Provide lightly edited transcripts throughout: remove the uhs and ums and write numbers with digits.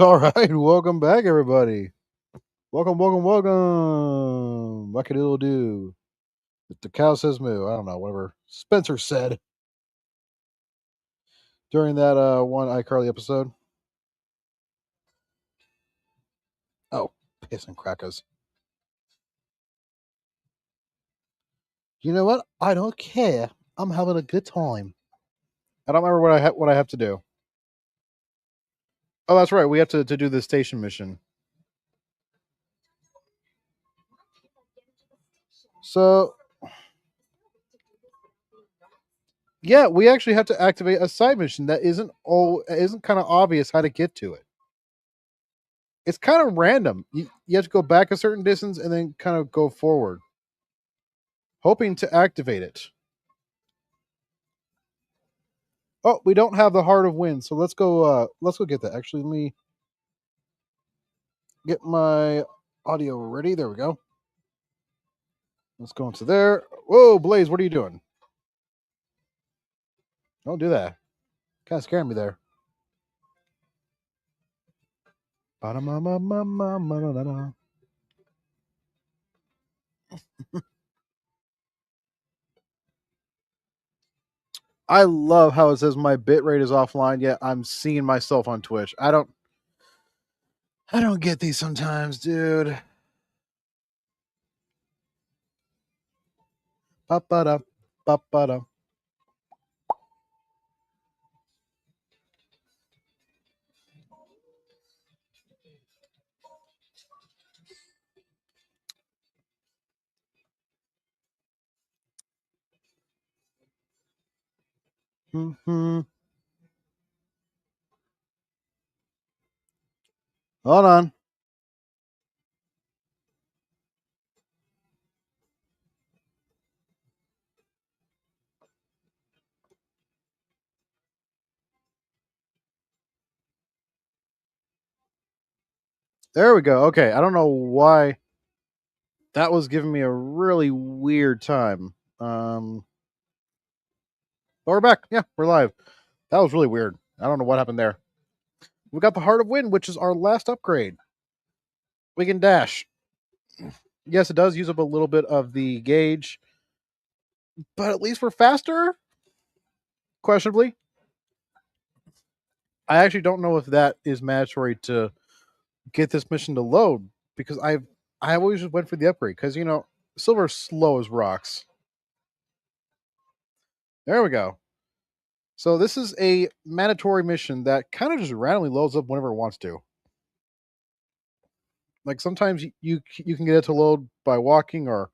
All right, welcome back, everybody. Welcome. What could it do? If the cow says moo, I don't know, whatever Spencer said during that one iCarly episode. Oh, piss and crackers. You know what? I don't care. I'm having a good time. I don't remember what I have to do. Oh, that's right. We have to do the station mission. So yeah, we actually have to activate a side mission that isn't kind of obvious how to get to it. It's kind of random. You have to go back a certain distance and then kind of go forward, hoping to activate it. Oh, we don't have the Heart of Wind, so let's go. Let's go get that. Actually, let me get my audio ready. There we go. Let's go into there. Whoa, Blaze, what are you doing? Don't do that. Kind of scared me there. I love how it says my bitrate is offline, yet I'm seeing myself on Twitch. I don't get these sometimes, dude. Ba-ba-da, ba-ba-da. Mm-hmm. Hold on. There we go. Okay, I don't know why that was giving me a really weird time. But we're back. Yeah, we're live. That was really weird. I don't know what happened there. We got the Heart of Wind, which is our last upgrade. We can dash. Yes, it does use up a little bit of the gauge, but at least we're faster. Questionably, I actually don't know if that is mandatory to get this mission to load because I always just went for the upgrade because silver's slow as rocks. There we go. So this is a mandatory mission that kind of just randomly loads up whenever it wants to. Like sometimes you can get it to load by walking or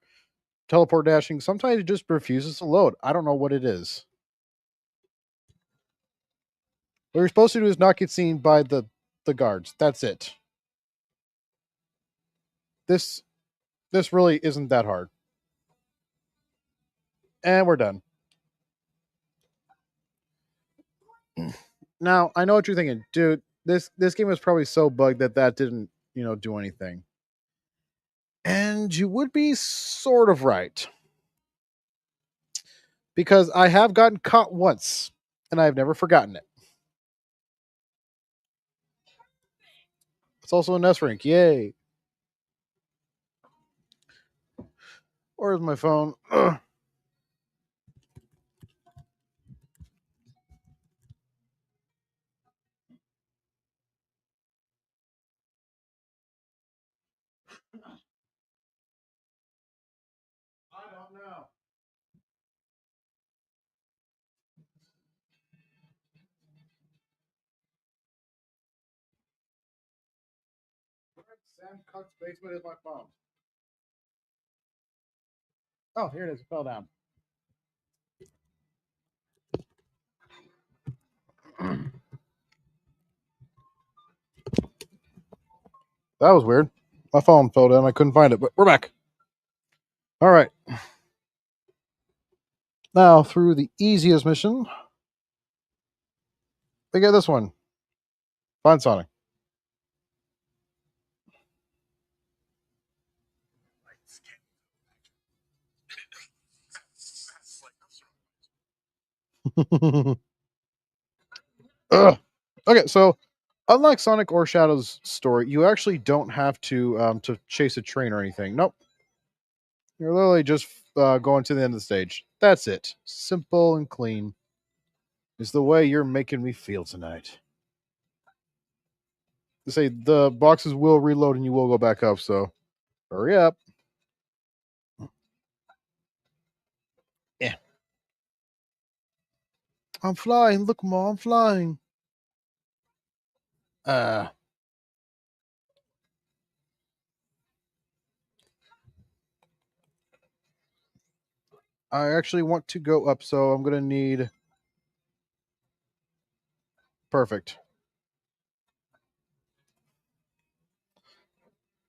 teleport dashing. Sometimes it just refuses to load. I don't know what it is. What you're supposed to do is not get seen by the guards. That's it. This this really isn't that hard. And we're done. Now, I know what you're thinking, dude. This game is probably so bugged that didn't, do anything. And you would be sort of right. Because I have gotten caught once and I've never forgotten it. It's also a Nest Rink. Yay. Where's my phone? Ugh. I don't know. Sam Cook's basement is my phone. Oh, here it is. It fell down. That was weird. My phone fell down. I couldn't find it, but we're back. All right. Now, through the easiest mission, we get this one. Find Sonic. Ugh. Okay, so Unlike Sonic or Shadow's story, you actually don't have to chase a train or anything. Nope. You're literally just going to the end of the stage. That's it. Simple and clean. Is the way you're making me feel tonight. They say the boxes will reload and you will go back up, so hurry up. Yeah. I'm flying. Look, Mom, I'm flying. Uh, I actually want to go up, so I'm going to need. Perfect.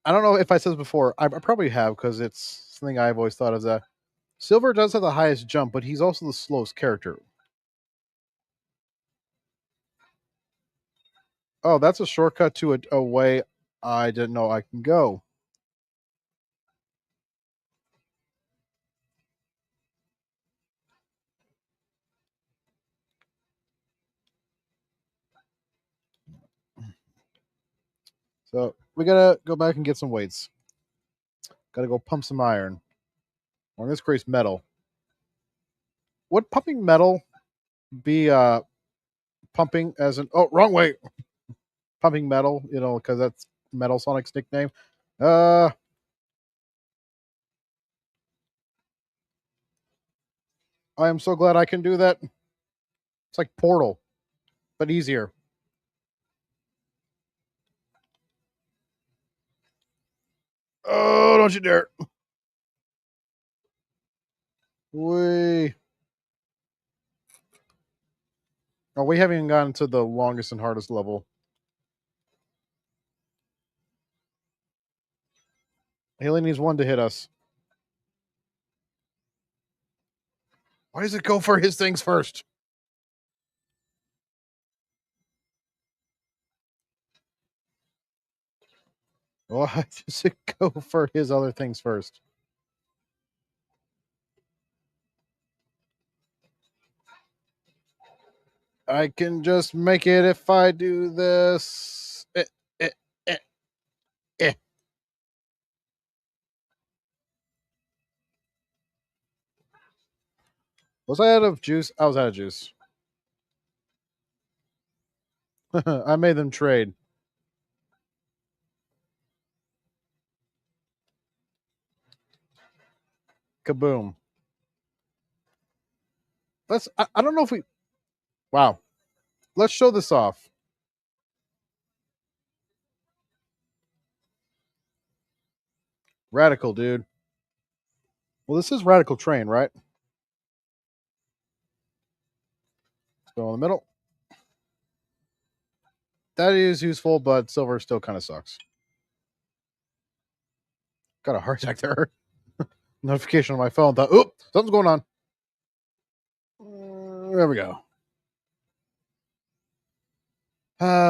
I don't know if I said this before. I probably have because it's something I've always thought of that. Silver does have the highest jump, but he's also the slowest character. Oh, that's a shortcut to a way I didn't know I can go. So we gotta go back and get some weights. Gotta go pump some iron. Or in this case, metal. Would pumping metal be pumping as an wrong way? Pumping metal, because that's Metal Sonic's nickname. Uh I am so glad I can do that. It's like Portal, but easier. Oh, don't you dare. We we haven't even gotten to the longest and hardest level. He only needs one to hit us. Why does it go for his things first? Why does it go for his other things first? I can just make it if I do this. Eh, eh, eh. Was I out of juice? I was out of juice. I made them trade. Kaboom. I don't know if we. Wow. Let's show this off. Radical, dude. Well, this is Radical Train, right? Let's go in the middle. That is useful, but silver still kind of sucks. Got a heart attack there. Notification on my phone. Thought, oop, something's going on. There we go.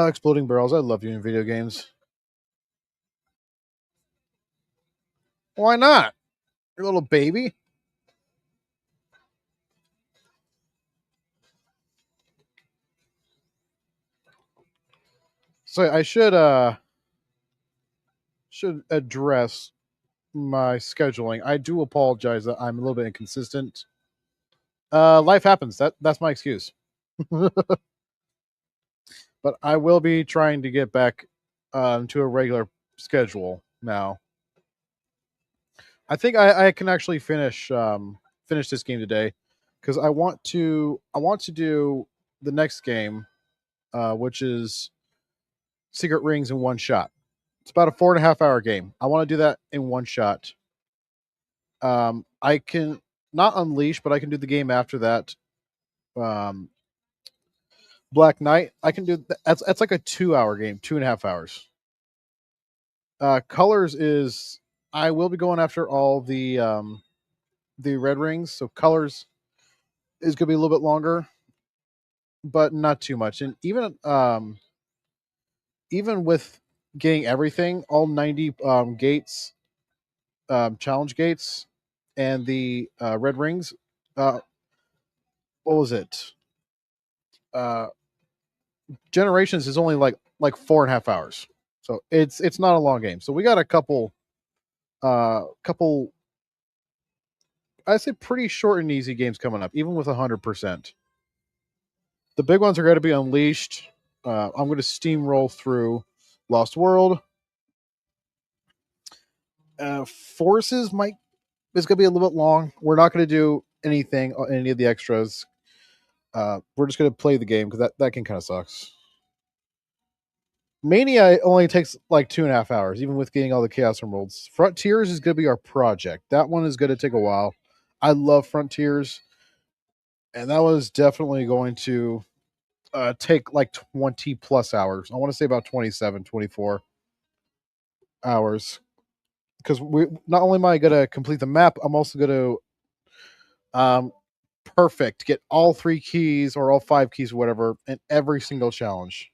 Exploding barrels. I love you in video games. Why not? Your little baby. So I should address my scheduling. I do apologize that I'm a little bit inconsistent. Life happens. That's my excuse. But I will be trying to get back to a regular schedule now. I think I can actually finish this game today because I want to do the next game, which is Secret Rings in one shot. It's about a 4.5 hour game. I want to do that in one shot. I can not unleash, but I can do the game after that. Um, Black Knight. I can do that's like a 2 hour game, 2.5 hours. Colors is I will be going after all the red rings, so colors is gonna be a little bit longer, but not too much. And even with getting everything, all 90 gates, challenge gates, and the red rings. Uh, what was it? Uh, Generations is only like 4.5 hours, so it's not a long game. So we got a couple I say pretty short and easy games coming up, even with 100%. The big ones are going to be Unleashed. I'm going to steamroll through Lost World. Forces might is going to be a little bit long. We're not going to do any of the extras. We're just going to play the game because that game kind of sucks. Mania only takes like 2.5 hours, even with getting all the Chaos Emeralds. Frontiers is going to be our project. That one is going to take a while. I love Frontiers, and that was definitely going to take like 20 plus hours. I want to say about 27, 24 hours. Because we not only am I going to complete the map, I'm also going to get all 3 keys or all 5 keys, or whatever, in every single challenge.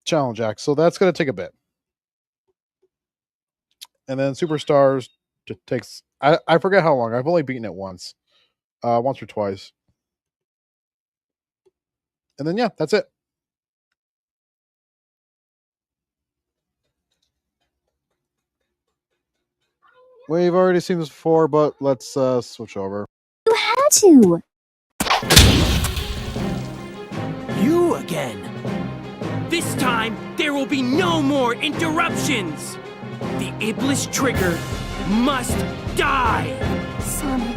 Challenge act. So that's going to take a bit. And then Superstars takes I forget how long. I've only beaten it once or twice. And then yeah, that's it. We've already seen this before, but let's switch over. You had to. You again. This time, there will be no more interruptions. The Iblis trigger must die. Sonic.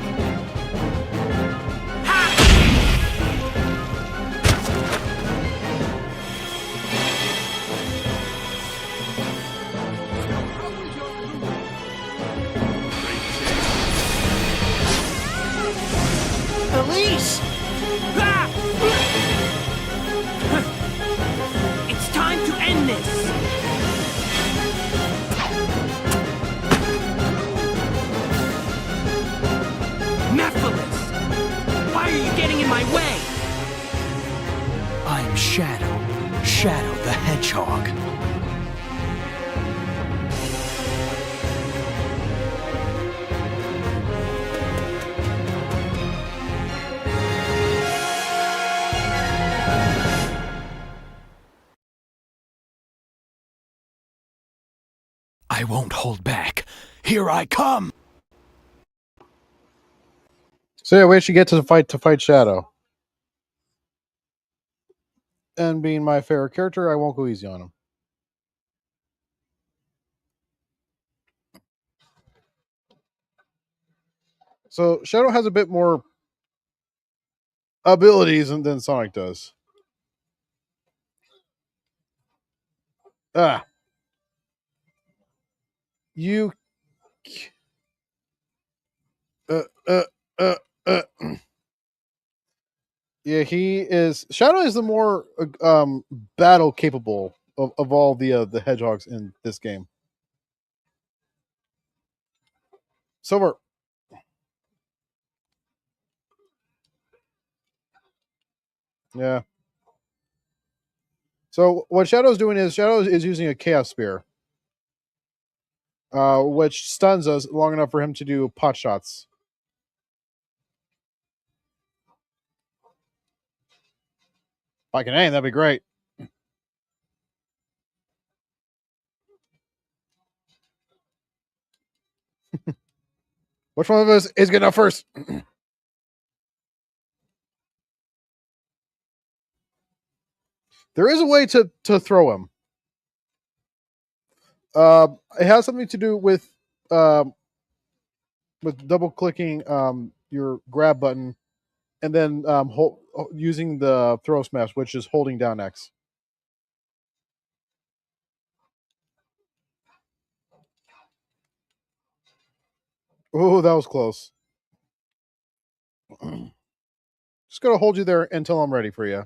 Elise! Ah! It's time to end this! Mephiles! Why are you getting in my way? I'm Shadow. Shadow the Hedgehog. I won't hold back. Here I come! So yeah, we actually get to fight Shadow. And being my favorite character, I won't go easy on him. So Shadow has a bit more abilities than Sonic does. Ah. You uh uh uh uh Yeah, he is. Shadow is the more battle capable of all the hedgehogs in this game. Silver. Yeah. So what Shadow's doing is Shadow is using a Chaos Spear, which stuns us long enough for him to do pot shots. If I can aim, that'd be great. Which one of us is getting up first? There is a way to throw him. It has something to do um, with double clicking your grab button and then using the throw smash, which is holding down X. Oh, that was close. Just gonna hold you there until I'm ready for you.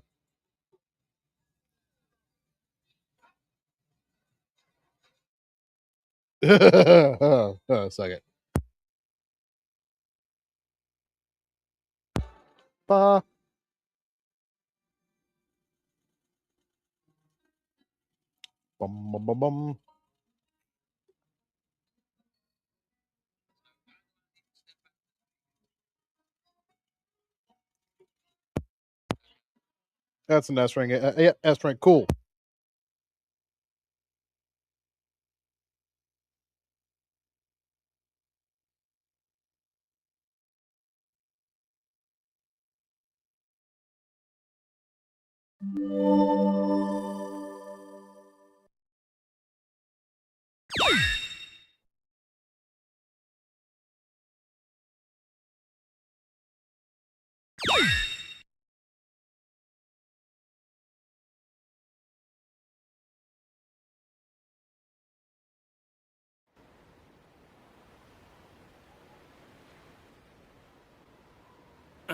A second. Ba. Bum, bum, bum, bum. That's an S rank. Yeah, S rank. Cool.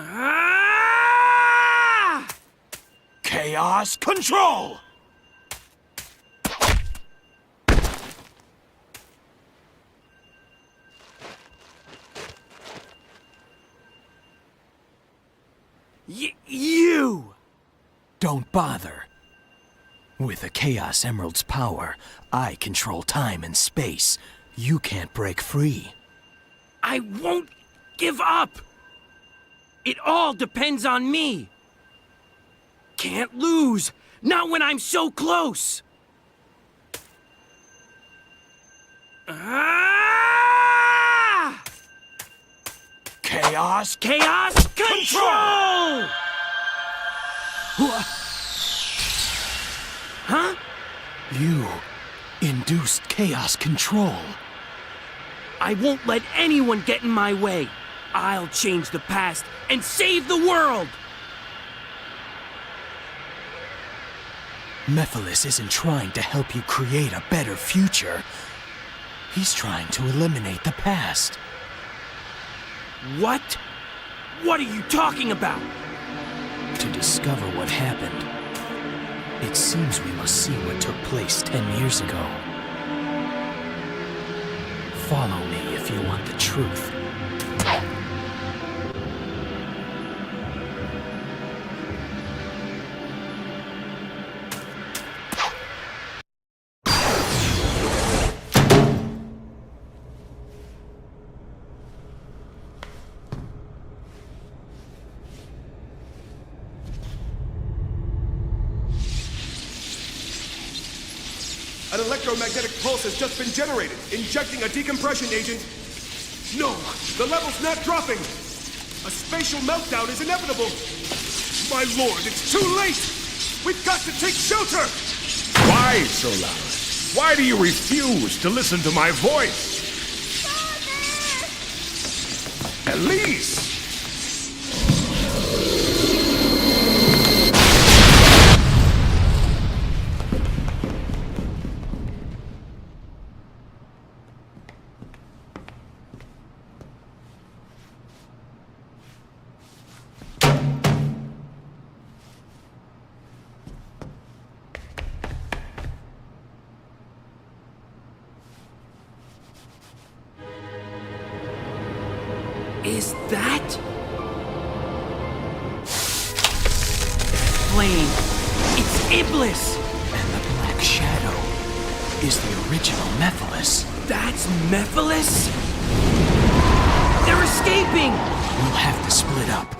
Ah! Chaos control! You! Don't bother. With the Chaos Emerald's power, I control time and space. You can't break free. I won't give up! It all depends on me! Can't lose! Not when I'm so close! Ah! Chaos Chaos control! Huh? You induced chaos control. I won't let anyone get in my way. I'll change the past and save the world! Mephiles isn't trying to help you create a better future. He's trying to eliminate the past. What? What are you talking about? To discover what happened, it seems we must see what took place 10 years ago. Follow me if you want the truth. An electromagnetic pulse has just been generated, injecting a decompression agent. No, the level's not dropping. A spatial meltdown is inevitable. My lord, it's too late. We've got to take shelter. Why so loud? Why do you refuse to listen to my voice? Elise! Is that... Flame. It's Iblis! And the Black Shadow is the original Mephiles. That's Mephiles? They're escaping! We'll have to split up.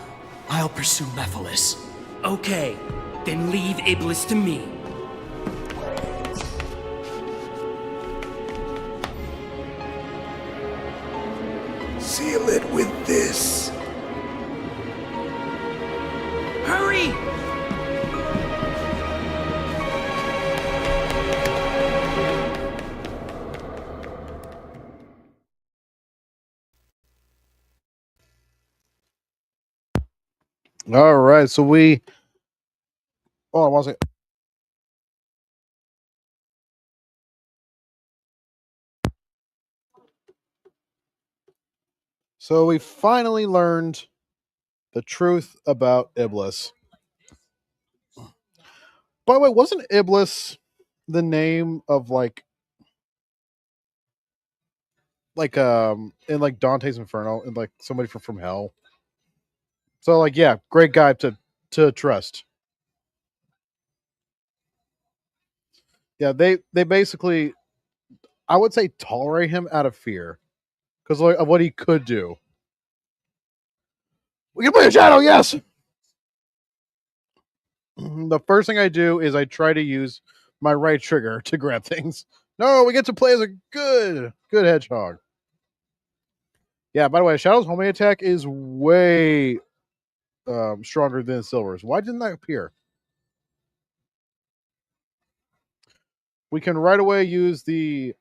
I'll pursue Mephiles. Okay, then leave Iblis to me. Seal it with this. Hurry! All right, so we. Oh, I wasn't. So we finally learned the truth about Iblis. By the way, wasn't Iblis the name of in like Dante's Inferno and like somebody from hell? So like yeah, great guy to trust. Yeah, they basically I would say tolerate him out of fear because like of what he could do. We can play a shadow, yes. the first thing I do is I try to use my right trigger to grab things. No, we get to play as a good hedgehog. Yeah, by the way, Shadow's homing attack is way stronger than Silver's. Why didn't that appear? We can right away use the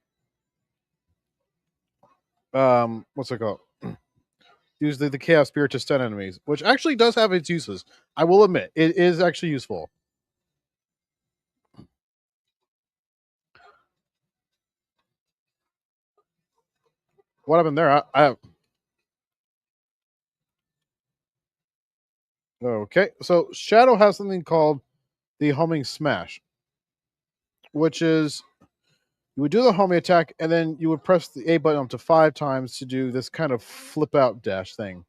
what's it called? Use the Chaos Spear to stun enemies, which actually does have its uses. I will admit, it is actually useful. What happened there? Okay, so Shadow has something called the homing smash, which is you would do the homing attack and then you would press the A button up to 5 times to do this kind of flip out dash thing.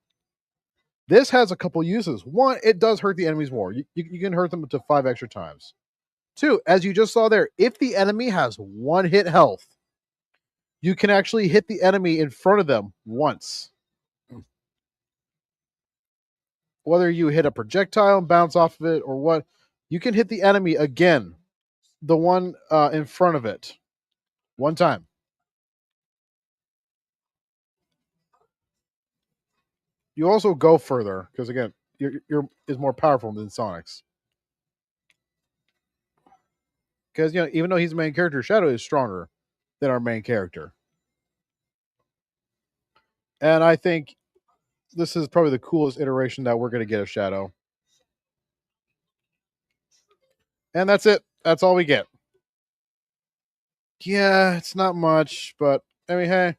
This has a couple uses. One, it does hurt the enemies more. You can hurt them up to 5 extra times. Two, as you just saw there, if the enemy has 1 hit health, you can actually hit the enemy in front of them once. Whether you hit a projectile and bounce off of it or what, you can hit the enemy again, the one in front of it, one time. You also go further because again, your is more powerful than Sonic's. Because even though he's the main character, Shadow is stronger than our main character. And I think this is probably the coolest iteration that we're going to get of Shadow. And that's it. That's all we get. Yeah, it's not much, but I mean, hey,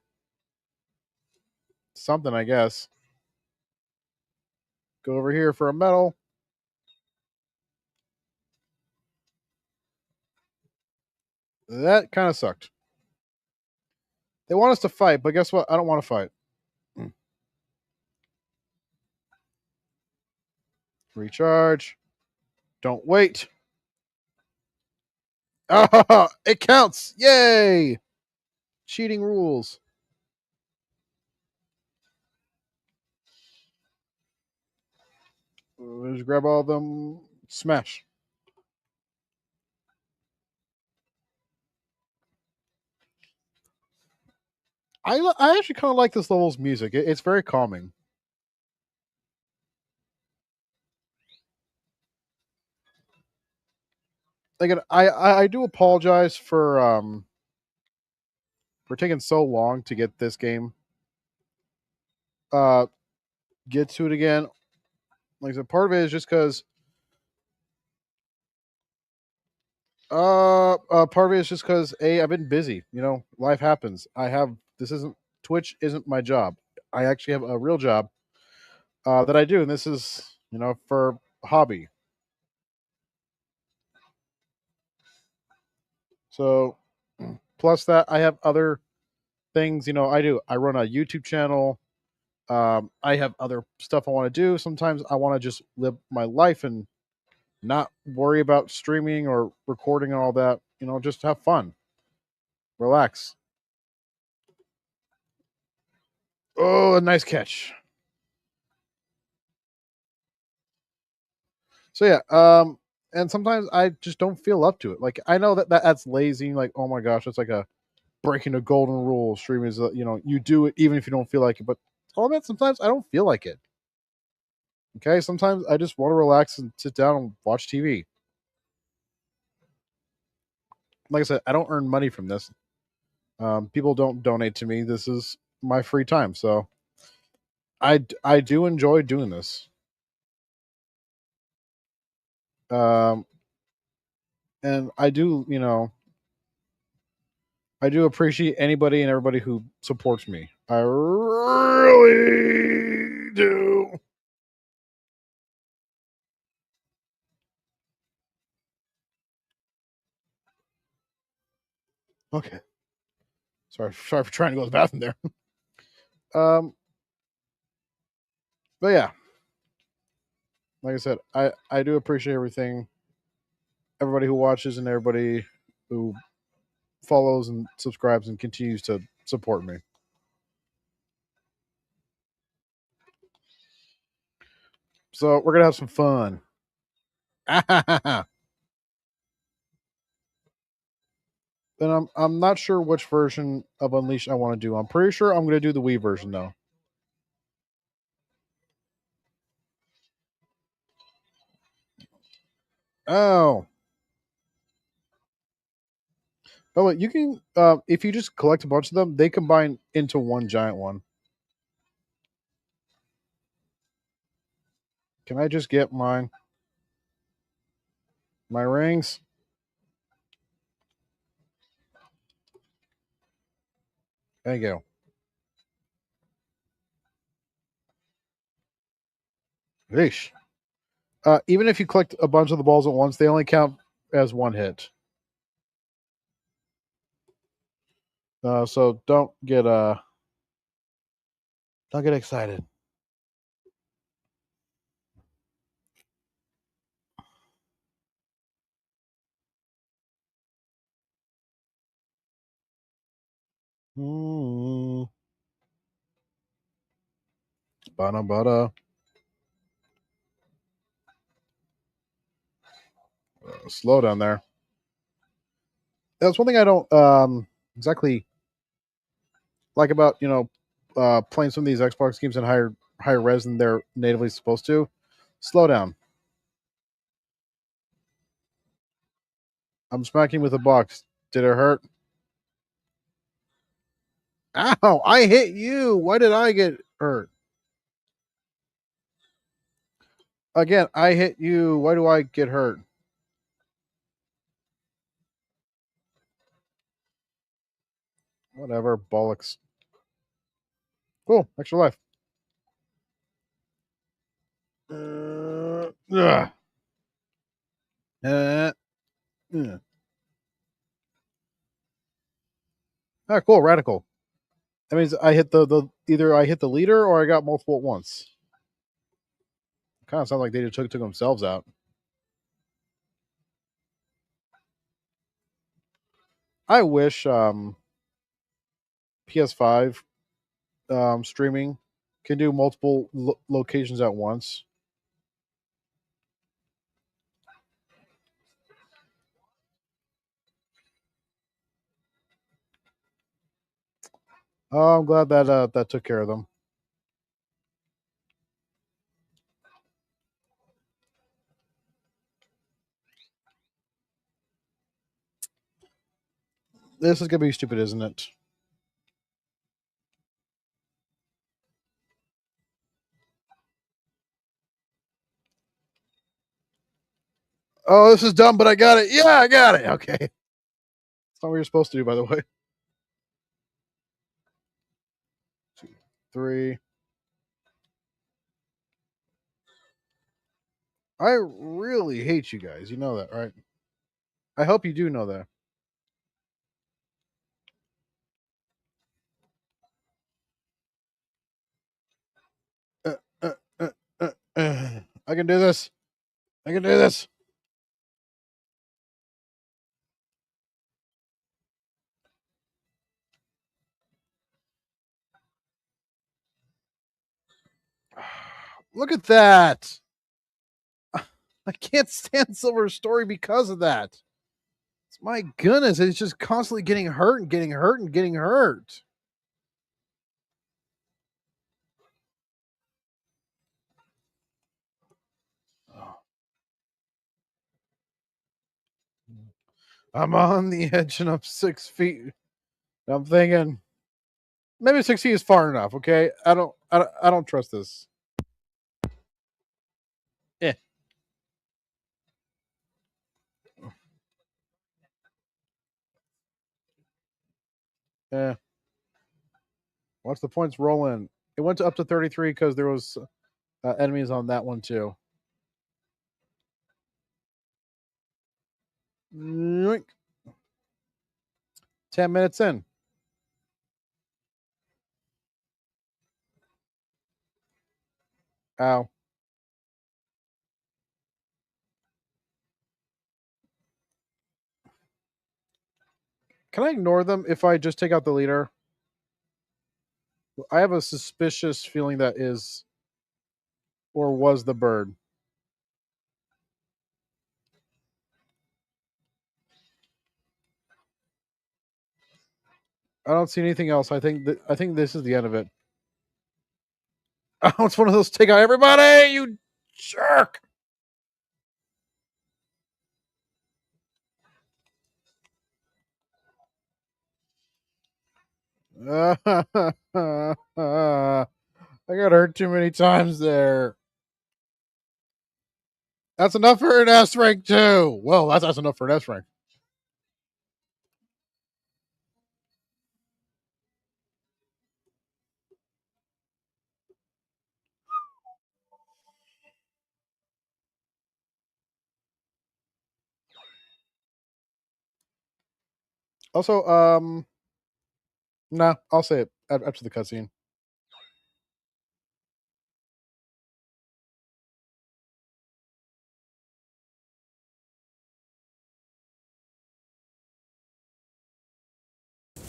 something, I guess. Go over here for a medal. That kind of sucked. They want us to fight, but guess what? I don't want to fight. Recharge. Don't wait. Ah, it counts. Yay! Cheating rules. Just grab all of them. Smash. I actually kind of like this level's music. It's very calming. Again, I do apologize for taking so long to get this game. Get to it again. Like I said, part of it is just because. Part of it is just because I've been busy. Life happens. Twitch isn't my job. I actually have a real job that I do, and this is for hobby. So, plus that, I have other things. I run a YouTube channel. I have other stuff I want to do. Sometimes I want to just live my life and not worry about streaming or recording and all that. Just have fun, relax. Oh, a nice catch. So yeah, and sometimes I just don't feel up to it. Like I know that's lazy. Like, oh my gosh, it's like a breaking a golden rule. Streaming is you do it even if you don't feel like it. But all of it, sometimes I don't feel like it. Okay, sometimes I just want to relax and sit down and watch TV. Like I said, I don't earn money from this. People don't donate to me. This is my free time, so I do enjoy doing this. And I do, I do appreciate anybody and everybody who supports me. I really do. Okay. Sorry for trying to go to the bathroom there. But yeah. Like I said, I do appreciate everybody who watches and everybody who follows and subscribes and continues to support me. So we're gonna have some fun. Then I'm not sure which version of Unleash I want to do. I'm pretty sure I'm going to do the Wii version though. Oh. Oh, you can if you just collect a bunch of them, they combine into one giant one. Can I just get my rings? There you go. Yeesh. Even if you collect a bunch of the balls at once, they only count as one hit. So don't get excited. Bada bada. Slow down there. That's one thing I don't exactly like about playing some of these Xbox games in higher res than they're natively supposed to. Slow down. I'm smacking with a box. Did it hurt? Ow! I hit you. Why did I get hurt? Again, I hit you. Why do I get hurt? Whatever. Bollocks. Cool. Extra life. Ugh. Uh, Ah, cool. Radical. That means I hit the either I hit the leader or I got multiple at once. Kind of sounds like they just took themselves out. I wish PS5 streaming can do multiple locations at once. Oh, I'm glad that that took care of them. This is gonna be stupid, isn't it? Oh, this is dumb, but I got it. Yeah, I got it. Okay. That's not what you're supposed to do, by the way. 2, 3. I really hate you guys. You know that, right? I hope you do know that. I can do this. I can do this. Look at that. I can't stand Silver's story because of that. It's, my goodness, it's just constantly getting hurt and getting hurt and getting hurt. I'm on the edge and I'm 6 feet. I'm thinking maybe 6 feet is far enough. Okay, I don't trust this. Yeah. Yeah. Watch the points roll in. It went to up to 33 because there was enemies on that one too. Yoink. 10 minutes in. Ow. Can I ignore them if I just take out the leader? I have a suspicious feeling that is or was the bird. I don't see anything else. I think this is the end of it. Oh, it's one of those take out everybody, you jerk. I got hurt too many times there. That's enough for an S rank too. Well, that's enough for an S rank. Also, no, I'll say it after the cutscene.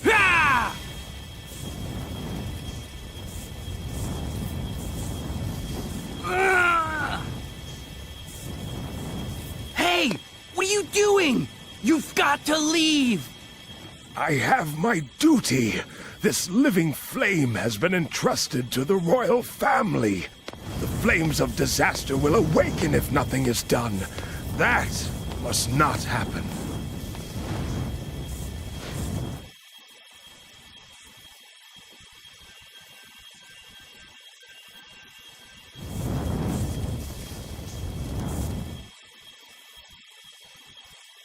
Ah! Ah! Hey, what are you doing? You've got to leave. I have my duty. This living flame has been entrusted to the royal family. The flames of disaster will awaken if nothing is done. That must not happen.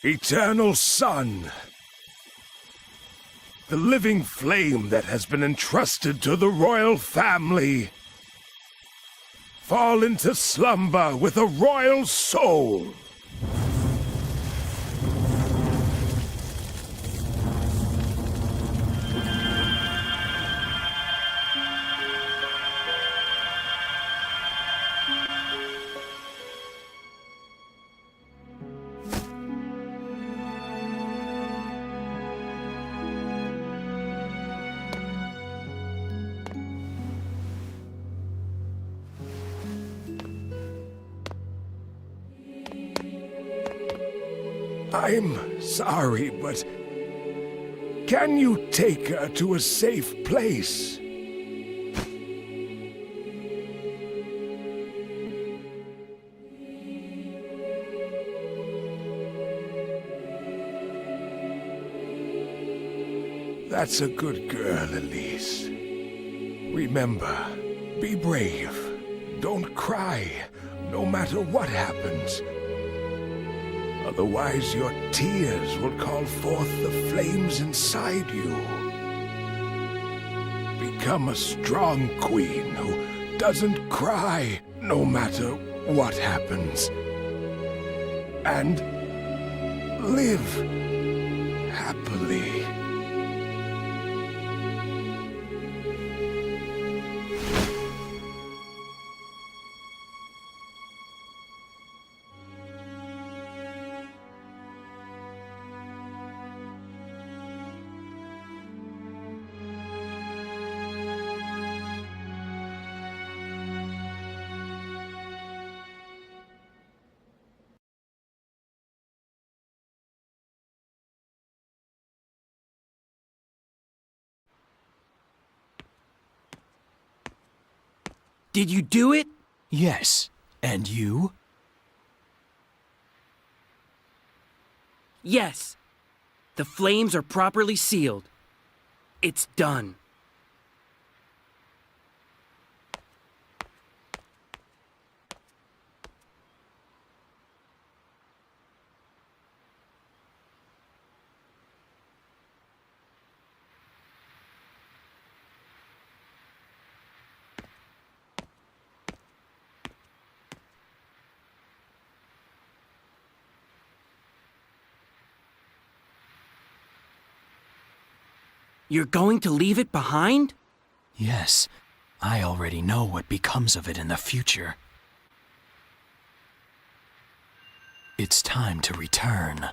Eternal Sun. The living flame that has been entrusted to the royal family. Fall into slumber with a royal soul. I'm sorry, but can you take her to a safe place? That's a good girl, Elise. Remember, be brave. Don't cry, no matter what happens. Otherwise, your tears will call forth the flames inside you. Become a strong queen who doesn't cry no matter what happens. And live happily. Did you do it? Yes. And you? Yes. The flames are properly sealed. It's done. You're going to leave it behind? Yes. I already know what becomes of it in the future. It's time to return.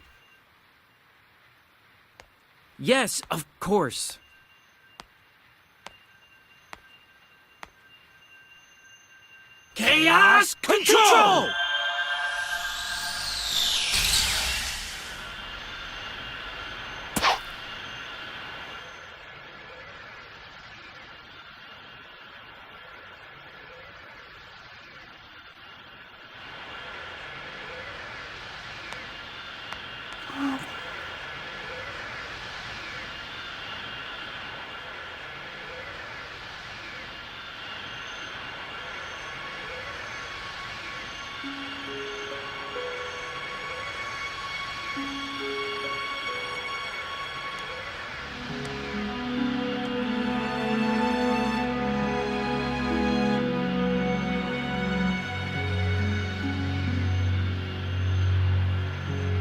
Yes, of course. Chaos Control!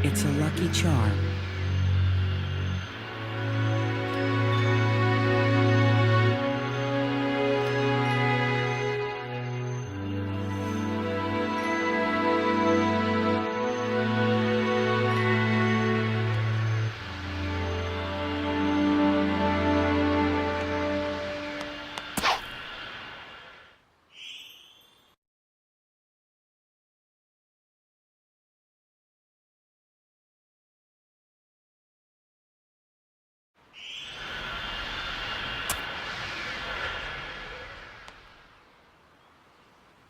It's a lucky charm.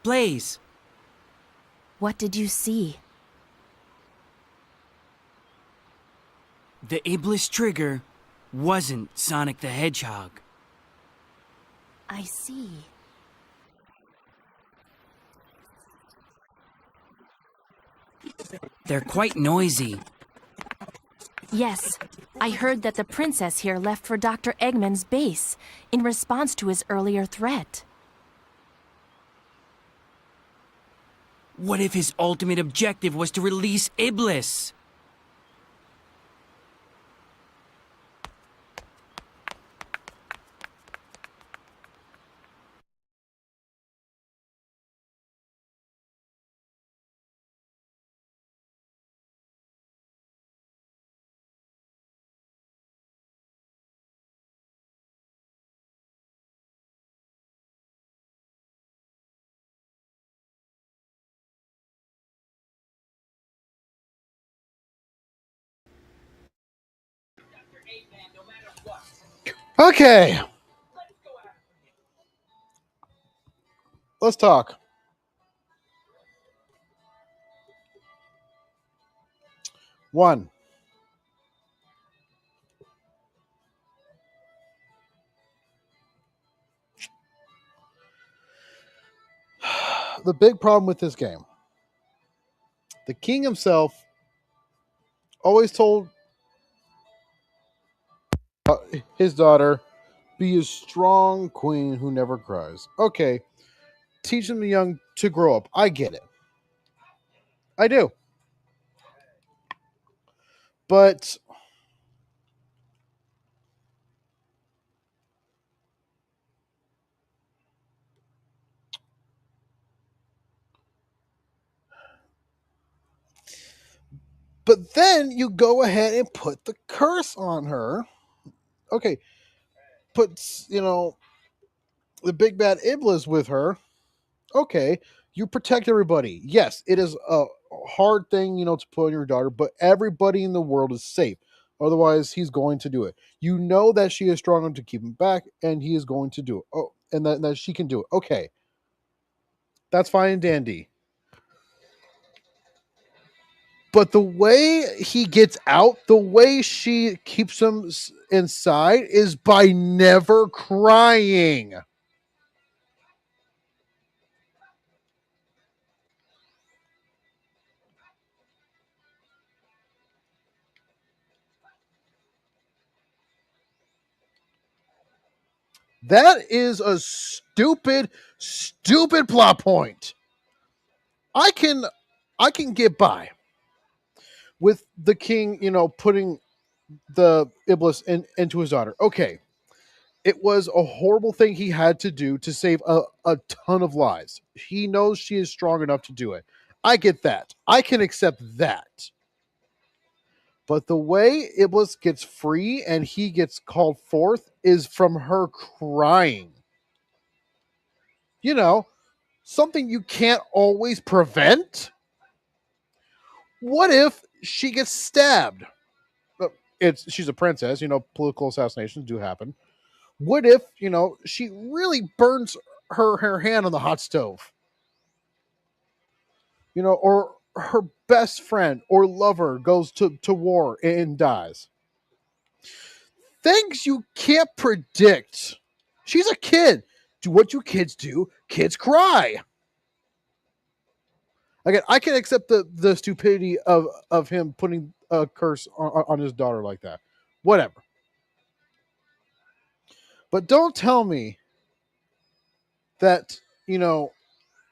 Blaze, What did you see? the Iblis trigger wasn't Sonic the Hedgehog. I see. They're quite noisy. Yes, I heard that the princess here left for Dr. Eggman's base in response to his earlier threat. What if his ultimate objective was to release Iblis? Okay. Let's talk. One. The big problem with this game. The king himself always told his daughter, be a strong queen who never cries. Okay. Teaching the young to grow up. I get it. I do. But then you go ahead and put the curse on her. Okay. Put, the big bad Iblis with her. Okay. You protect everybody. Yes, it is a hard thing, to put on your daughter, but everybody in the world is safe. Otherwise, he's going to do it. You know that she is strong enough to keep him back, and he is going to do it. Oh, and that she can do it. Okay. That's fine and dandy. But the way he gets out, the way she keeps him inside is by never crying. That is a stupid plot point. I can get by with the king, putting the Iblis into his daughter. Okay. It was a horrible thing he had to do to save a ton of lives. He knows she is strong enough to do it. I get that. I can accept that. But the way Iblis gets free and he gets called forth is from her crying. Something you can't always prevent. What if she gets stabbed? She's a princess, political assassinations do happen. What if, she really burns her hand on the hot stove? Or her best friend or lover goes to war and dies. Things you can't predict. She's a kid. Do what you kids do. Kids cry. Again, I can accept the stupidity of him putting a curse on his daughter like that. Whatever. But don't tell me that,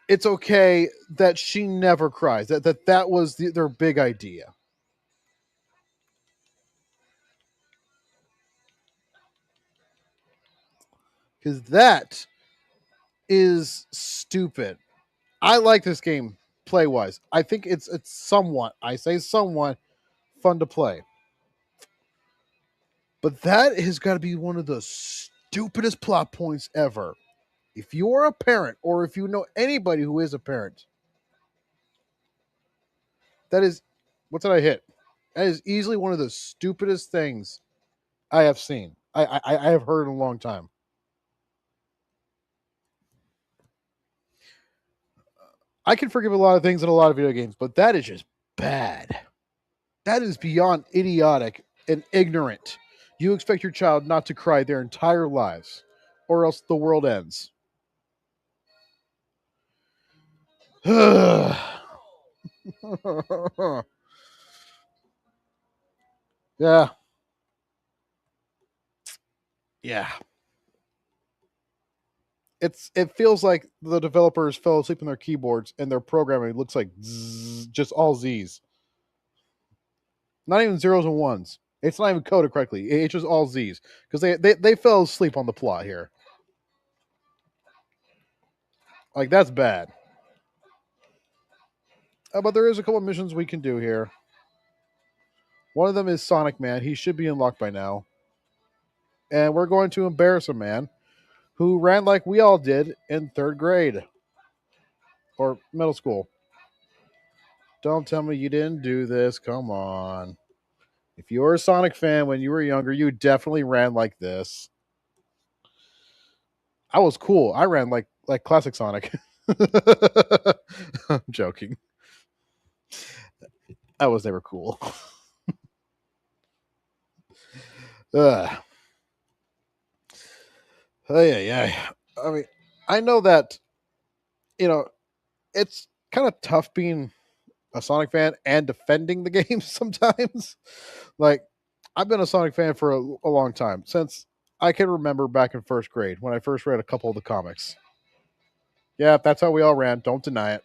it's okay that she never cries. That was their big idea. Because that is stupid. I like this game play wise. I think it's somewhat, I say somewhat, fun to play. But that has got to be one of the stupidest plot points ever. If you are a parent, or if you know anybody who is a parent, that is, what did I hit? That is easily one of the stupidest things I have seen. I have heard in a long time. I can forgive a lot of things in a lot of video games, but that is just bad. That is beyond idiotic and ignorant. You expect your child not to cry their entire lives, or else the world ends. Yeah. Yeah. It feels like the developers fell asleep on their keyboards and their programming looks like zzz, just all Z's. Not even zeros and ones. It's not even coded correctly. It's just all Z's. Because they fell asleep on the plot here. Like, that's bad. But there is a couple missions we can do here. One of them is Sonic Man. He should be unlocked by now. And we're going to embarrass a man who ran like we all did in 3rd grade. Or middle school. Don't tell me you didn't do this. Come on. If you were a Sonic fan when you were younger, you definitely ran like this. I was cool. I ran like classic Sonic. I'm joking. I was never cool. Oh, yeah. I mean, I know that, it's kind of tough being a Sonic fan and defending the game sometimes. Like, I've been a Sonic fan for a long time, since I can remember back in 1st grade when I first read a couple of the comics. Yeah, that's how we all ran. Don't deny it.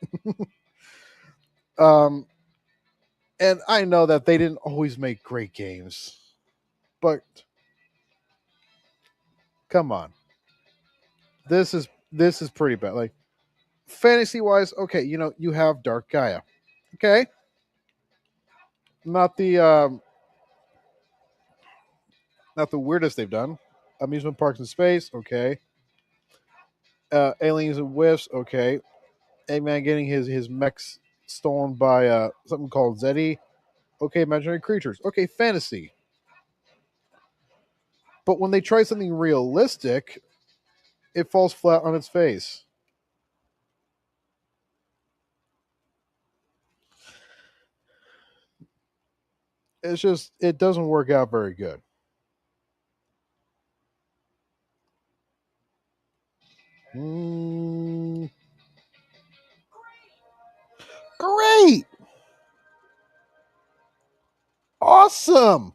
And I know that they didn't always make great games, but come on, this is pretty bad. Like, fantasy wise, okay, you have Dark Gaia, okay, not the weirdest they've done. Amusement parks in space, okay. Aliens and Whiffs, okay. Eggman getting his mechs stolen by something called Zeddy, okay. Imaginary creatures, okay. Fantasy. But when they try something realistic, it falls flat on its face. It's just, it doesn't work out very good. Great! Awesome!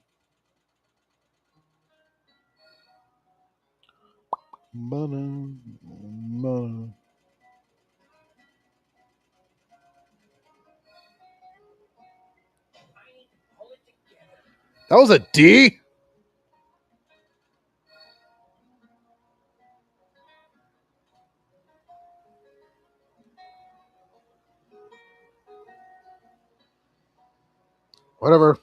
That was a D? Whatever.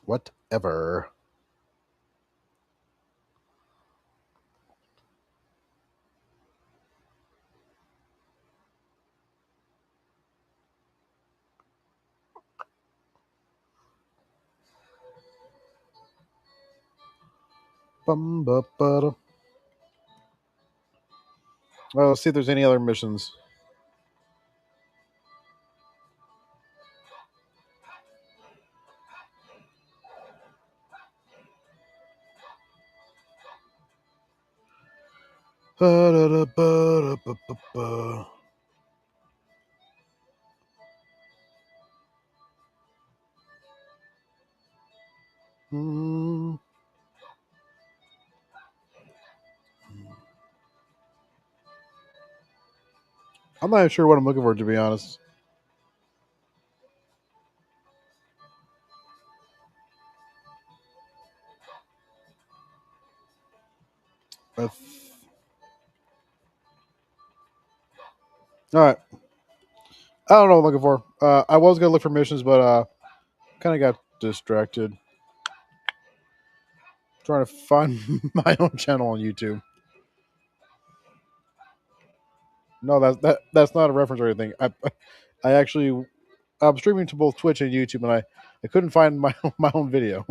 Whatever. Well, let's see if there's any other missions. Ba-da-da-ba-da-ba-ba-ba. Hmm. I'm not even sure what I'm looking for, to be honest. All right. I don't know what I'm looking for. I was gonna look for missions, but kind of got distracted trying to find my own channel on YouTube. No, that's not a reference or anything. I actually I'm streaming to both Twitch and YouTube, and I couldn't find my own video.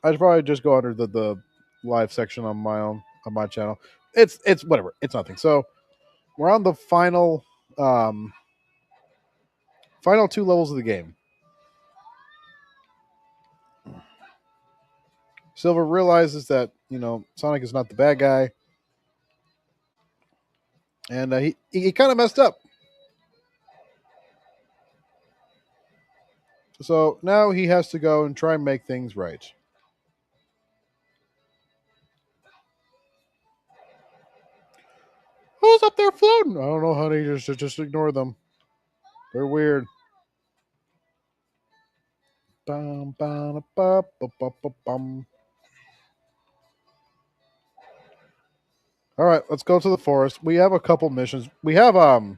I should probably just go under the live section on my channel. It's whatever. It's nothing. So we're on the final two levels of the game. Silver realizes that Sonic is not the bad guy, and he kind of messed up. So now he has to go and try and make things right. Who's up there floating? I don't know, honey. Just ignore them. They're weird. Bum, bum, bum, bum, bum, bum, bum. All right, let's go to the forest. We have a couple missions. We have the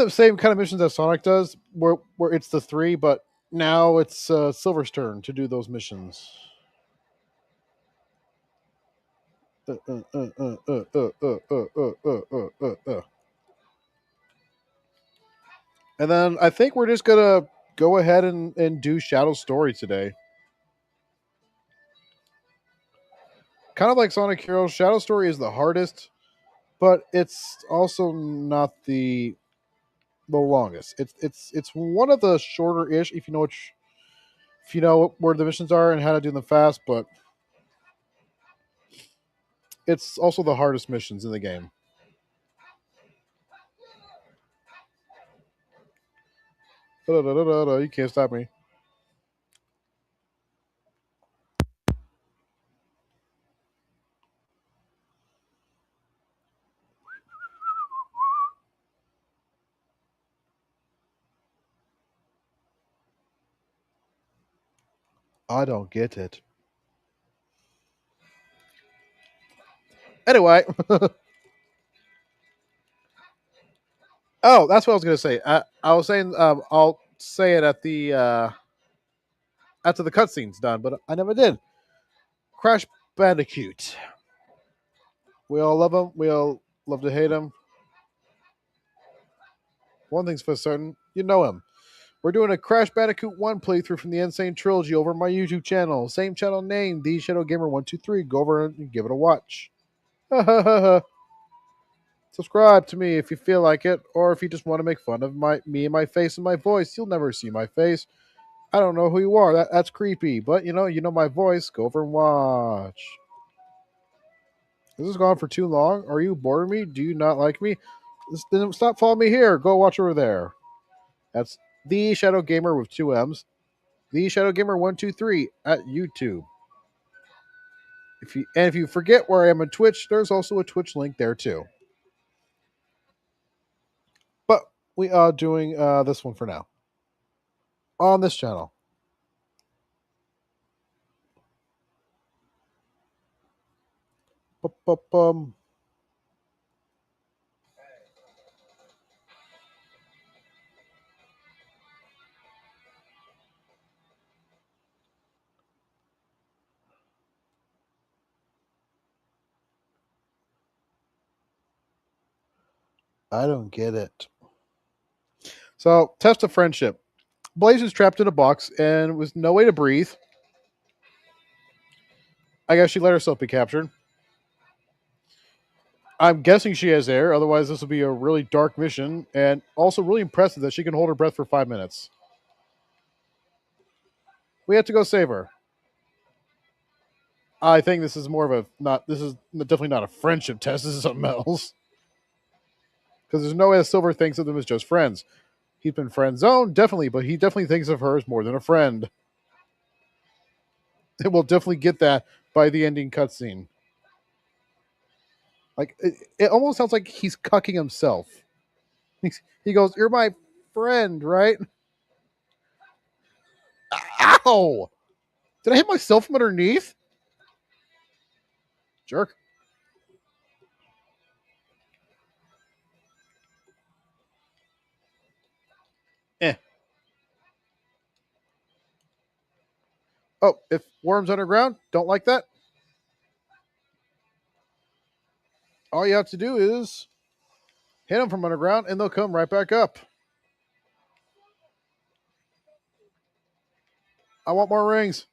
same kind of missions that Sonic does, where it's the three, but now it's Silver's turn to do those missions. And then I think we're just gonna go ahead and do Shadow Story today. Kind of like Sonic Heroes, Shadow Story is the hardest, but it's also not the longest. It's one of the shorter ish if you know where the missions are and how to do them fast, but it's also the hardest missions in the game. You can't stop me. I don't get it. Anyway. Oh, that's what I was going to say. I was saying I'll say it at the after the cutscene's done, but I never did. Crash Bandicoot. We all love him. We all love to hate him. One thing's for certain, you know him. We're doing a Crash Bandicoot 1 playthrough from the Insane Trilogy over my YouTube channel. Same channel name, The Shadow Gamer 123. Go over and give it a watch. Subscribe to me if you feel like it, or if you just want to make fun of me and my face and my voice. You'll never see my face. I don't know who you are. That's creepy. But you know my voice. Go over and watch. Is this gone for too long? Are you bored of me? Do you not like me? Then stop following me here. Go watch over there. That's The Shadow Gamer with 2 M's. The Shadow Gamer 123 at YouTube. If you forget where I am on Twitch, there's also a Twitch link there too. But we are doing this one for now on this channel. I don't get it. So, test of friendship. Blaze is trapped in a box and with no way to breathe. I guess she let herself be captured. I'm guessing she has air, otherwise this will be a really dark mission, and also really impressive that she can hold her breath for 5 minutes. We have to go save her. I think this is more of a not. This is definitely not a friendship test. This is something else. Because there's no way that Silver thinks of them as just friends. He's been friend zoned, definitely, but he definitely thinks of her as more than a friend. And we'll definitely get that by the ending cutscene. Like it almost sounds like he's cucking himself. He goes, "You're my friend, right?" Ow! Did I hit myself from underneath? Jerk. Eh. Oh, if worms underground don't like that, all you have to do is hit them from underground and they'll come right back up. I want more rings.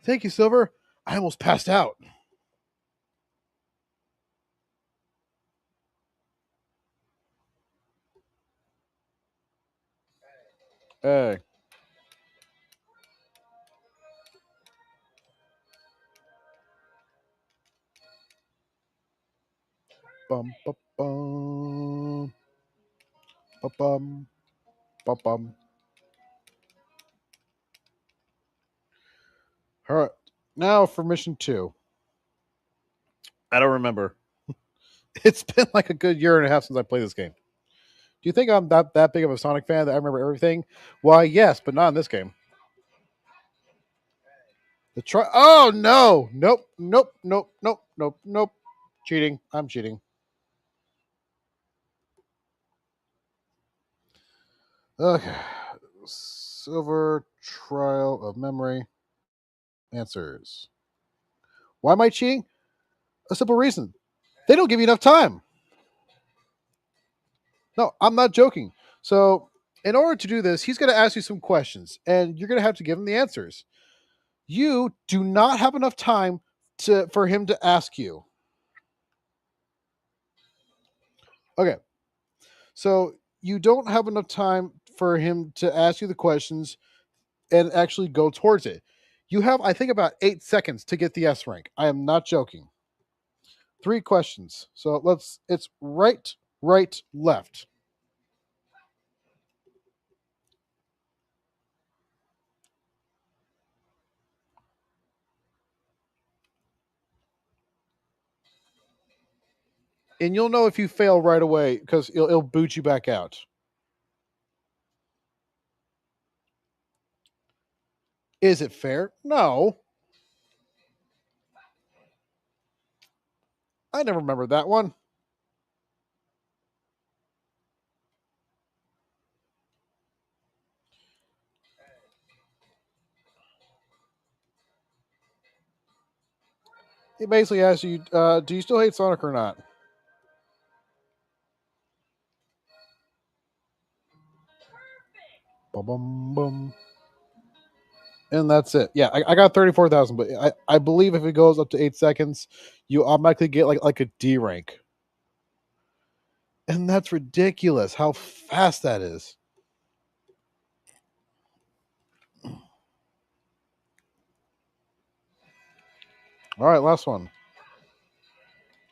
Thank you, Silver. I almost passed out. Hey. Bum, bum, bum. Bum, bum, bum, bum. All right. Now for mission 2. I don't remember. It's been like a good year and a half since I played this game. Do you think I'm that big of a Sonic fan that I remember everything? Why, yes, but not in this game. The try. Oh no! Nope! Nope! Nope! Nope! Nope! Nope! Cheating! I'm cheating. Okay. Silver trial of memory. Answers. Why am I cheating? A simple reason. They don't give you enough time. No, I'm not joking. So, in order to do this, he's going to ask you some questions, and you're going to have to give him the answers. You do not have enough time for him to ask you. Okay. So, you don't have enough time for him to ask you the questions and actually go towards it. You have, I think, about 8 seconds to get the S rank. I am not joking. 3 questions. So, it's right, left. And you'll know if you fail right away because it'll boot you back out. Is it fair? No. I never remembered that one. It basically asks you, do you still hate Sonic or not? Bum, bum, bum. And that's it. Yeah, I got 34,000, but I believe if it goes up to 8 seconds, you automatically get like a D rank. And that's ridiculous how fast that is. All right, last one.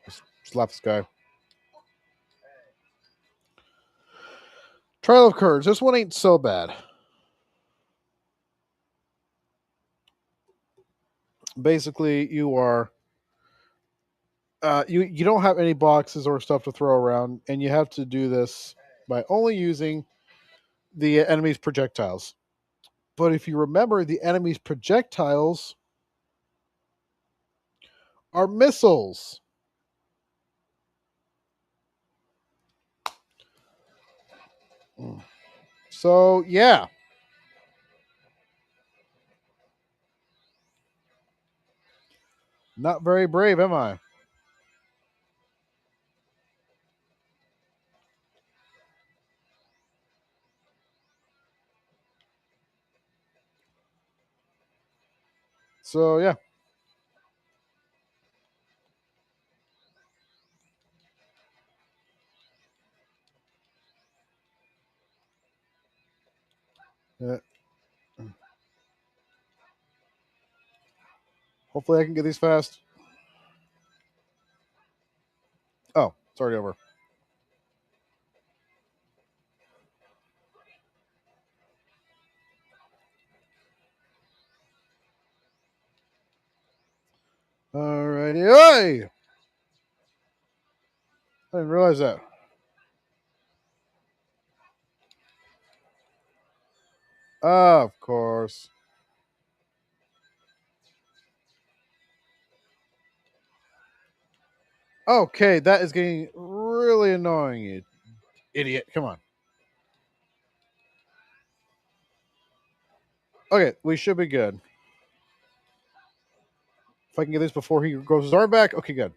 Just slap this guy. Trial of Courage. This one ain't so bad. Basically, you are you don't have any boxes or stuff to throw around, and you have to do this by only using the enemy's projectiles. But if you remember, the enemy's projectiles are missiles. So yeah. Not very brave, am I? So yeah. Uh, Hopefully I can get these fast. Oh, it's already over. Alrighty. Hey! I didn't realize that. Of course. Okay, that is getting really annoying, you idiot. Come on. Okay, we should be good. If I can get this before he grows his arm back, okay, good.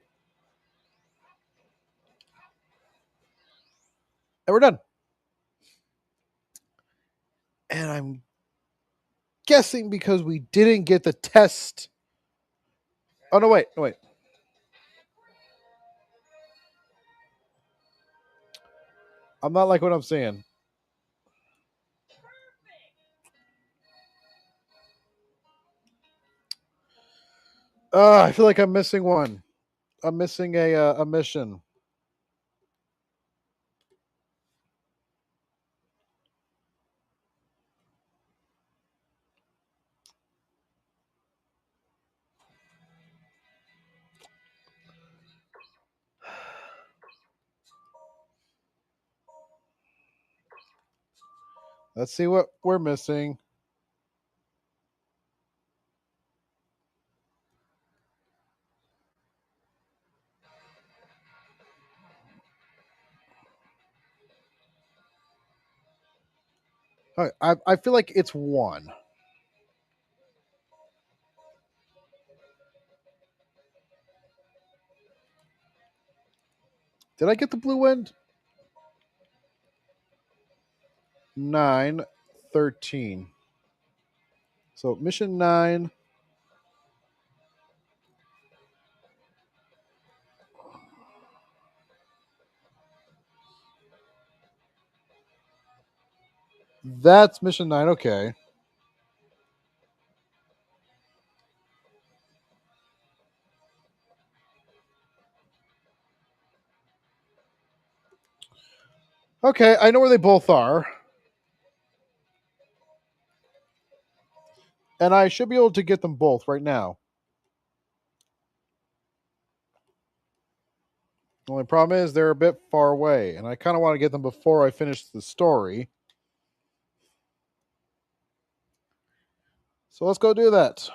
And we're done. And I'm guessing because we didn't get the test. Oh, no, wait. I'm not like what I'm saying. I feel like I'm missing one. I'm missing a mission. Let's see what we're missing. I feel like it's one. Did I get the blue wind? 9, 13. So mission 9. That's mission 9. Okay. Okay, I know where they both are. And I should be able to get them both right now. The only problem is they're a bit far away, and I kind of want to get them before I finish the story. So let's go do that.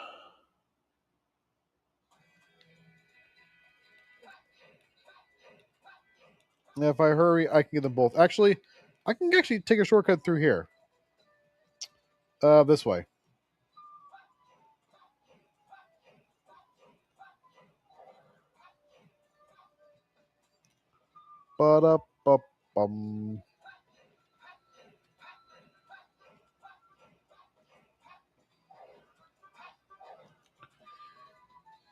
And if I hurry, I can get them both. Actually, I can actually take a shortcut through here. This way. Ba-da-ba-bum.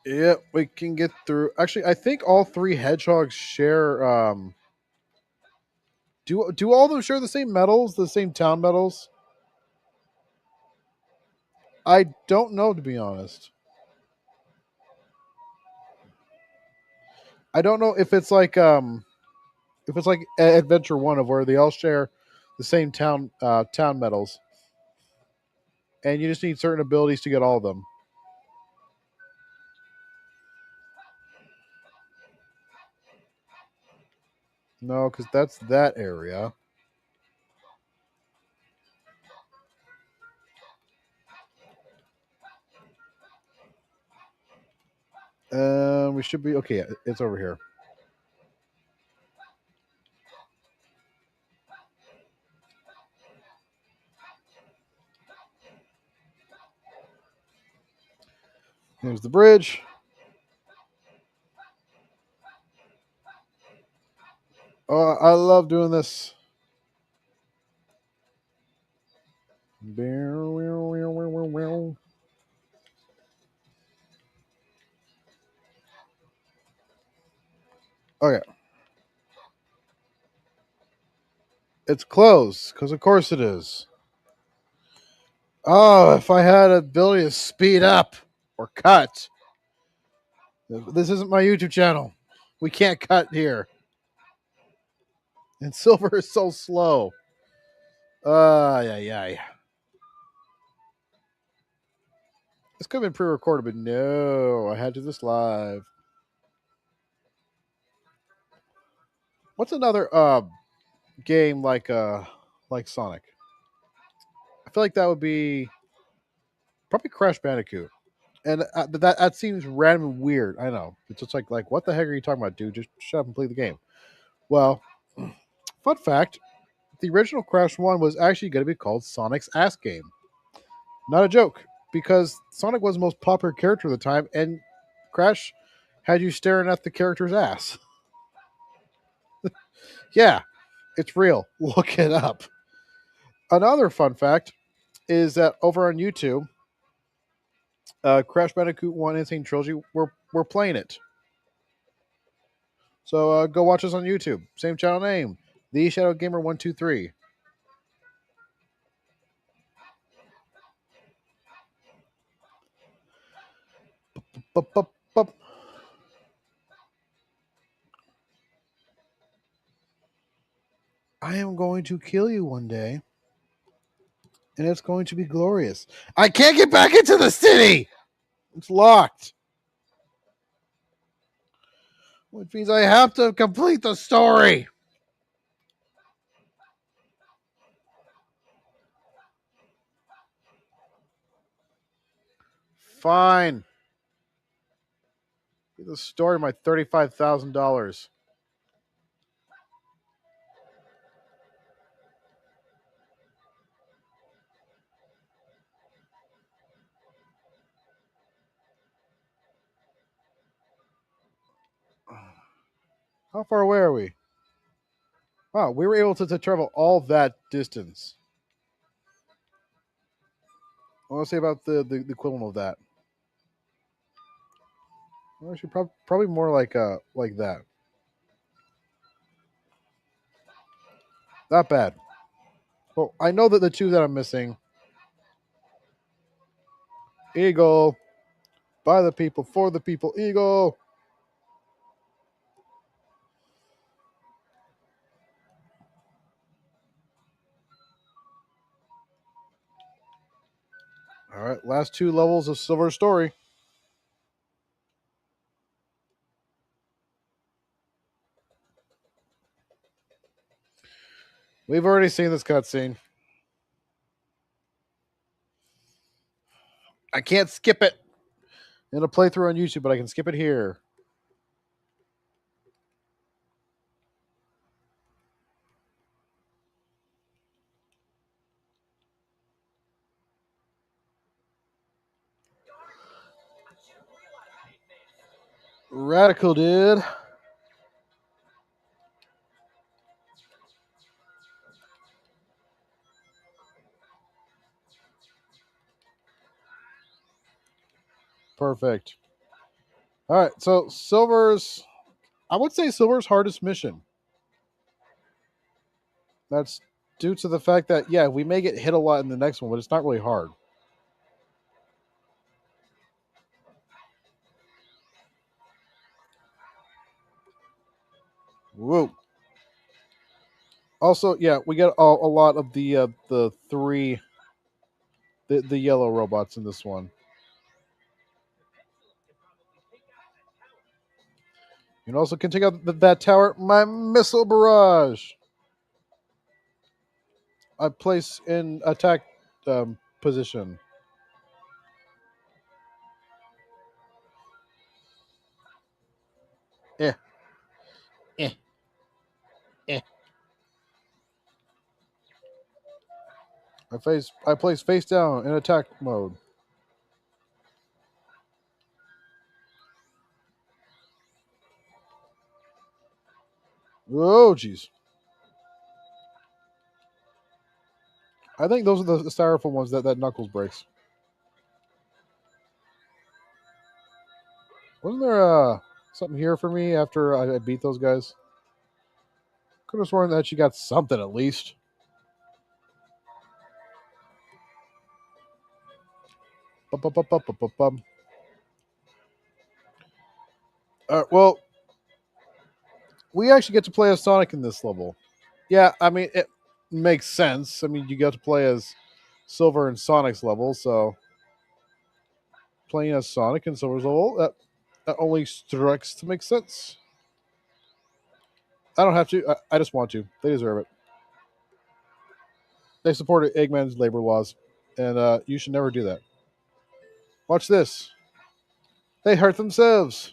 Yep, we can get through. Actually, I think all 3 hedgehogs share. Do all of them share the same metals, the same town metals? I don't know, to be honest. I don't know if it's like Adventure 1 of where they all share the same town metals, and you just need certain abilities to get all of them. No, because that's that area. We should be okay. It's over here. Here's the bridge. Oh, I love doing this. Okay. It's closed, because of course it is. Oh, if I had ability to speed up or cut. This isn't my YouTube channel. We can't cut here. And Silver is so slow. Yeah. This could have been pre-recorded, but no, I had to do this live. What's another game like Sonic? I feel like that would be probably Crash Bandicoot. And that seems random and weird. I know. It's just like what the heck are you talking about, dude? Just shut up and play the game. Well, fun fact, the original Crash 1 was actually going to be called Sonic's Ass Game. Not a joke, because Sonic was the most popular character at the time, and Crash had you staring at the character's ass. Yeah, it's real. Look it up. Another fun fact is that over on YouTube, Crash Bandicoot 1 Insane Trilogy, we're playing it. So go watch us on YouTube. Same channel name, The Shadow Gamer 123. Bup. I am going to kill you one day, and it's going to be glorious. I can't get back into the city. It's locked. Which means I have to complete the story. Fine. Get the story of my $35,000. How far away are we? Wow, we were able to travel all that distance. I want to say about the equivalent of that. Well, actually, probably more like that. Not bad. Well, I know that the two that I'm missing. Eagle. By the people, for the people. Eagle. All right, last two levels of Silver Story. We've already seen this cutscene. I can't skip it in a playthrough on YouTube, but I can skip it here. Radical, dude. Perfect. All right, so I would say Silver's hardest mission. That's due to the fact that, yeah, we may get hit a lot in the next one, but it's not really hard. Whoa. Also, yeah, we get a lot of the yellow robots in this one. You can also take out that tower. My missile barrage. I place in attack position. Eh. Eh. Eh. I place face down in attack mode. Oh, jeez. I think those are the styrofoam ones that Knuckles breaks. Wasn't there something here for me after I beat those guys? Could have sworn that you got something at least. Bum. Well, we actually get to play as Sonic in this level. Yeah, I mean, it makes sense. I mean, you get to play as Silver and Sonic's level, so playing as Sonic in Silver's level, that only strikes to make sense. I don't have to. I just want to. They deserve it. They supported Eggman's labor laws, and you should never do that. Watch this. They hurt themselves.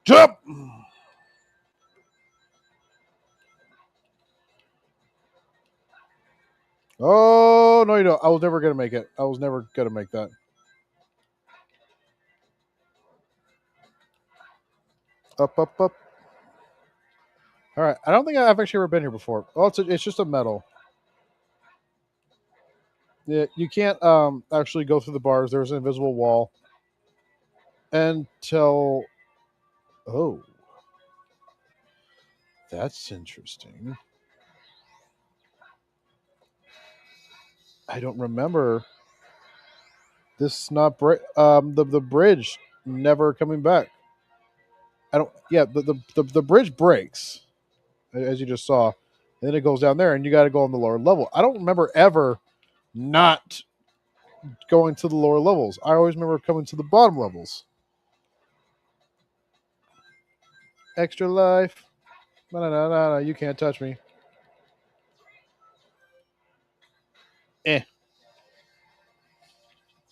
Jump! Oh, no, you don't. I was never going to make it. I was never going to make that. Up, up, up. All right. I don't think I've actually ever been here before. Oh, it's just a metal. Yeah, you can't actually go through the bars. There's an invisible wall until. Oh, that's interesting. I don't remember this not the bridge never coming back. I don't. Yeah, the bridge breaks, as you just saw, and then it goes down there, and you got to go on the lower level. I don't remember ever not going to the lower levels. I always remember coming to the bottom levels. Extra life. No, you can't touch me. Eh.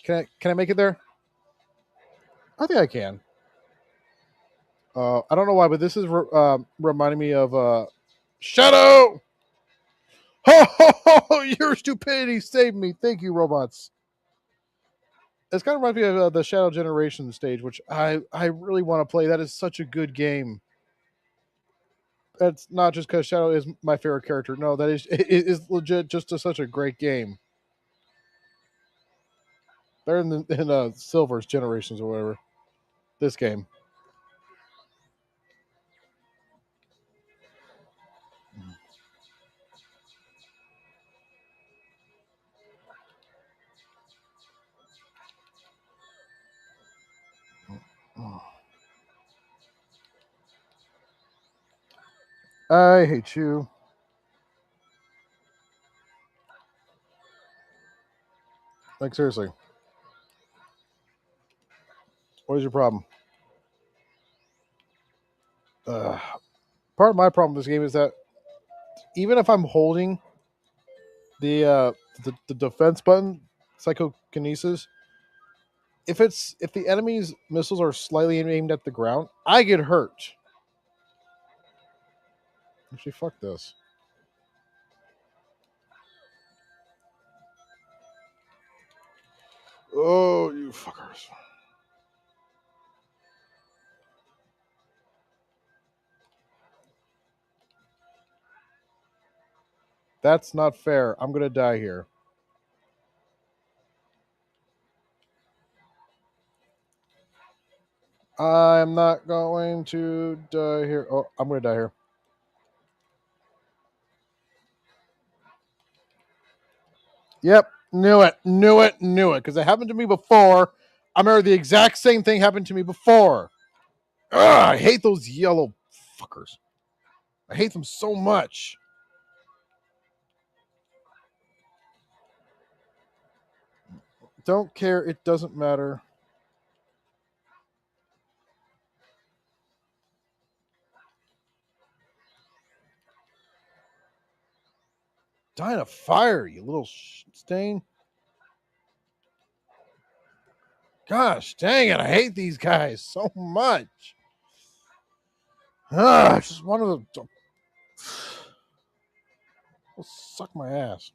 Can I make it there? I think I can. I don't know why, but this is reminding me of Shadow. Oh, your stupidity saved me. Thank you, robots. It's kind of reminds me of the Shadow Generation stage, which I really want to play. That is such a good game. That's not just because Shadow is my favorite character. No, that is legit just such a great game. Better than Silver's Generations or whatever. This game. I hate you. Like, seriously. What is your problem? Part of my problem with this game is that even if I'm holding the defense button, psychokinesis, if the enemy's missiles are slightly aimed at the ground, I get hurt. Actually, fuck this. Oh, you fuckers. That's not fair. I'm gonna die here. I'm not going to die here. Oh, I'm gonna die here. Yep, knew it, because it happened to me before. I remember the exact same thing happened to me before. Ugh, I hate those yellow fuckers. I hate them so much. Don't care. It doesn't matter. Die in a fire, you little stain. Gosh dang it. I hate these guys so much. I just wanted them to suck my ass.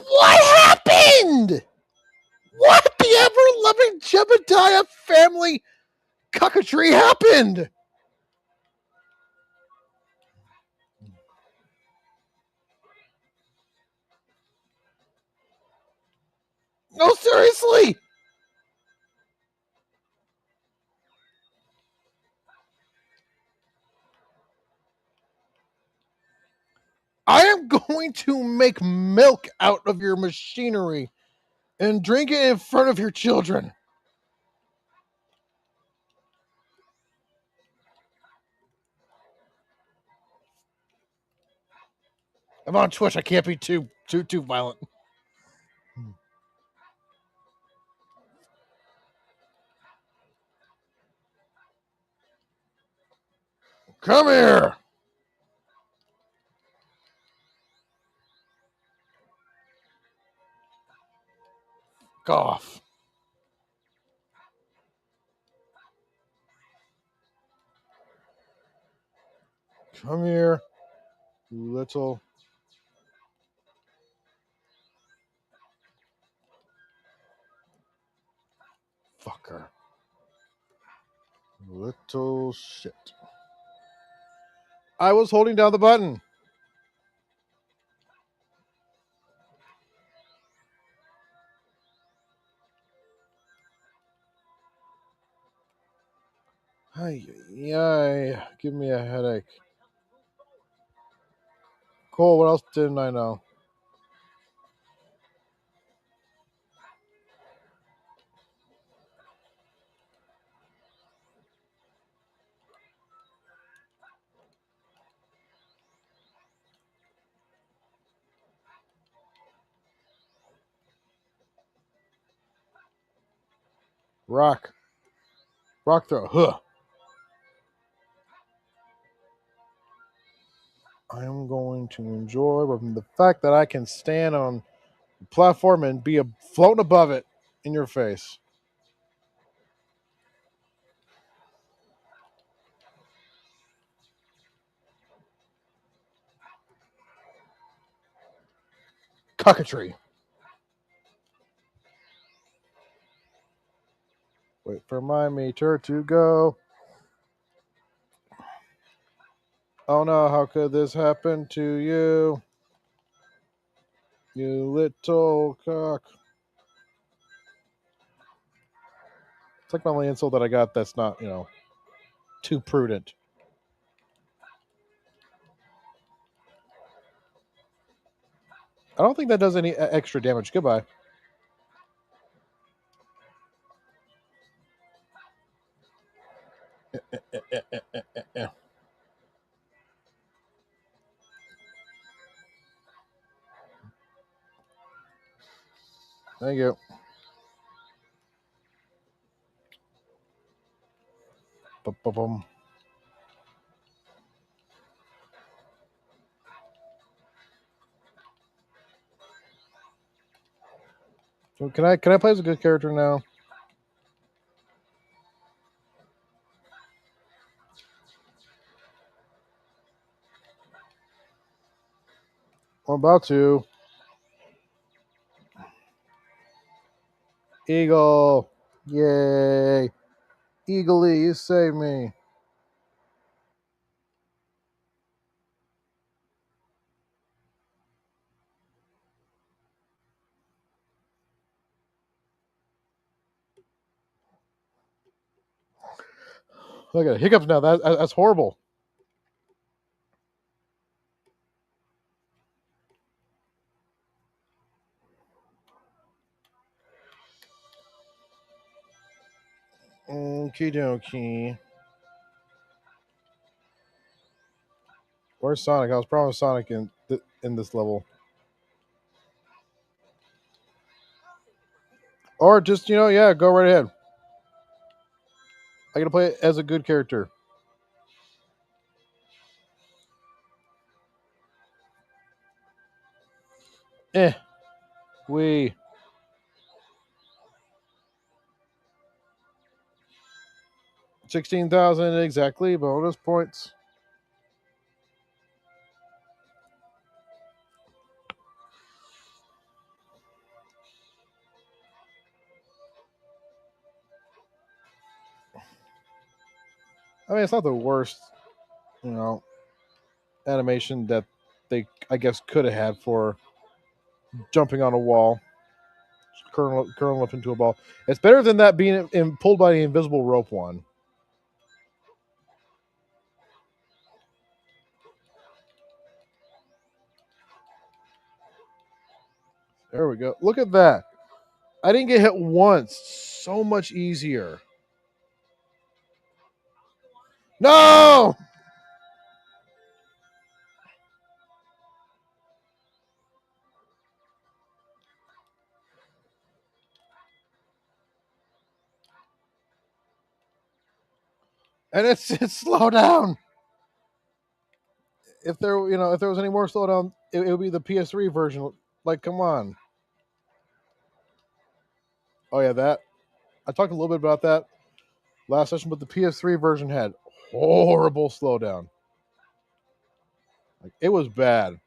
What happened? What the ever-loving Jebediah family cockatry happened? No, seriously! I am going to make milk out of your machinery and drink it in front of your children. I'm on Twitch. I can't be too violent. Come here. Off. Come here, little. Fucker. Little shit. I was holding down the button. Ay, yay. Give me a headache. Cool, what else didn't I know? Rock. Rock throw. Huh. I am going to enjoy the fact that I can stand on the platform and be floating above it in your face. Cockatry. Wait for my meter to go. Oh no, how could this happen to you? You little cock. It's like my only insult that I got that's not, too prudent. I don't think that does any extra damage. Goodbye. Thank you. Ba-ba-bum. So can I play as a good character now? I'm about to. Eagle. Yay. Eagly, you saved me. Look at hiccups now. That's horrible. Okie dokie. Where's Sonic? I was promised Sonic in this level. Or just, yeah, go right ahead. I gotta play it as a good character. We 16,000 exactly bonus points. I mean, it's not the worst, animation that they, I guess, could have had for jumping on a wall. curling up into a ball. It's better than that being pulled by the invisible rope one. There we go. Look at that. I didn't get hit once. So much easier. No! And it's slow down. If there was any more slowdown, it would be the PS3 version. Like, come on. Oh yeah, that I talked a little bit about that last session, but the PS3 version had horrible slowdown. Like, it was bad.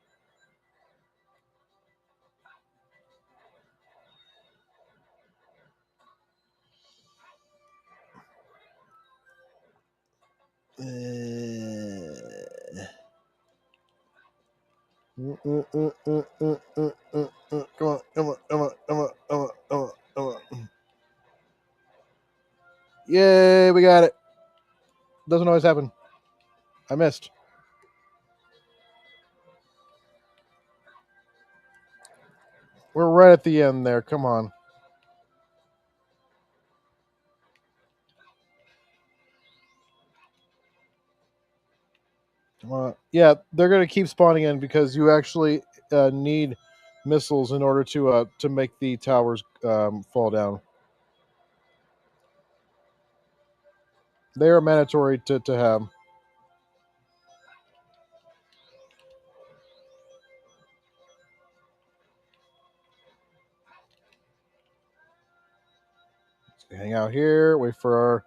Come on. Yay, we got it. Doesn't always happen. I missed. We're right at the end there. Come on. Come on. Yeah, they're going to keep spawning in because you actually need missiles in order to make the towers fall down. They are mandatory to have. Let's hang out here, wait for our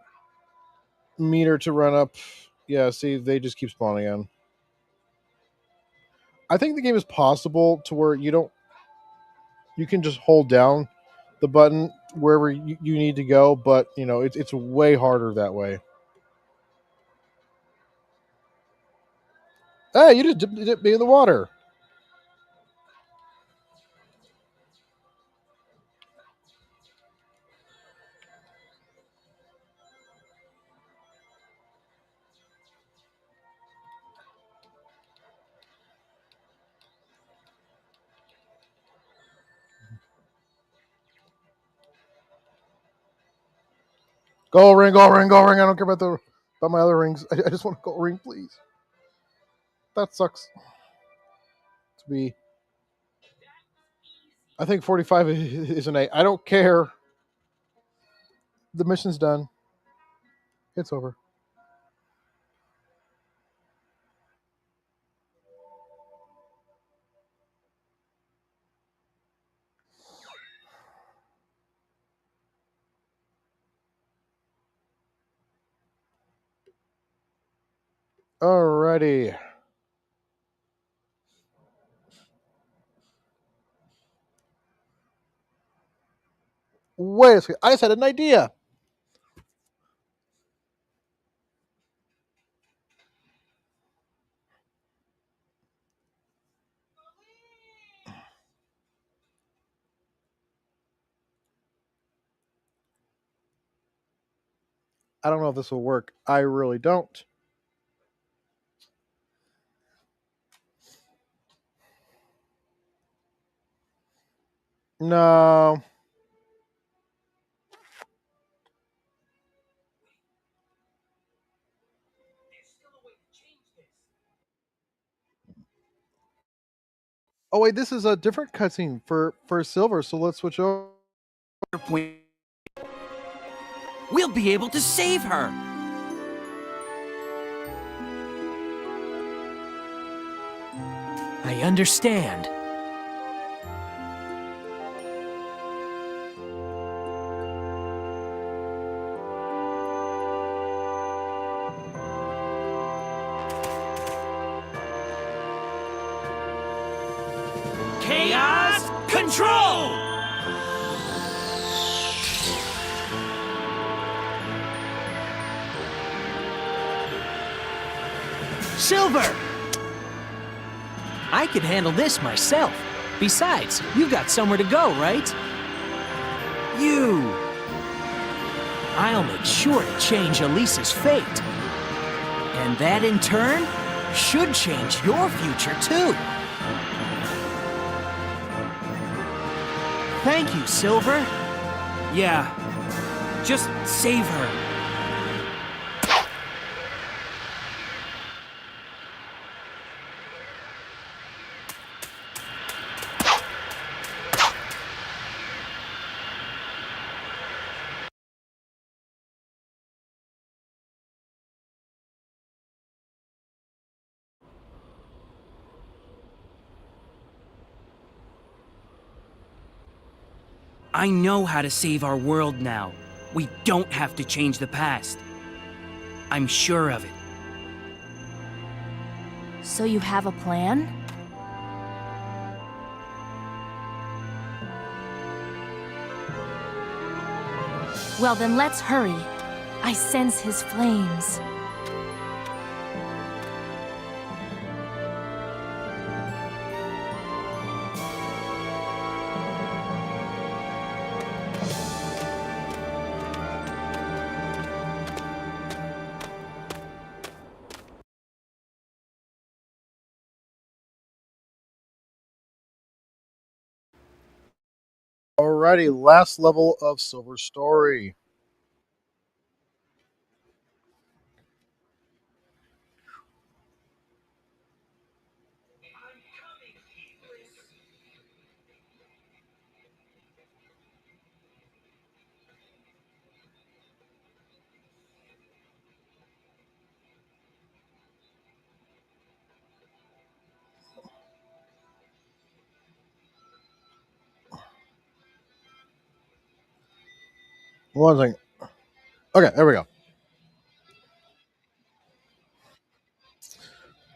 meter to run up. Yeah, see, they just keep spawning in. I think the game is possible to where you can just hold down the button wherever you need to go, but it's way harder that way. Hey, you just dipped me in the water. Gold ring, gold ring, gold ring. I don't care about my other rings. I just want a gold ring, please. That sucks. To be, I think 45 is an 8. I don't care. The mission's done. It's over. Alrighty. Wait a second. I just had an idea. I don't know if this will work. I really don't. No. Oh wait, this is a different cutscene for Silver, so let's switch over. We'll be able to save her. I understand. Chaos Control! Silver! I can handle this myself. Besides, you've got somewhere to go, right? You! I'll make sure to change Elisa's fate. And that in turn should change your future too. Thank you, Silver. Yeah. Just save her. I know how to save our world now. We don't have to change the past. I'm sure of it. So you have a plan? Well, then let's hurry. I sense his flames. Alrighty, last level of Silver Story. One second. Okay, there we go.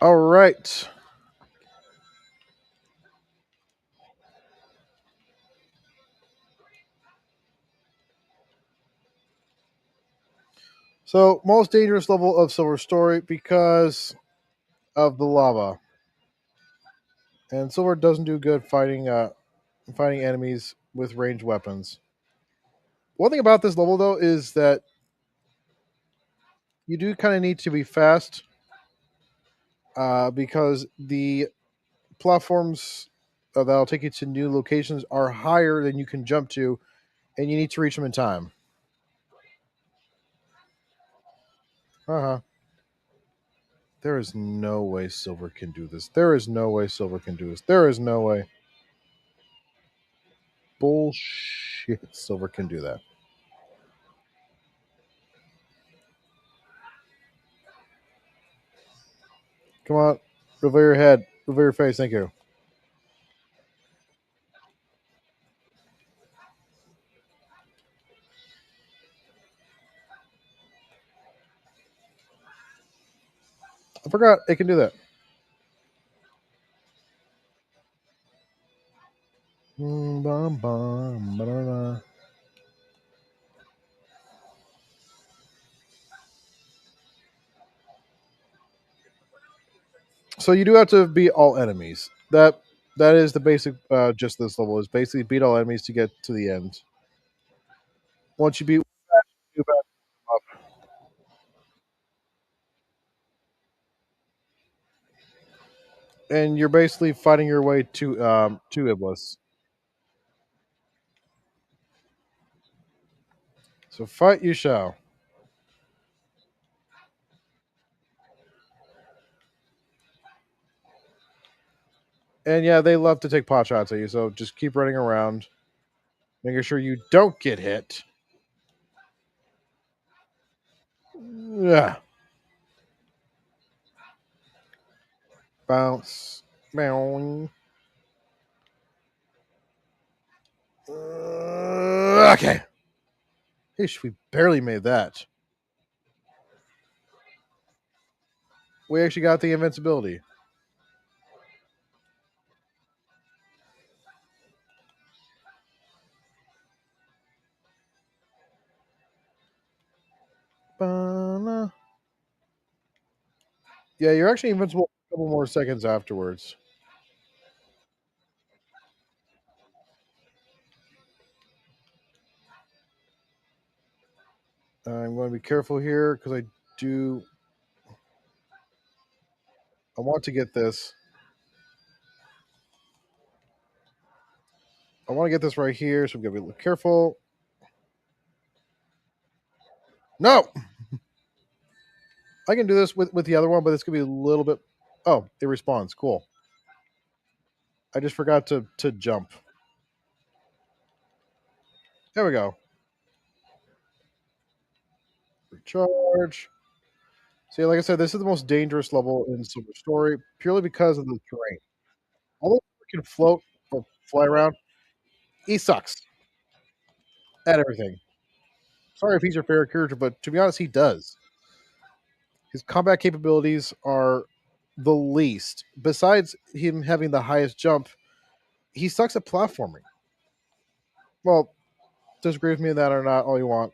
All right. So, most dangerous level of Silver Story because of the lava. And Silver doesn't do good fighting enemies with ranged weapons. One thing about this level though is that you do kind of need to be fast because the platforms that'll take you to new locations are higher than you can jump to, and you need to reach them in time. Uh-huh. There is no way Silver can do this. There is no way Silver can do this. There is no way. Bullshit. Silver can do that. Come on. Reveal your head. Reveal your face. Thank you. I forgot it can do that. Bum, bum, ba-da-da. So you do have to beat all enemies. That is the basic just this level is basically beat all enemies to get to the end. Once you beat that, you back up. And you're basically fighting your way to Iblis. So fight you shall. And yeah, they love to take pot shots at you, so just keep running around, making sure you don't get hit. Yeah. Bounce. Boing. Okay. Ish, we barely made that. We actually got the invincibility. Ba-na. Yeah, you're actually invincible a couple more seconds afterwards. I'm going to be careful here because I want to get this. I want to get this right here, so I'm going to be a little careful. No! I can do this with the other one, but it's going to be a little bit... Oh, it respawns. Cool. I just forgot to jump. There we go. Recharge. See, like I said, this is the most dangerous level in Silver Story, purely because of the terrain. Although he can float or fly around, he sucks at everything. Sorry if he's your favorite character, but to be honest, he does. His combat capabilities are the least. Besides him having the highest jump, he sucks at platforming. Well, disagree with me on that or not, all you want.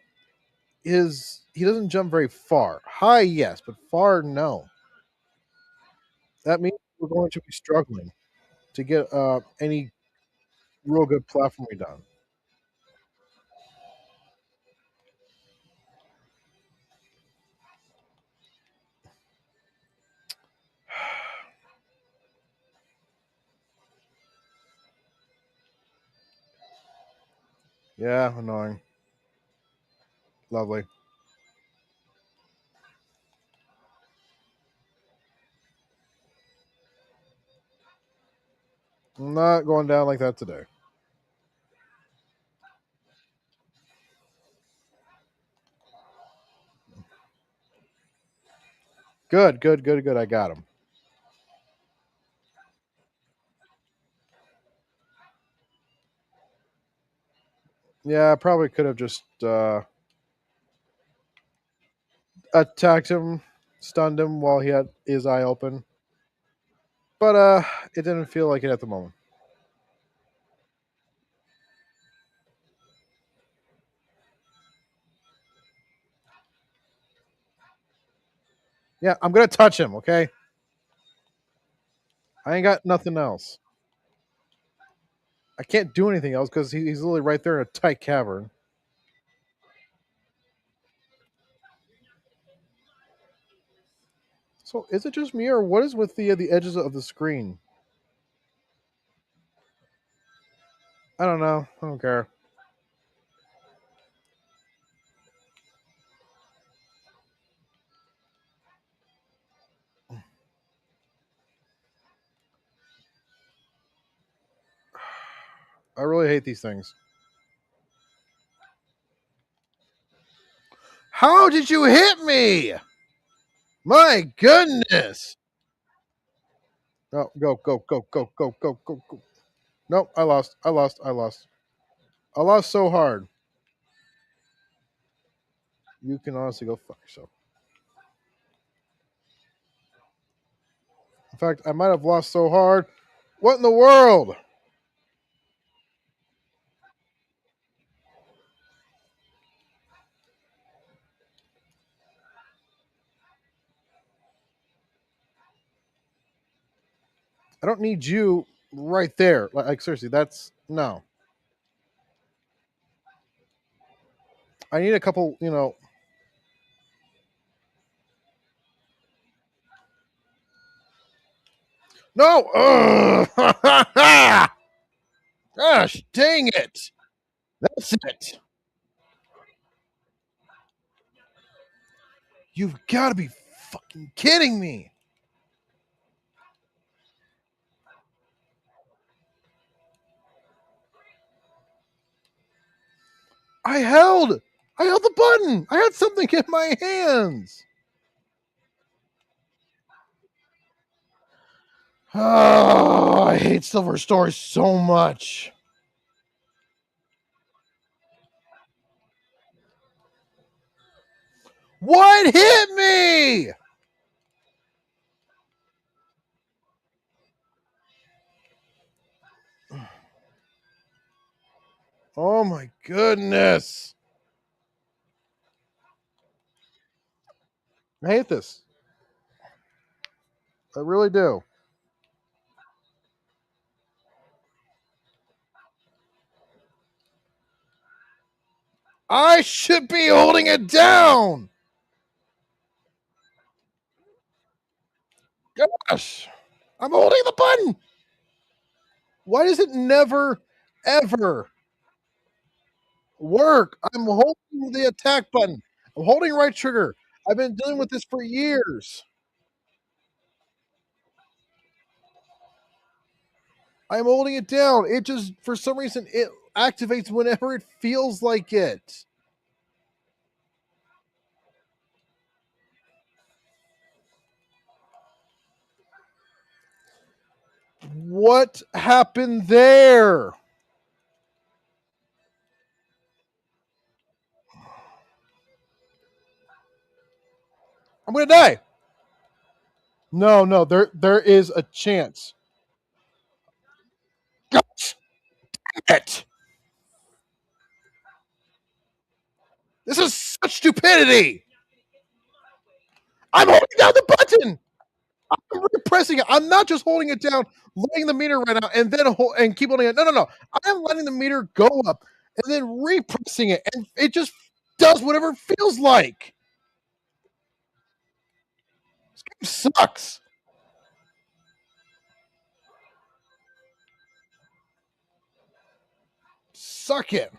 He doesn't jump very far. High, yes, but far, no. That means we're going to be struggling to get any real good platforming done. Yeah, annoying. Lovely. I'm not going down like that today. Good, good, good, good. I got him. Yeah, I probably could have just attacked him, stunned him while he had his eye open. But it didn't feel like it at the moment. Yeah, I'm gonna touch him, okay? I ain't got nothing else. I can't do anything else because he's literally right there in a tight cavern. So is it just me or what is with the edges of the screen? I don't know. I don't care. I really hate these things. How did you hit me? My goodness. Oh, go, go, go, go, go, go, go, go. Nope, I lost. I lost. I lost. I lost so hard. You can honestly go fuck yourself. In fact, I might have lost so hard. What in the world? I don't need you right there. Like seriously, that's no. I need a couple, No! Gosh, dang it! That's it. You've got to be fucking kidding me. I held the button. I had something in my hands. Oh, I hate Silver Story so much. What hit me? Oh my goodness. I hate this. I really do. I should be holding it down. Gosh, I'm holding the button. Why does it never, ever work? I'm holding the attack button. I'm holding right trigger. I've been dealing with this for years. I'm holding it down. It just, for some reason, it activates whenever it feels like it. What happened there? I'm gonna die. No, there is a chance. Gosh, it. This is such stupidity. I'm holding down the button. I'm repressing it. I'm not just holding it down, letting the meter right now, and then and keep holding it. No. I am letting the meter go up and then repressing it, and it just does whatever it feels like. This game sucks. Suck it.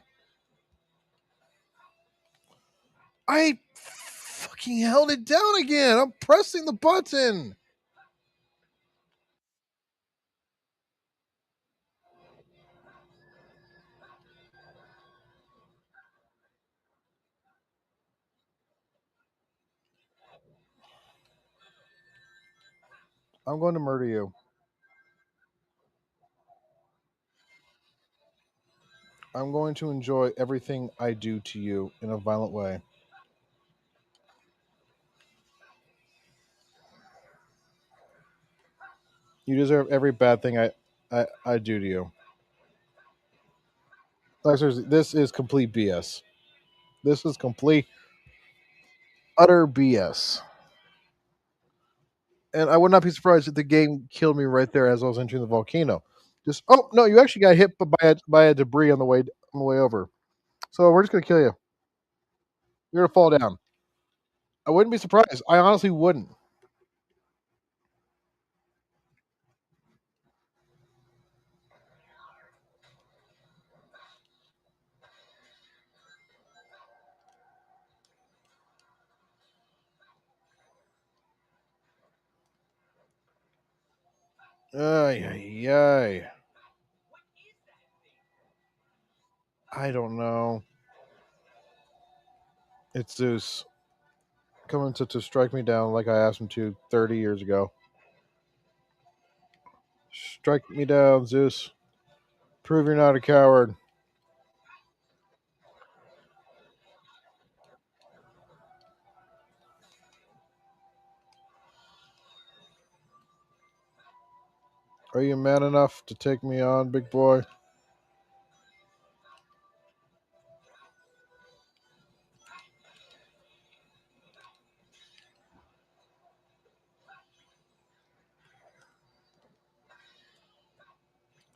I fucking held it down again. I'm pressing the button. I'm going to murder you. I'm going to enjoy everything I do to you in a violent way. You deserve every bad thing I do to you. Like, seriously, this is complete BS. This is complete, utter BS. And I would not be surprised if the game killed me right there as I was entering the volcano. Just, oh no, you actually got hit by a debris on the way over. So we're just gonna kill you. You're gonna fall down. I wouldn't be surprised. I honestly wouldn't. Ay, ay, ay. I don't know. It's Zeus coming to strike me down like I asked him to 30 years ago. Strike me down, Zeus. Prove you're not a coward. Are you man enough to take me on, big boy?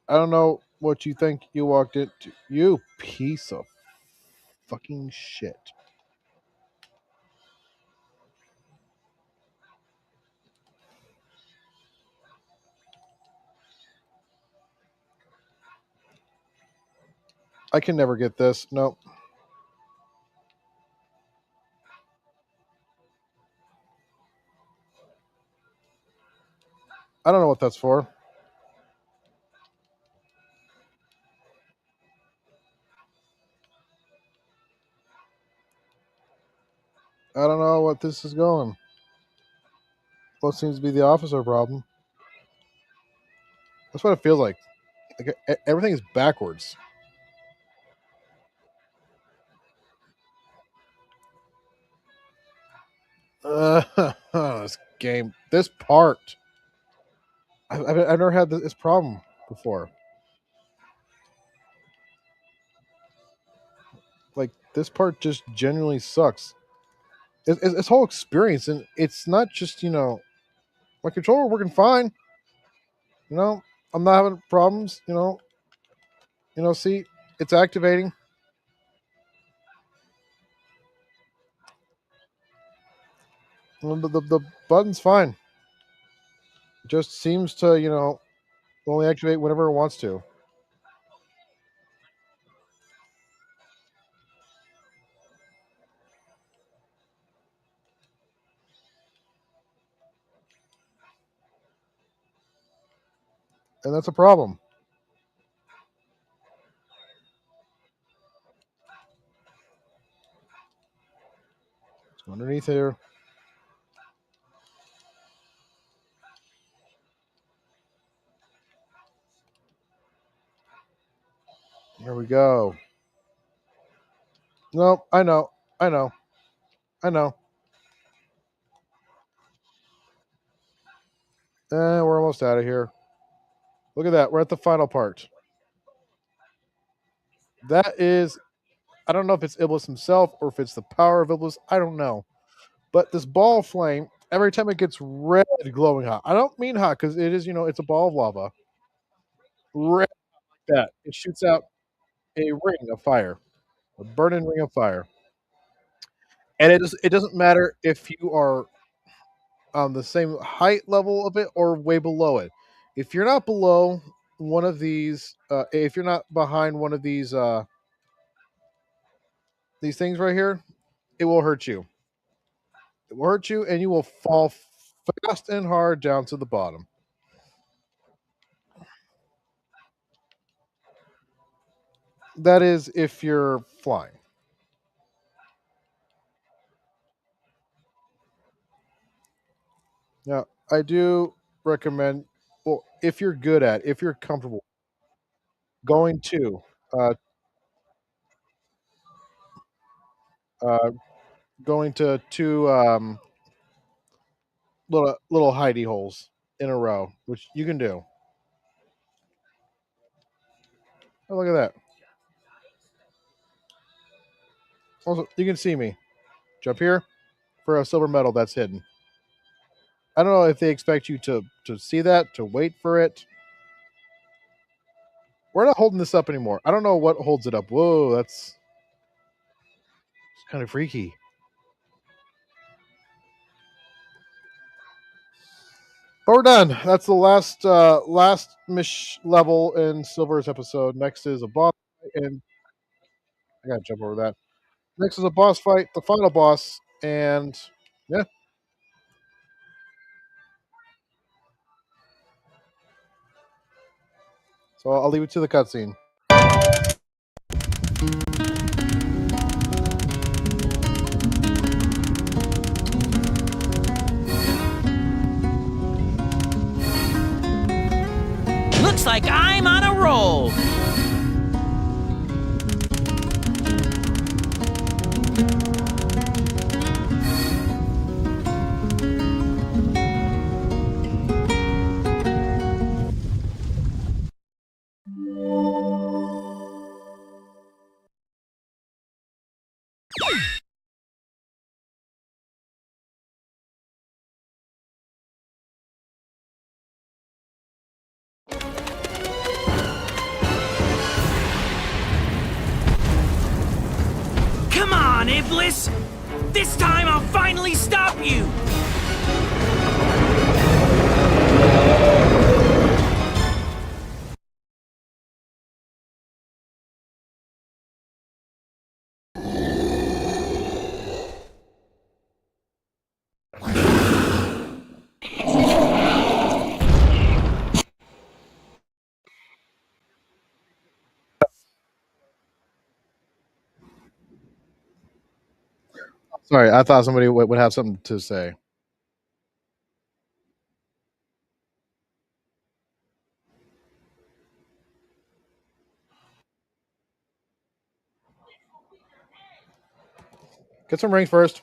I don't know what you think you walked into. You piece of fucking shit. I can never get this. Nope. I don't know what that's for. I don't know what this is going. What seems to be the officer problem. That's what it feels like. Everything is backwards. This game, this part. I've never had this problem before. Like, this part just genuinely sucks. It's whole experience, and it's not just, my controller working fine. I'm not having problems. See, it's activating. Well, the button's fine. It just seems to, only activate whenever it wants to. And that's a problem. So underneath here. Here we go. No, I know. I know. I know. And we're almost out of here. Look at that. We're at the final part. That is, I don't know if it's Iblis himself or if it's the power of Iblis. I don't know. But this ball of flame, every time it gets red, glowing hot. I don't mean hot because it is, it's a ball of lava. Red like that. It shoots out a ring of fire, a burning ring of fire. And it doesn't matter if you are on the same height level of it or way below it. If you're not below one of these, if you're not behind one of these things right here, it will hurt you. It will hurt you, and you will fall fast and hard down to the bottom. That is if you're flying. Now, I do recommend, well, if you're good at, if you're comfortable, going to uh, uh, going to two little hidey holes in a row, which you can do. Oh, look at that. Also, you can see me. Jump here for a silver medal that's hidden. I don't know if they expect you to see that, to wait for it. We're not holding this up anymore. I don't know what holds it up. Whoa, that's kind of freaky. But we're done. That's the last level in Silver's episode. Next is a boss fight, and I gotta jump over that. Next is a boss fight, the final boss, and yeah. So I'll leave it to the cutscene. Looks like I'm on a roll. Come on, Iblis! This time I'll finally stop you! Sorry, I thought somebody would have something to say. Get some rings first.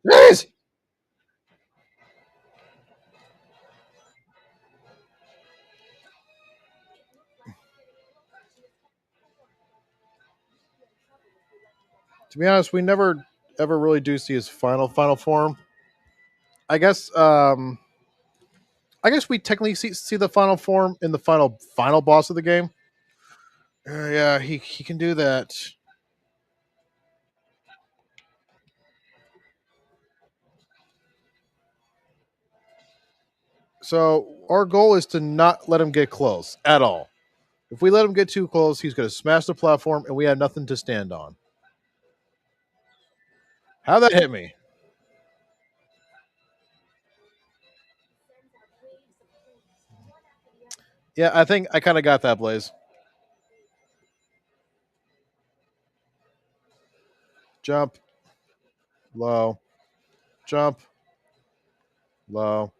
Yes! To be honest, we never ever really do see his final form. I guess I guess we technically see the final form in the final boss of the game. Yeah, he can do that. So our goal is to not let him get close at all. If we let him get too close, he's going to smash the platform, and we have nothing to stand on. How'd that hit me? Yeah, I think I kind of got that, Blaze. Jump. Low. Jump. Low.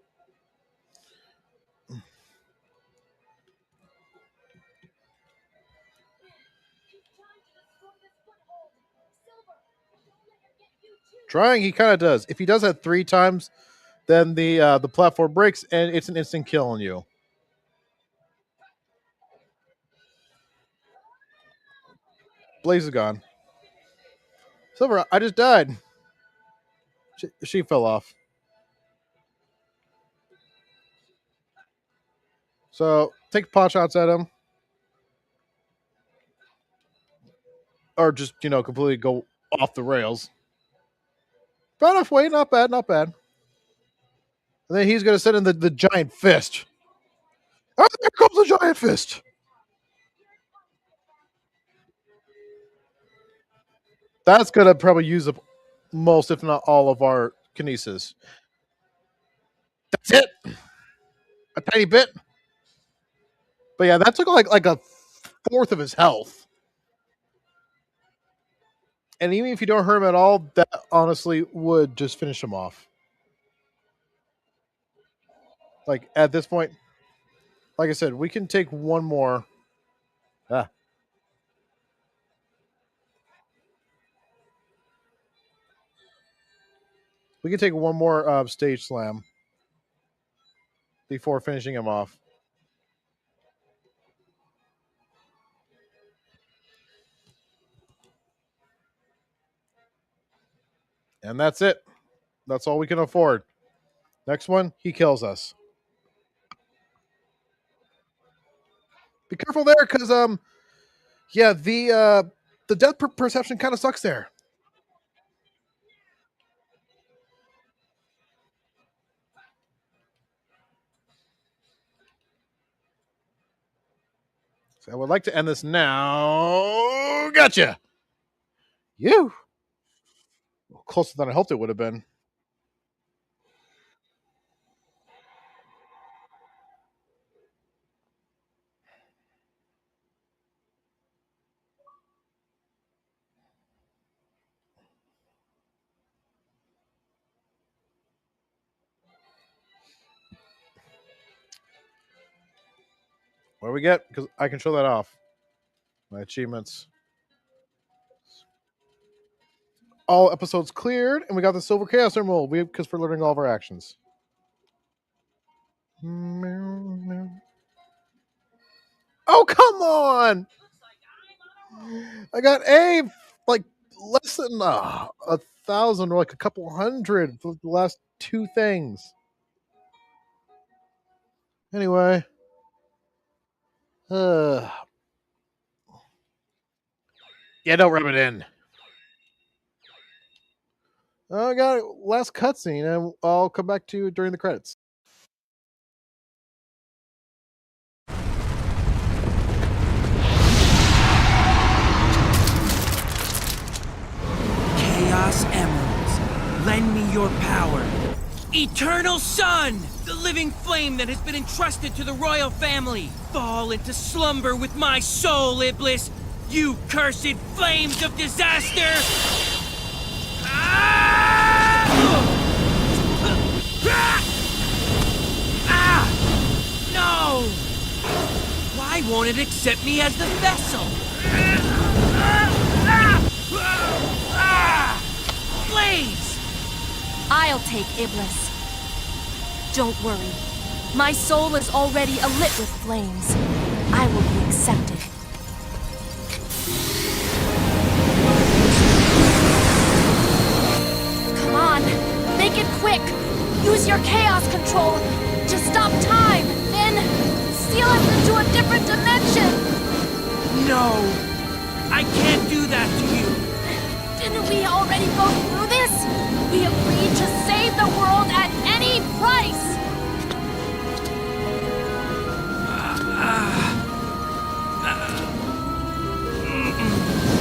Trying, he kind of does. If he does that 3 times, then the platform breaks, and it's an instant kill on you. Blaze is gone. Silver, I just died. She fell off. So take pot shots at him. Or just, completely go off the rails. About halfway, not bad, not bad. And then he's going to send in the giant fist. Oh, there comes the giant fist. That's going to probably use up most, if not all, of our kinesis. That's it. A tiny bit. But yeah, that took like a fourth of his health. And even if you don't hurt him at all, that honestly would just finish him off. Like, at this point, like I said, we can take one more. We can take one more stage slam before finishing him off. And that's it. That's all we can afford. Next one, he kills us. Be careful there, because yeah, the depth perception kind of sucks there. So I would like to end this now. Gotcha. You. Closer than I hoped it would have been. What do we get? Because I can show that off. My achievements. All episodes cleared, and we got the Silver Chaos Emerald because we're learning all of our actions. Oh, come on! I got like less than 1,000 or like a couple hundred for the last 2 things. Anyway. Yeah, don't rub it in. I got last cutscene, and I'll come back to you during the credits. Chaos Emeralds, lend me your power. Eternal Sun, the living flame that has been entrusted to the royal family. Fall into slumber with my soul, Iblis, you cursed flames of disaster! No! Why won't it accept me as the vessel? Blaze! I'll take Iblis. Don't worry. My soul is already alit with flames. I will be accepted. Come on, make it quick. Use your chaos control to stop time. Then seal us into a different dimension. No! I can't do that to you! Didn't we already go through this? We agreed to save the world at any price!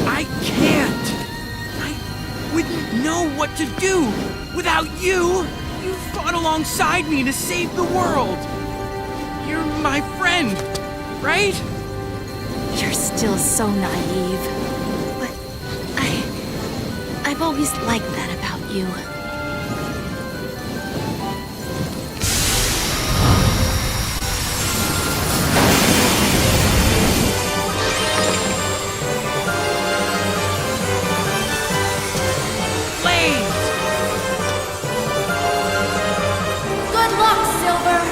I can't! I wouldn't know what to do without you! You fought alongside me to save the world! You're my friend, right? You're still so naive. But I've always liked that about you. Flames! Good luck, Silver!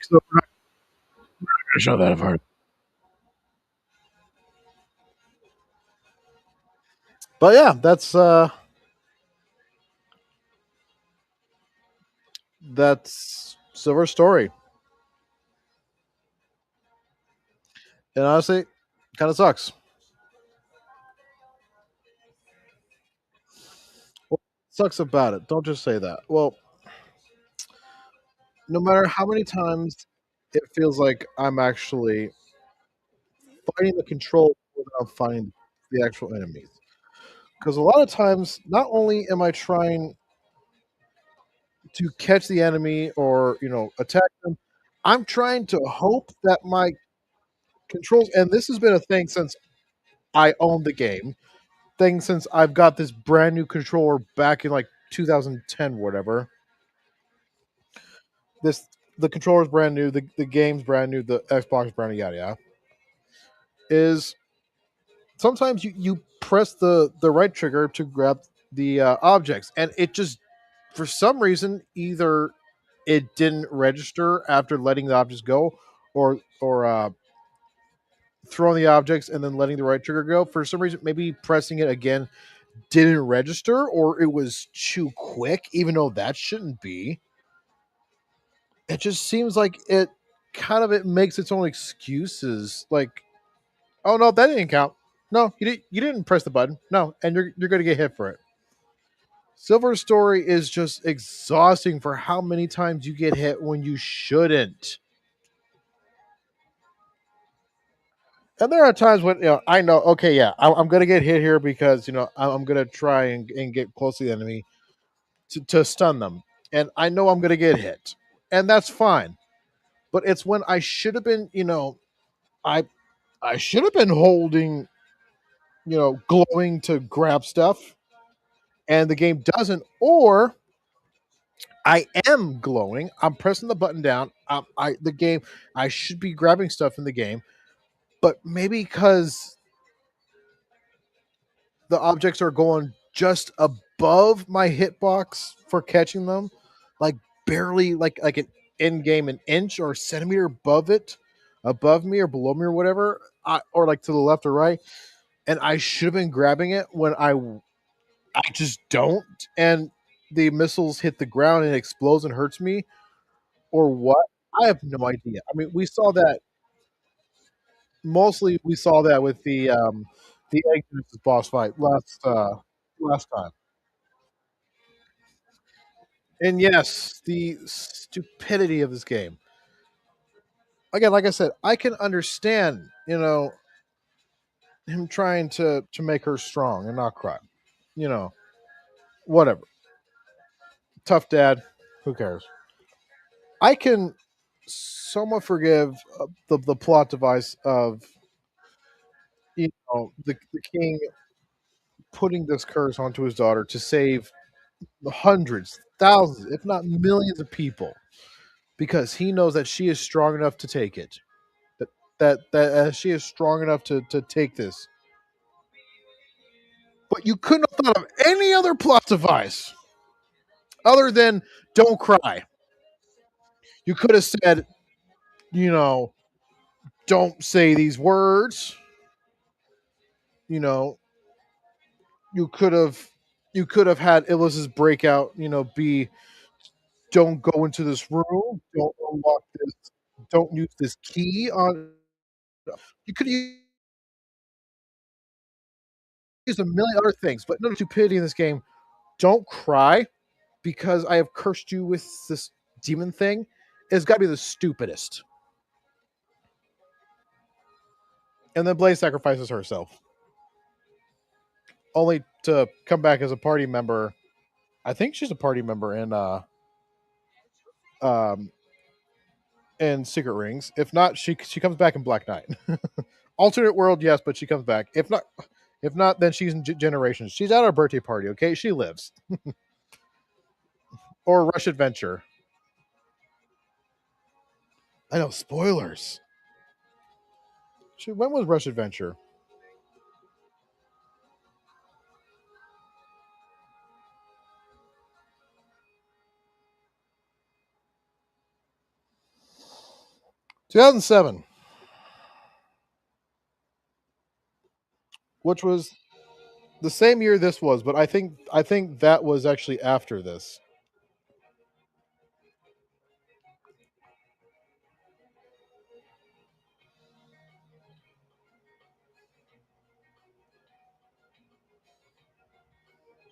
So we're not gonna show that apart. But yeah, that's Silver's story. And honestly, kind of sucks. What sucks about it? Don't just say that. Well, no matter how many times it feels like I'm actually fighting the control without fighting the actual enemies. Because a lot of times, not only am I trying to catch the enemy or attack them, I'm trying to hope that my controls, and this has been a thing since I own the game, thing since I've got this brand new controller back in like 2010, whatever. This the controller's brand new, the game's brand new, the Xbox brand new, yada yada. Is sometimes you press the right trigger to grab the objects, and it just for some reason either it didn't register after letting the objects go, or throwing the objects and then letting the right trigger go. For some reason, maybe pressing it again didn't register, or it was too quick, even though that shouldn't be. It just seems like it makes its own excuses. Like, oh no, that didn't count. No, you didn't press the button. No, and you're gonna get hit for it. Silver's story is just exhausting for how many times you get hit when you shouldn't. And there are times when I know, okay, yeah, I'm gonna get hit here because I'm gonna try and get close to the enemy to stun them, and I know I'm gonna get hit, and that's fine. But it's when I should have been, I I should have been holding, glowing to grab stuff, and the game doesn't, or I am glowing. I'm pressing the button down. The game. I should be grabbing stuff in the game, but maybe because the objects are going just above my hitbox for catching them, like barely, like an in game an inch or a centimeter above it, above me or below me or whatever, or like to the left or right, and I should have been grabbing it when I just don't, and the missiles hit the ground and it explodes and hurts me, or what? I have no idea. I mean, we saw that mostly. We saw that with the Egg Genesis boss fight last time. And yes, the stupidity of this game. Again, like I said, I can understand, him trying to make her strong and not cry. You know, whatever. Tough dad. Who cares? I can. somewhat forgive the plot device of the king putting this curse onto his daughter to save hundreds, thousands, if not millions of people, because he knows that she is strong enough to take it. That she is strong enough to take this. But you couldn't have thought of any other plot device other than don't cry. You could have said, you know, don't say these words. You know, you could have had Illus's breakout, be don't go into this room, don't unlock this, don't use this key on. You could use a million other things, but no stupidity in this game. Don't cry because I have cursed you with this demon thing. It's got to be the stupidest. And then Blaze sacrifices herself, only to come back as a party member. I think she's a party member um in Secret Rings. If not, she comes back in Black Knight. Alternate world, yes, but she comes back. If not, then she's in Generations. She's at our birthday party. Okay, she lives. Or Rush Adventure. I know, spoilers. When was Rush Adventure? (2007), which was the same year this was, but I think that was actually after this.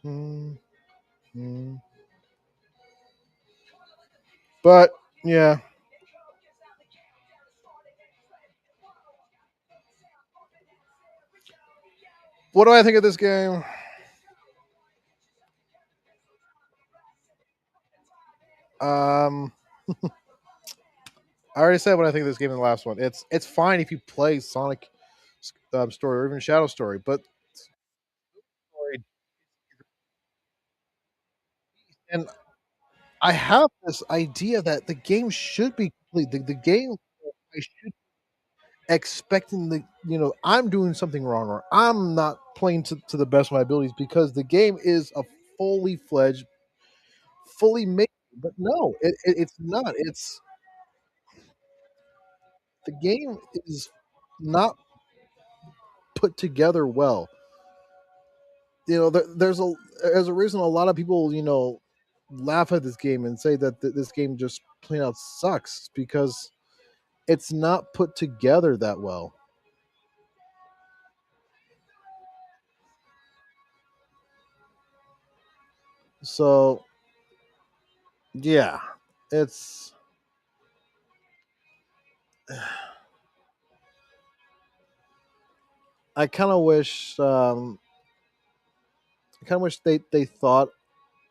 Hmm. But yeah, what do I think of this game? Um, I already said what I think of this game in the last one. It's fine if you play Sonic story or even Shadow Story, but and I have this idea that the game should be complete. The game, I should expecting I'm doing something wrong or I'm not playing to the best of my abilities because the game is a fully fledged, fully made. But no, it's not. It's the game is not put together well. There's a reason a lot of people laugh at this game and say that this game just plain out sucks because it's not put together that well. So yeah, it's I kind of wish they thought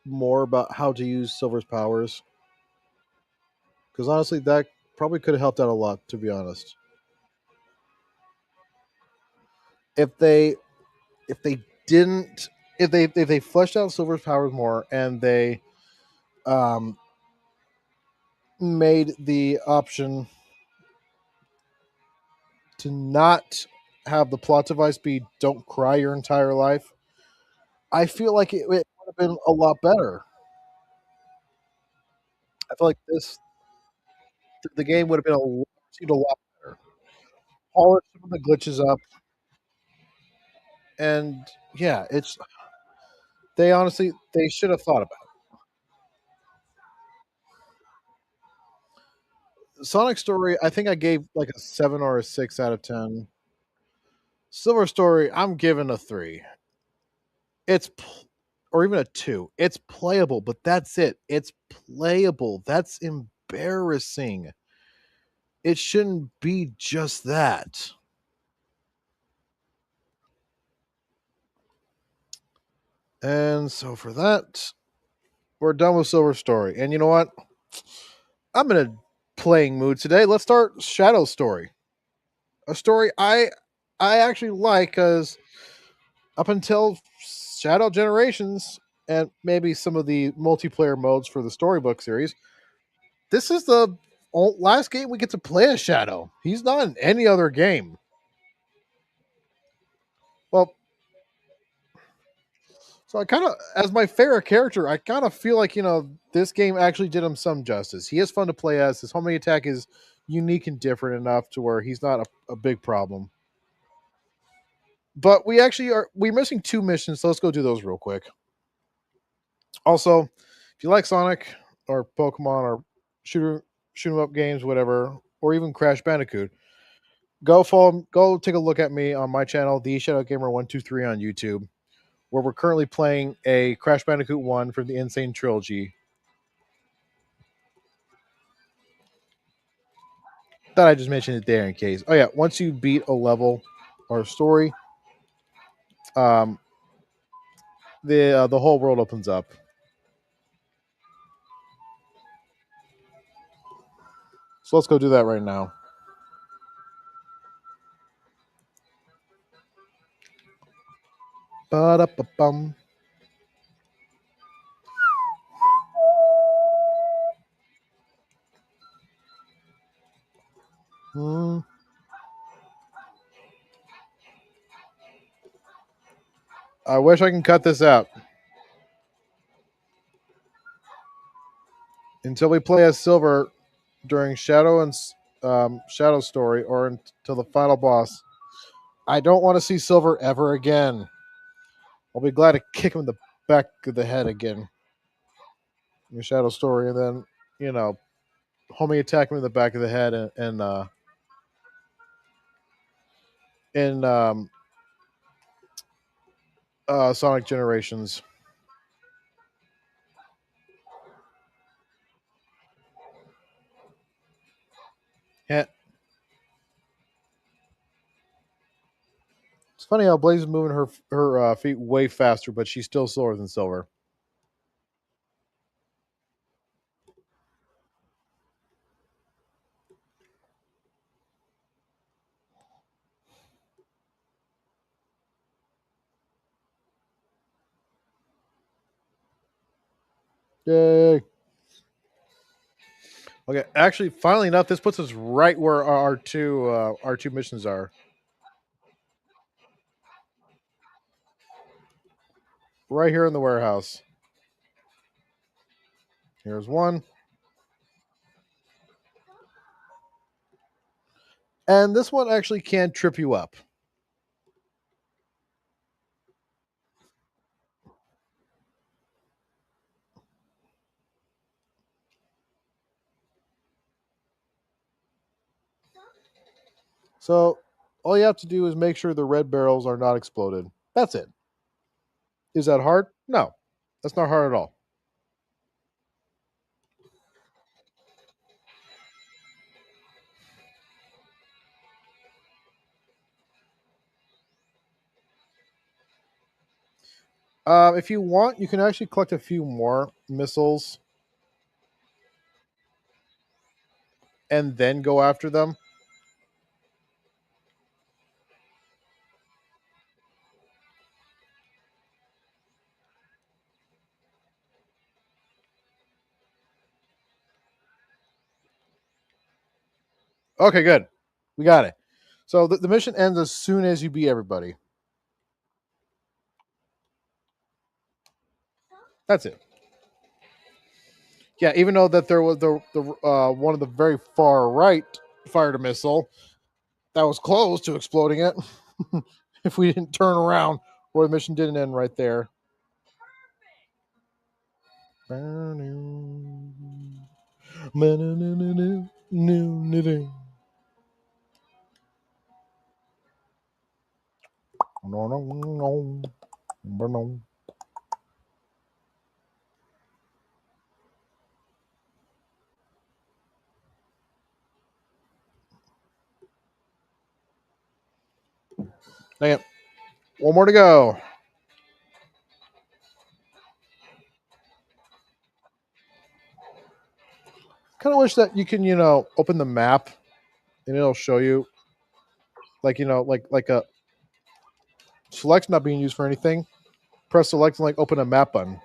more about how to use Silver's powers because honestly, that probably could have helped out a lot. To be honest, if they if they didn't if they fleshed out Silver's powers more and they um, made the option to not have the plot device be "Don't cry your entire life," I feel like it would have been a lot better. I feel like the game would have been received a lot better. Polish some of the glitches up, and yeah, they should have thought about it. Sonic Story. I think I gave like a 7 or a 6 out of 10. Silver Story, I'm giving a 3. Or even a 2. It's playable, but that's it. It's playable. That's embarrassing. It shouldn't be just that. And so for that, we're done with Silver Story. And you know what? I'm gonna playing mood today. Let's start Shadow Story. A story I actually like because up until Shadow Generations and maybe some of the multiplayer modes for the storybook series, this is the last game we get to play as Shadow. He's not in any other game. Well, so I kind of, as my favorite character, I kind of feel like, this game actually did him some justice. He is fun to play as. His homing attack is unique and different enough to where he's not a big problem. But we're missing 2 missions, so let's go do those real quick. Also, if you like Sonic or Pokemon or shoot 'em up games, whatever, or even Crash Bandicoot, go take a look at me on my channel, the Shadow Gamer 123 on YouTube, where we're currently playing a Crash Bandicoot 1 from the Insane Trilogy. That I just mentioned it there in case. Oh yeah, once you beat a level or a story, the whole world opens up. So let's go do that right now. Ba-da-ba-bum. I wish I can cut this out. Until we play as Silver during Shadow Shadow Story, or until the final boss, I don't want to see Silver ever again. I'll be glad to kick him in the back of the head again in Shadow Story, and then homie attack him in the back of the head, in Sonic Generations. Yeah. It's funny how Blaze is moving her feet way faster, but she's still slower than Silver. Yay! Okay, actually, finally enough, this puts us right where our two missions are. Right here in the warehouse. Here's one. And this one actually can trip you up. So all you have to do is make sure the red barrels are not exploded. That's it. Is that hard? No. That's not hard at all. If you want, you can actually collect a few more missiles and then go after them. Okay, good. We got it. So the mission ends as soon as you beat everybody. That's it. Yeah, even though that there was the one of the very far right fired a missile that was close to exploding it. If we didn't turn around, or the mission didn't end right there. Dang it. One more to go. Kind of wish that you can, open the map and it'll show you, like, like a select not being used for anything. Press select and like open a map button.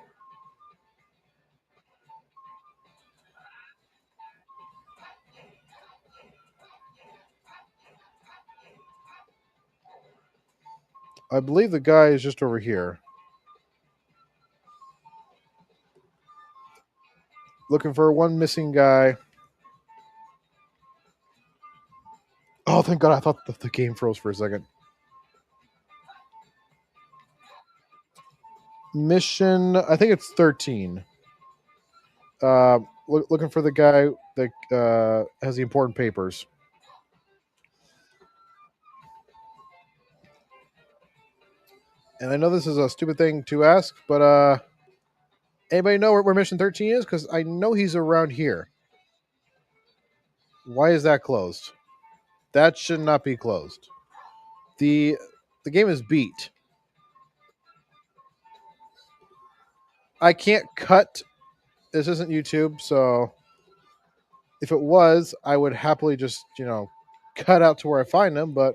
I believe the guy is just over here. Looking for one missing guy. Oh, thank God. I thought the game froze for a second. Mission, I think it's 13. Looking for the guy that has the important papers. And I know this is a stupid thing to ask, but anybody know where Mission 13 is? Because I know he's around here. Why is that closed? That should not be closed. The game is beat. I can't cut. This isn't YouTube, so if it was, I would happily just, cut out to where I find him, but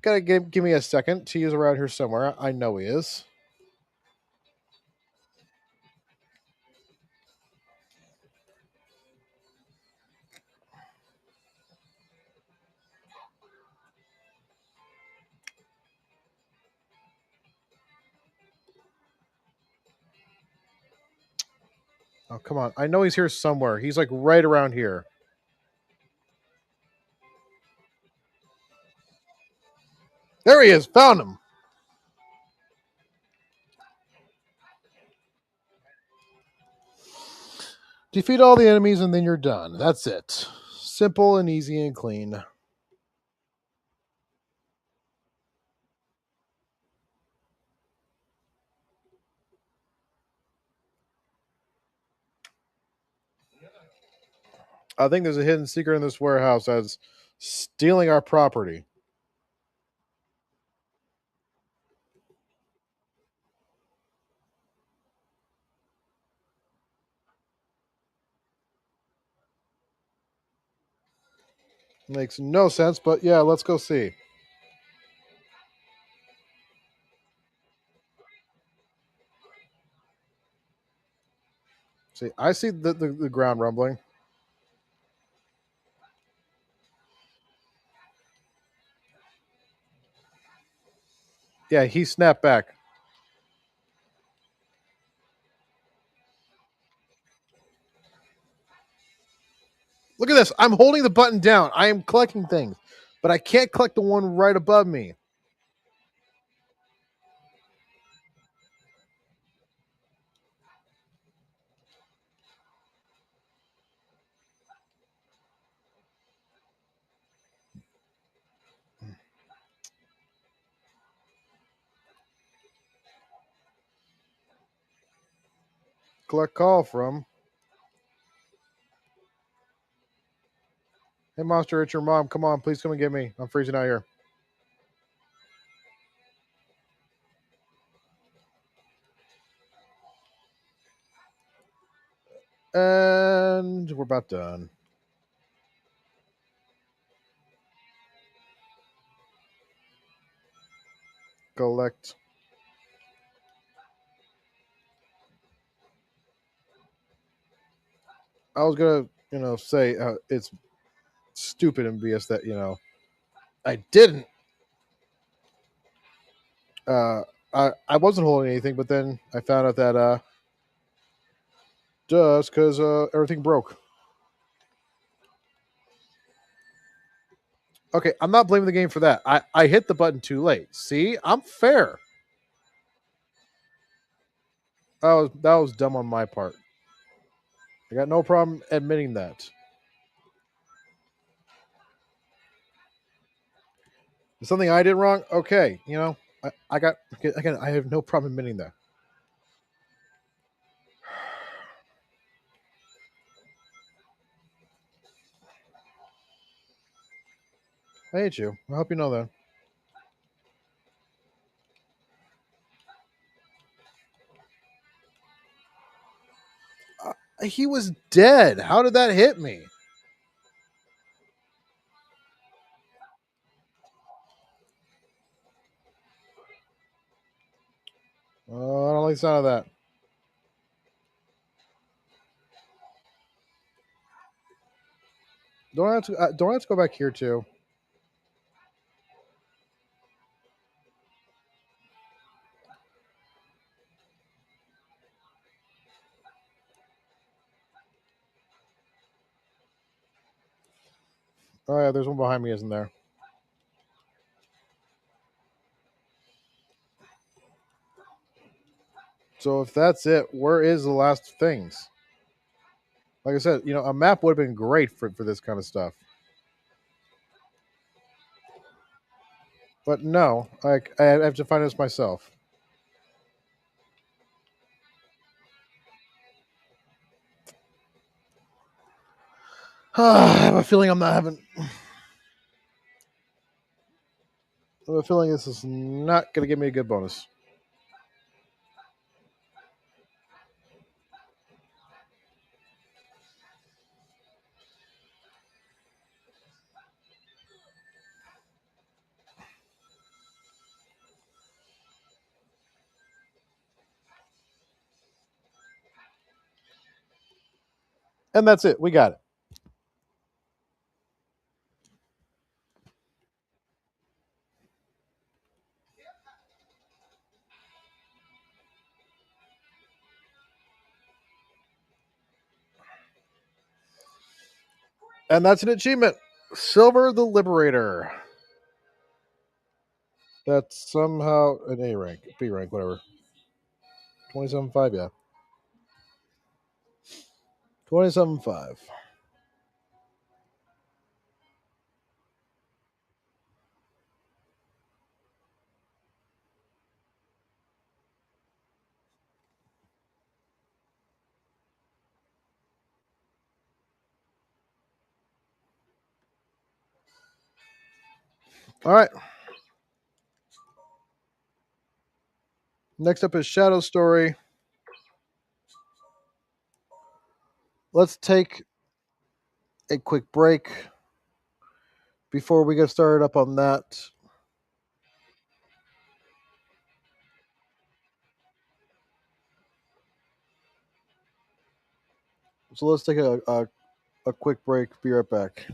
gotta give me a second. He is around here somewhere. I know he is. Oh, come on. I know he's here somewhere. He's like right around here. There he is. Found him. Defeat all the enemies and then you're done. That's it. Simple and easy and clean. I think there's a hidden secret in this warehouse that's stealing our property. Makes no sense, but yeah, let's go see. See, I see the ground rumbling. Yeah, he snapped back. Look at this. I'm holding the button down. I am collecting things, but I can't collect the one right above me. Collect call from. Hey, Monster, it's your mom. Come on, please come and get me. I'm freezing out here. And we're about done. Collect. I was gonna, say it's stupid and BS that I didn't. I wasn't holding anything, but then I found out that just because everything broke. Okay, I'm not blaming the game for that. I hit the button too late. See, I'm fair. That was dumb on my part. I got no problem admitting that. Something I did wrong. Okay, I have no problem admitting that. I hate you. I hope you know that. He was dead. How did that hit me? I don't like the sound of that. Don't I have to go back here too? Oh yeah, there's one behind me, isn't there? So if that's it, where is the last things? Like I said, a map would have been great for this kind of stuff. But no, I have to find this myself. I have a feeling I'm not having. I have a feeling this is not going to give me a good bonus. And that's it. We got it. And that's an achievement. Silver the Liberator. That's somehow an A rank, B rank, whatever. 27.5, yeah. 27.5. All right. Next up is Shadow Story. Let's take a quick break before we get started up on that. So let's take a quick break. Be right back.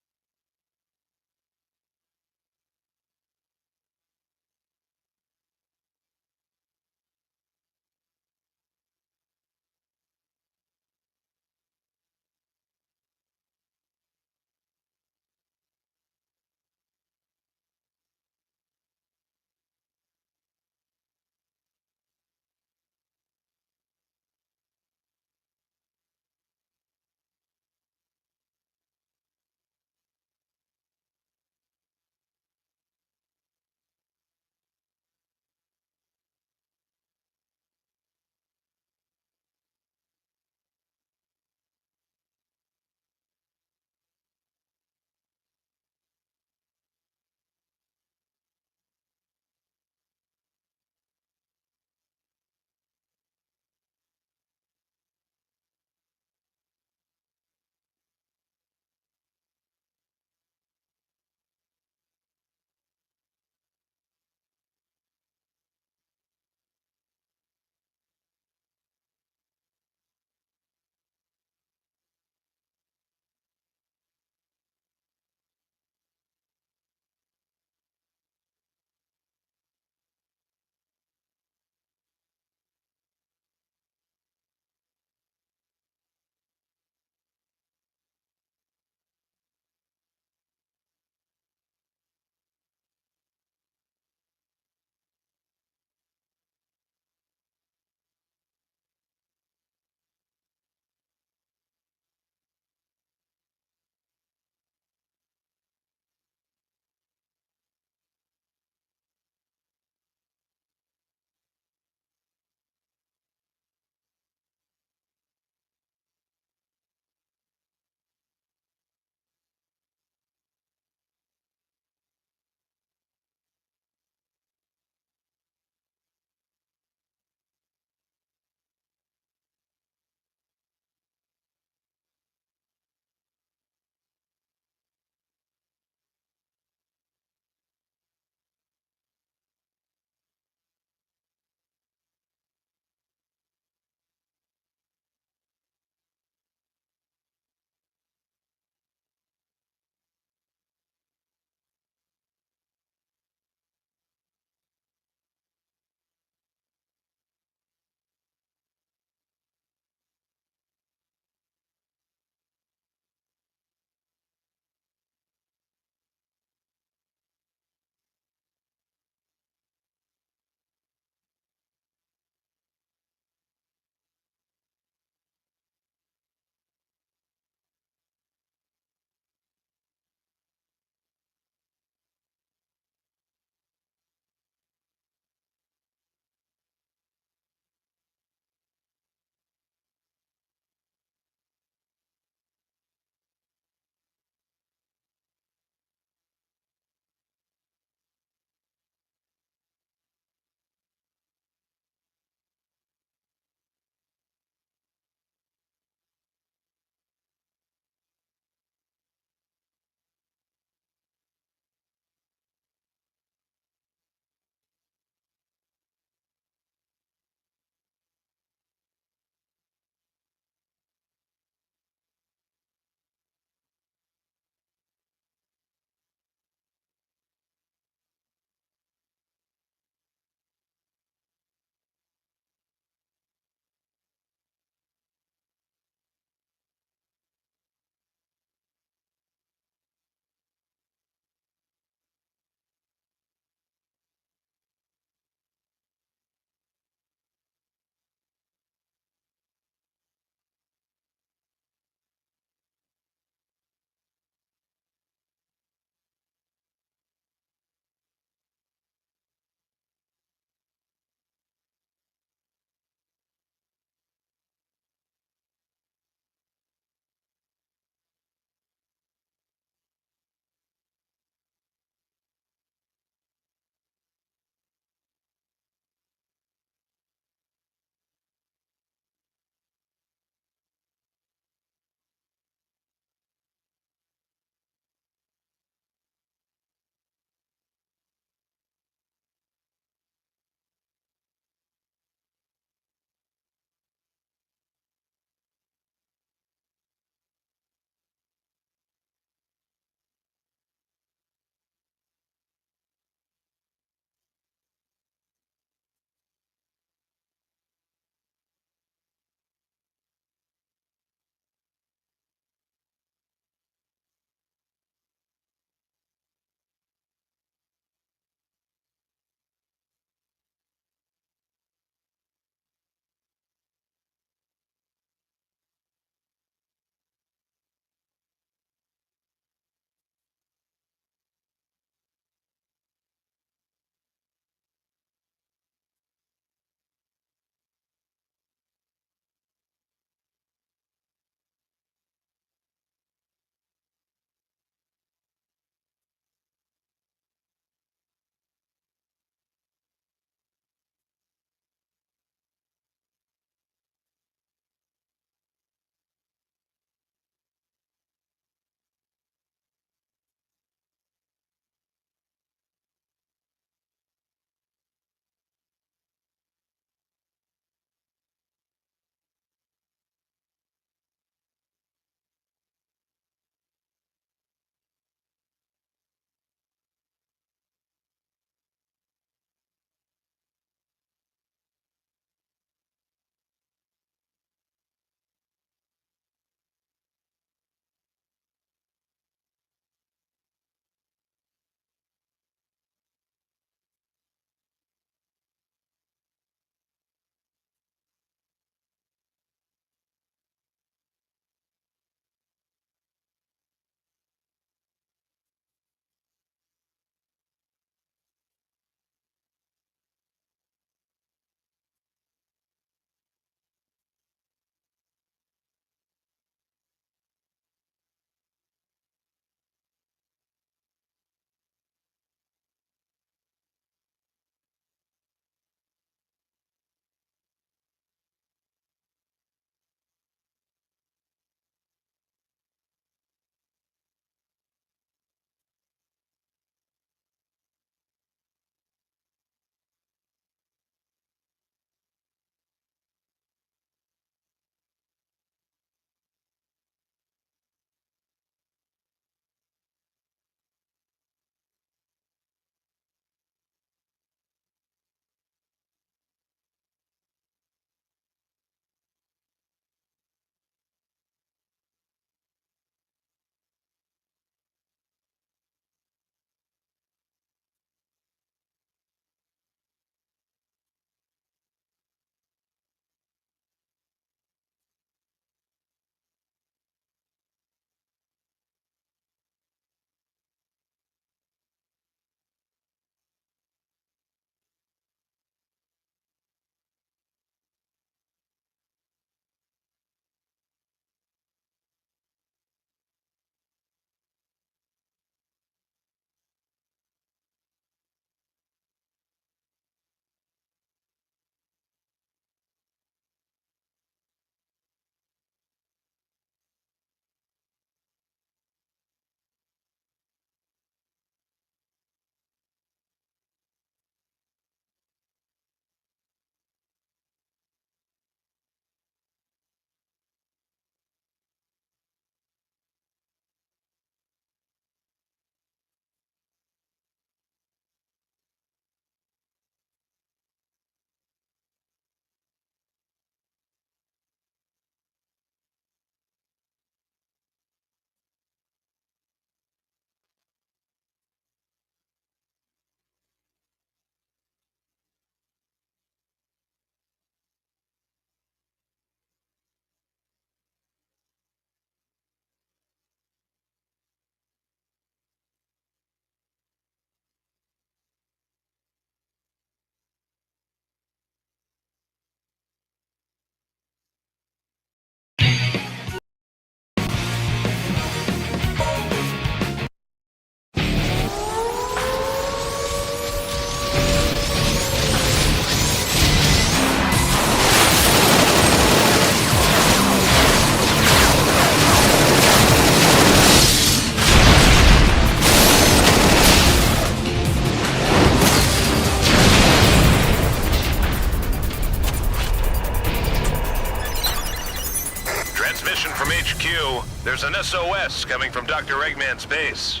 transmission from HQ. There's an SOS coming from Dr. Eggman's base.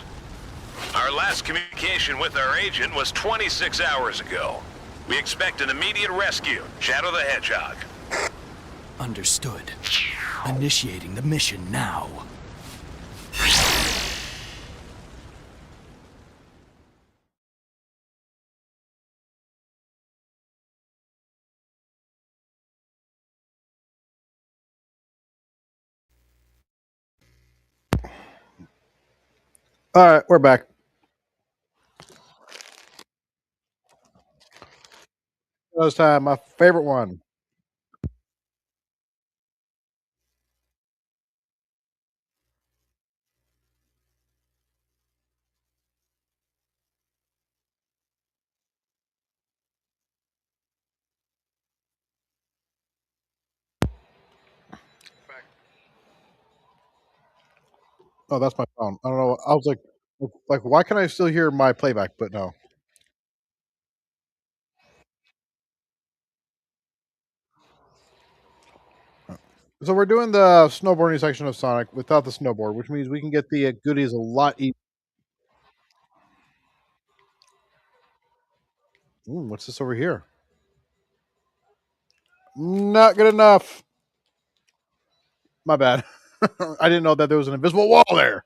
Our last communication with our agent was 26 hours ago. We expect an immediate rescue. Shadow the Hedgehog. Understood. Initiating the mission now. All right, we're back. This time, my favorite one. Oh, that's my phone. I don't know. I was like, why can I still hear my playback? But no. So we're doing the snowboarding section of Sonic without the snowboard, which means we can get the goodies a lot easier. What's this over here? Not good enough. My bad. I didn't know that there was an invisible wall there.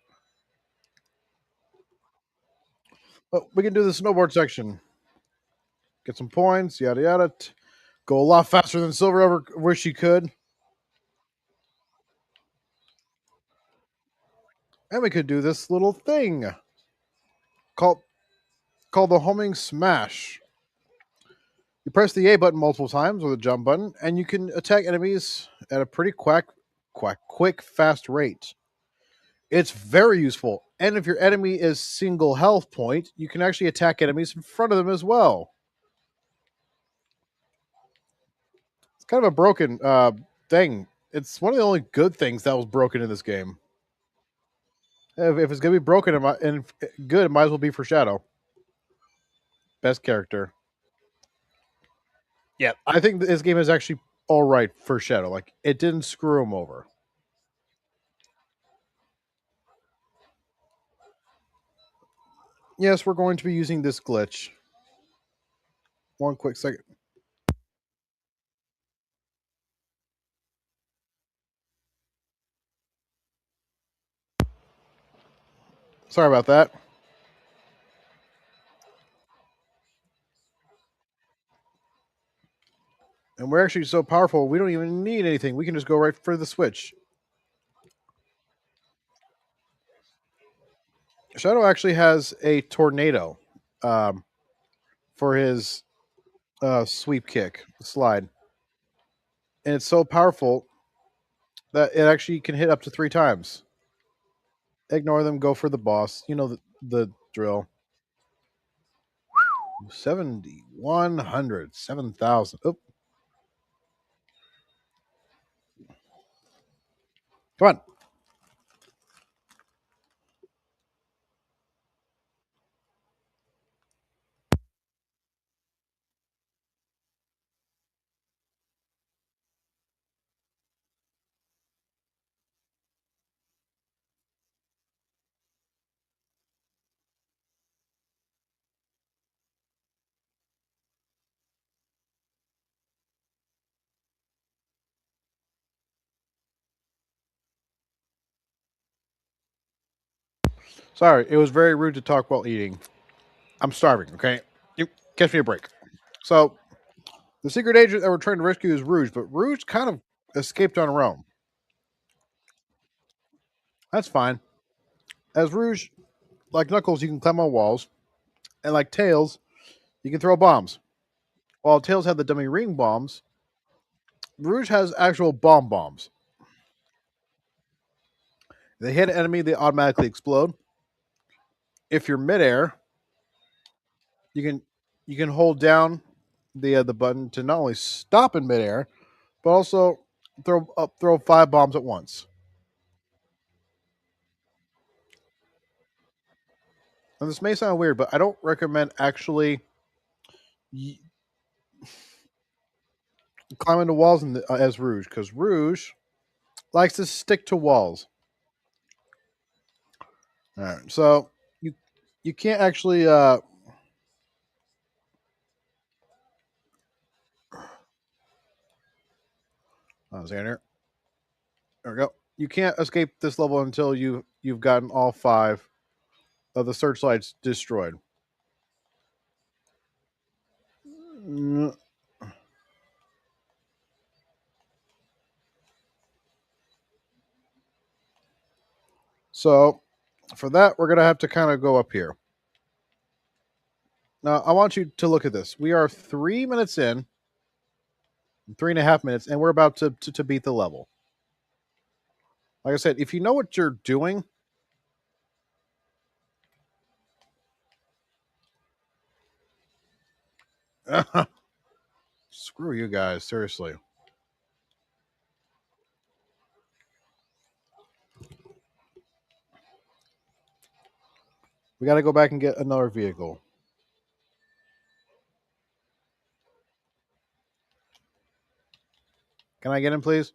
But we can do the snowboard section. Get some points, yada yada. Go a lot faster than Silver ever wish he could. And we could do this little thing called the homing smash. You press the A button multiple times or the jump button, and you can attack enemies at a pretty quick, fast rate. It's very useful. And if your enemy is single health point, you can actually attack enemies in front of them as well. It's kind of a broken thing. It's one of the only good things that was broken in this game. If it's going to be broken and good, it might as well be for Shadow. Best character. Yeah, I think this game is actually all right for Shadow. Like, it didn't screw him over. Yes, we're going to be using this glitch. One quick second. Sorry about that. And we're actually so powerful, we don't even need anything. We can just go right for the switch. Shadow actually has a tornado for his sweep kick, slide. And it's so powerful that it actually can hit up to 3 times. Ignore them, go for the boss. You know the drill. 7,100, 7,000. Oop. Come on. Sorry, it was very rude to talk while eating. I'm starving, okay? You catch me a break. So, the secret agent that we're trying to rescue is Rouge, but Rouge kind of escaped on her own. That's fine. As Rouge, like Knuckles, you can climb on walls, and like Tails, you can throw bombs. While Tails had the dummy ring bombs, Rouge has actual bombs. They hit an enemy, they automatically explode. If you're midair, you can hold down the button to not only stop in midair, but also throw 5 bombs at once. And this may sound weird, but I don't recommend actually climbing the walls as Rouge, because Rouge, likes to stick to walls. All right, so you can't actually I was here. There we go. You can't escape this level until you've gotten all 5 of the searchlights destroyed. Mm. So for that, we're gonna have to kind of go up here. Now I want you to look at this. We are 3 minutes in, 3.5 minutes, and we're about to beat the level. Like I said, if you know what you're doing, screw you guys, seriously. We got to go back and get another vehicle. Can I get in, please?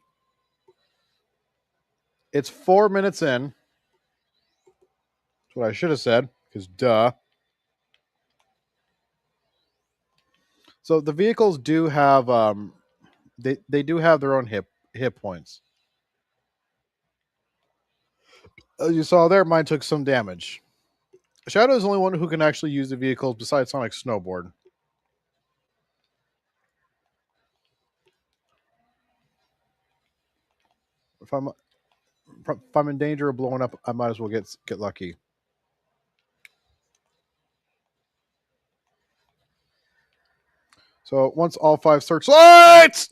It's 4 minutes in. That's what I should have said, because duh. So the vehicles do have they do have their own hit points. As you saw there, mine took some damage. Shadow is the only one who can actually use the vehicles besides Sonic Snowboard. If I'm in danger of blowing up, I might as well get lucky. So once all 5 searchlights,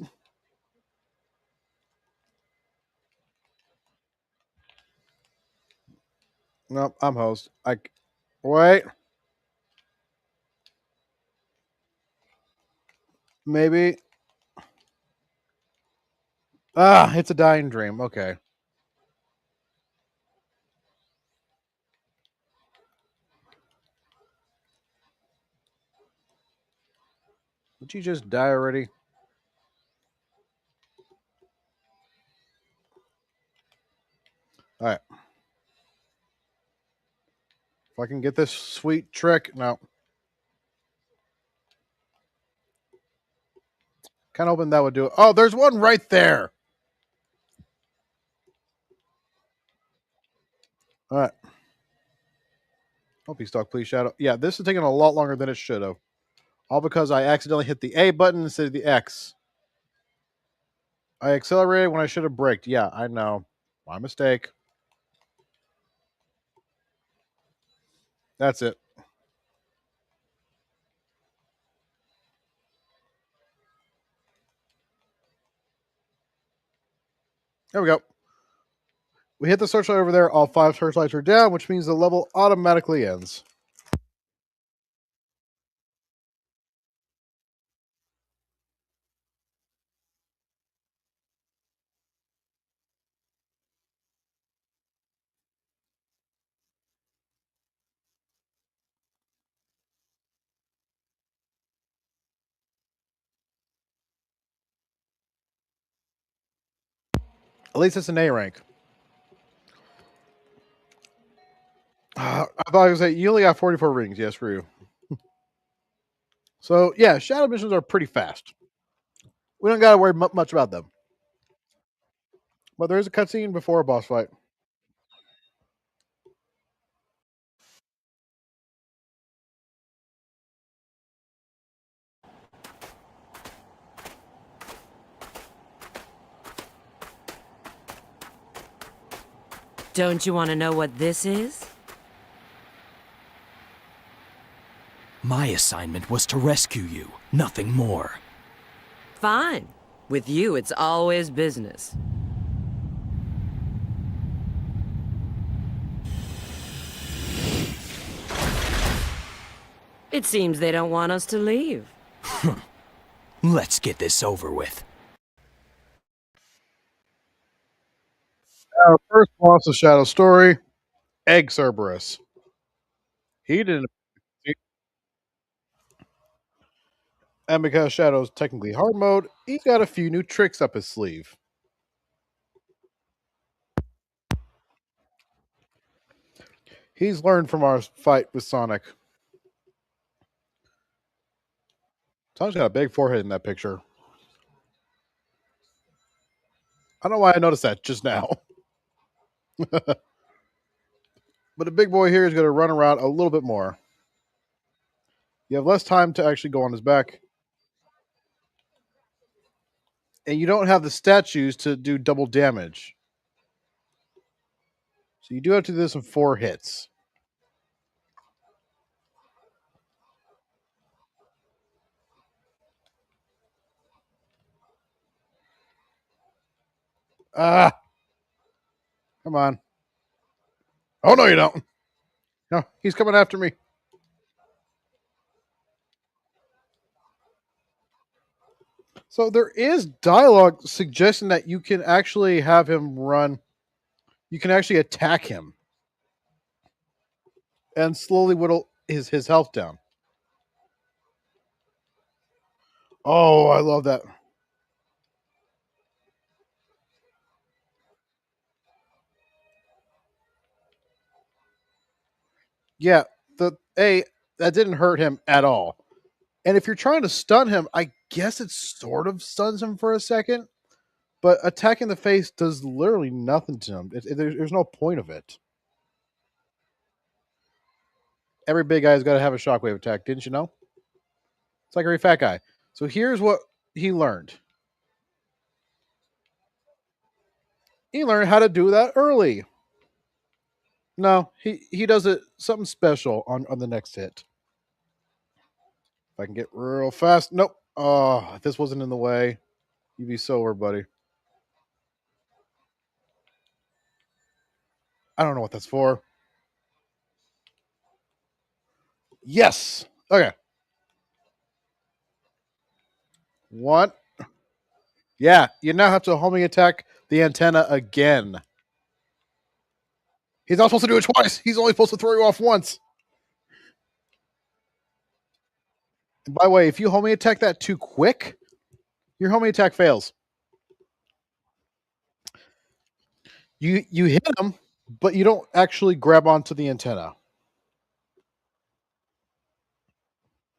nope, I'm host. Wait, maybe. It's a dying dream. Okay. Did you just die already? All right. If I can get this sweet trick. No. Kind of hoping that would do it. Oh, there's one right there. All right. Hope you stuck, please, Shadow. Yeah, this is taking a lot longer than it should have. All because I accidentally hit the A button instead of the X. I accelerated when I should have braked. Yeah, I know. My mistake. That's it. There we go. We hit the searchlight over there. All 5 searchlights are down, which means the level automatically ends. At least it's an A rank. I thought I was say you only got 44 rings. Yes, for you. So yeah, shadow missions are pretty fast. We don't got to worry much about them. But there is a cutscene before a boss fight. Don't you want to know what this is? My assignment was to rescue you, nothing more. Fine. With you, it's always business. It seems they don't want us to leave. Let's get this over with. Our first boss of Shadow Story, Egg Cerberus. He didn't. And because Shadow's technically hard mode, he's got a few new tricks up his sleeve. He's learned from our fight with Sonic. Sonic's got a big forehead in that picture. I don't know why I noticed that just now. But the big boy here is going to run around a little bit more. You have less time to actually go on his back. And you don't have the statues to do double damage. So you do have to do this in 4 hits. Ah! Come on. Oh, no, you don't. No, he's coming after me. So there is dialogue suggesting that you can actually have him run. You can actually attack him and slowly whittle his health down. Oh, I love that. Yeah, that didn't hurt him at all. And if you're trying to stun him, I guess it sort of stuns him for a second. But attacking the face does literally nothing to him. There's no point of it. Every big guy's got to have a shockwave attack, didn't you know? It's like every fat guy. So here's what he learned. He learned how to do that early. No, he does it something special on the next hit. If I can get real fast. Nope. Oh, if this wasn't in the way, you'd be sober, buddy. I don't know what that's for. Yes. Okay. 1. Yeah, you now have to homing attack the antenna again. He's not supposed to do it twice. He's only supposed to throw you off once. And by the way, if you homing attack that too quick, your homing attack fails. You hit him, but you don't actually grab onto the antenna.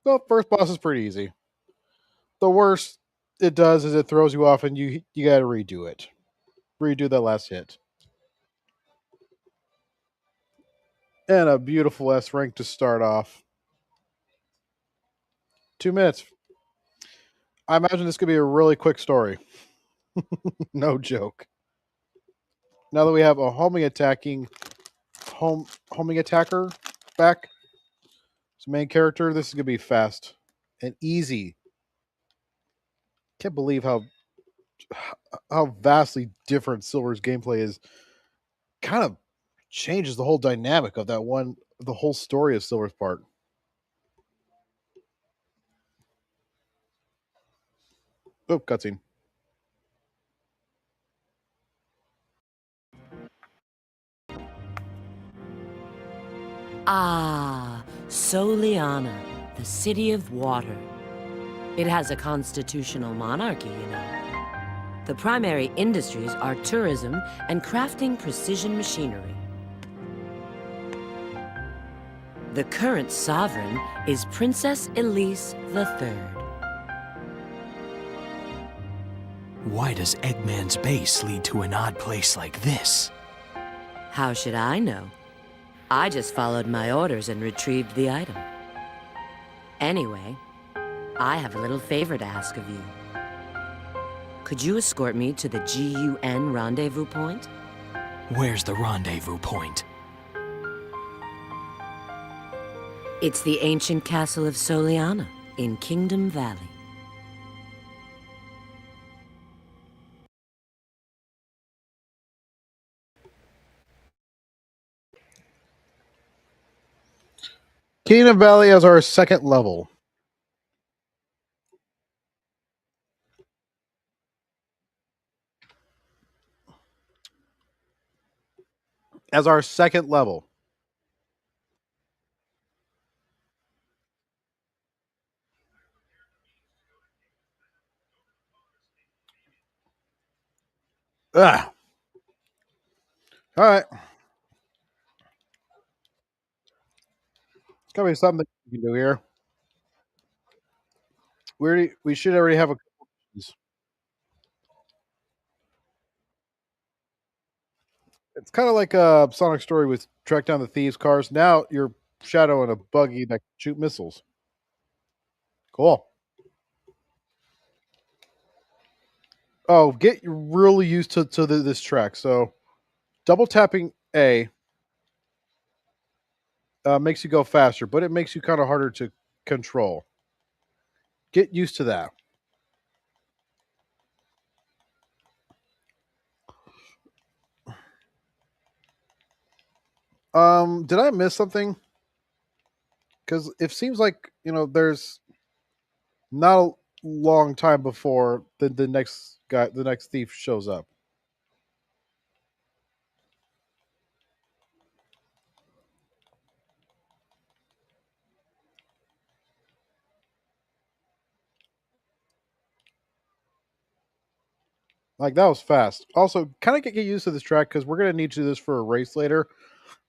The first boss is pretty easy. The worst it does is it throws you off and you got to redo it. Redo that last hit. And a beautiful S rank to start off. 2 minutes. I imagine this could be a really quick story. No joke. Now that we have a homing attacker back, as main character, this is gonna be fast and easy. Can't believe how vastly different Silver's gameplay is. Kind of changes the whole dynamic of the whole story of Silver's part. Oh, cutscene. Ah, Soliana, the city of water. It has a constitutional monarchy, you know. The primary industries are tourism and crafting precision machinery. The current sovereign is Princess Elise III. Why does Eggman's base lead to an odd place like this? How should I know? I just followed my orders and retrieved the item. Anyway, I have a little favor to ask of you. Could you escort me to the GUN rendezvous point? Where's the rendezvous point? It's the ancient castle of Soliana in Kingdom Valley. Kingdom Valley as our second level. As our second level. Ah. All right. It's gotta be something that you can do here. We should already have a couple of these. It's kind of like a Sonic story with track down the thieves' cars. Now you're Shadow in a buggy that can shoot missiles. Cool. Oh, get really used to this track. So double tapping A makes you go faster, but it makes you kind of harder to control. Get used to that. Did I miss something? Because it seems like there's not a long time before the next guy, the next thief shows up. Like that was fast. Also, kind of get used to this track because we're gonna need to do this for a race later.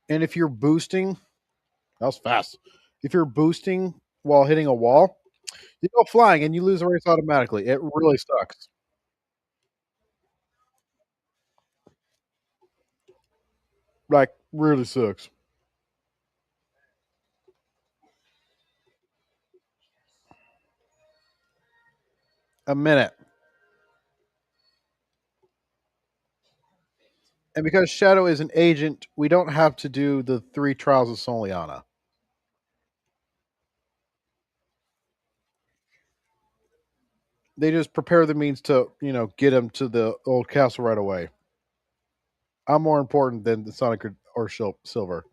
And if you're boosting, that was fast. If you're boosting while hitting a wall, you go flying and you lose the race automatically. It really sucks. Like really sucks. A minute. And because Shadow is an agent, we don't have to do the 3 trials of Soliana. They just prepare the means to, get him to the old castle right away. I'm more important than the Sonic or Silver.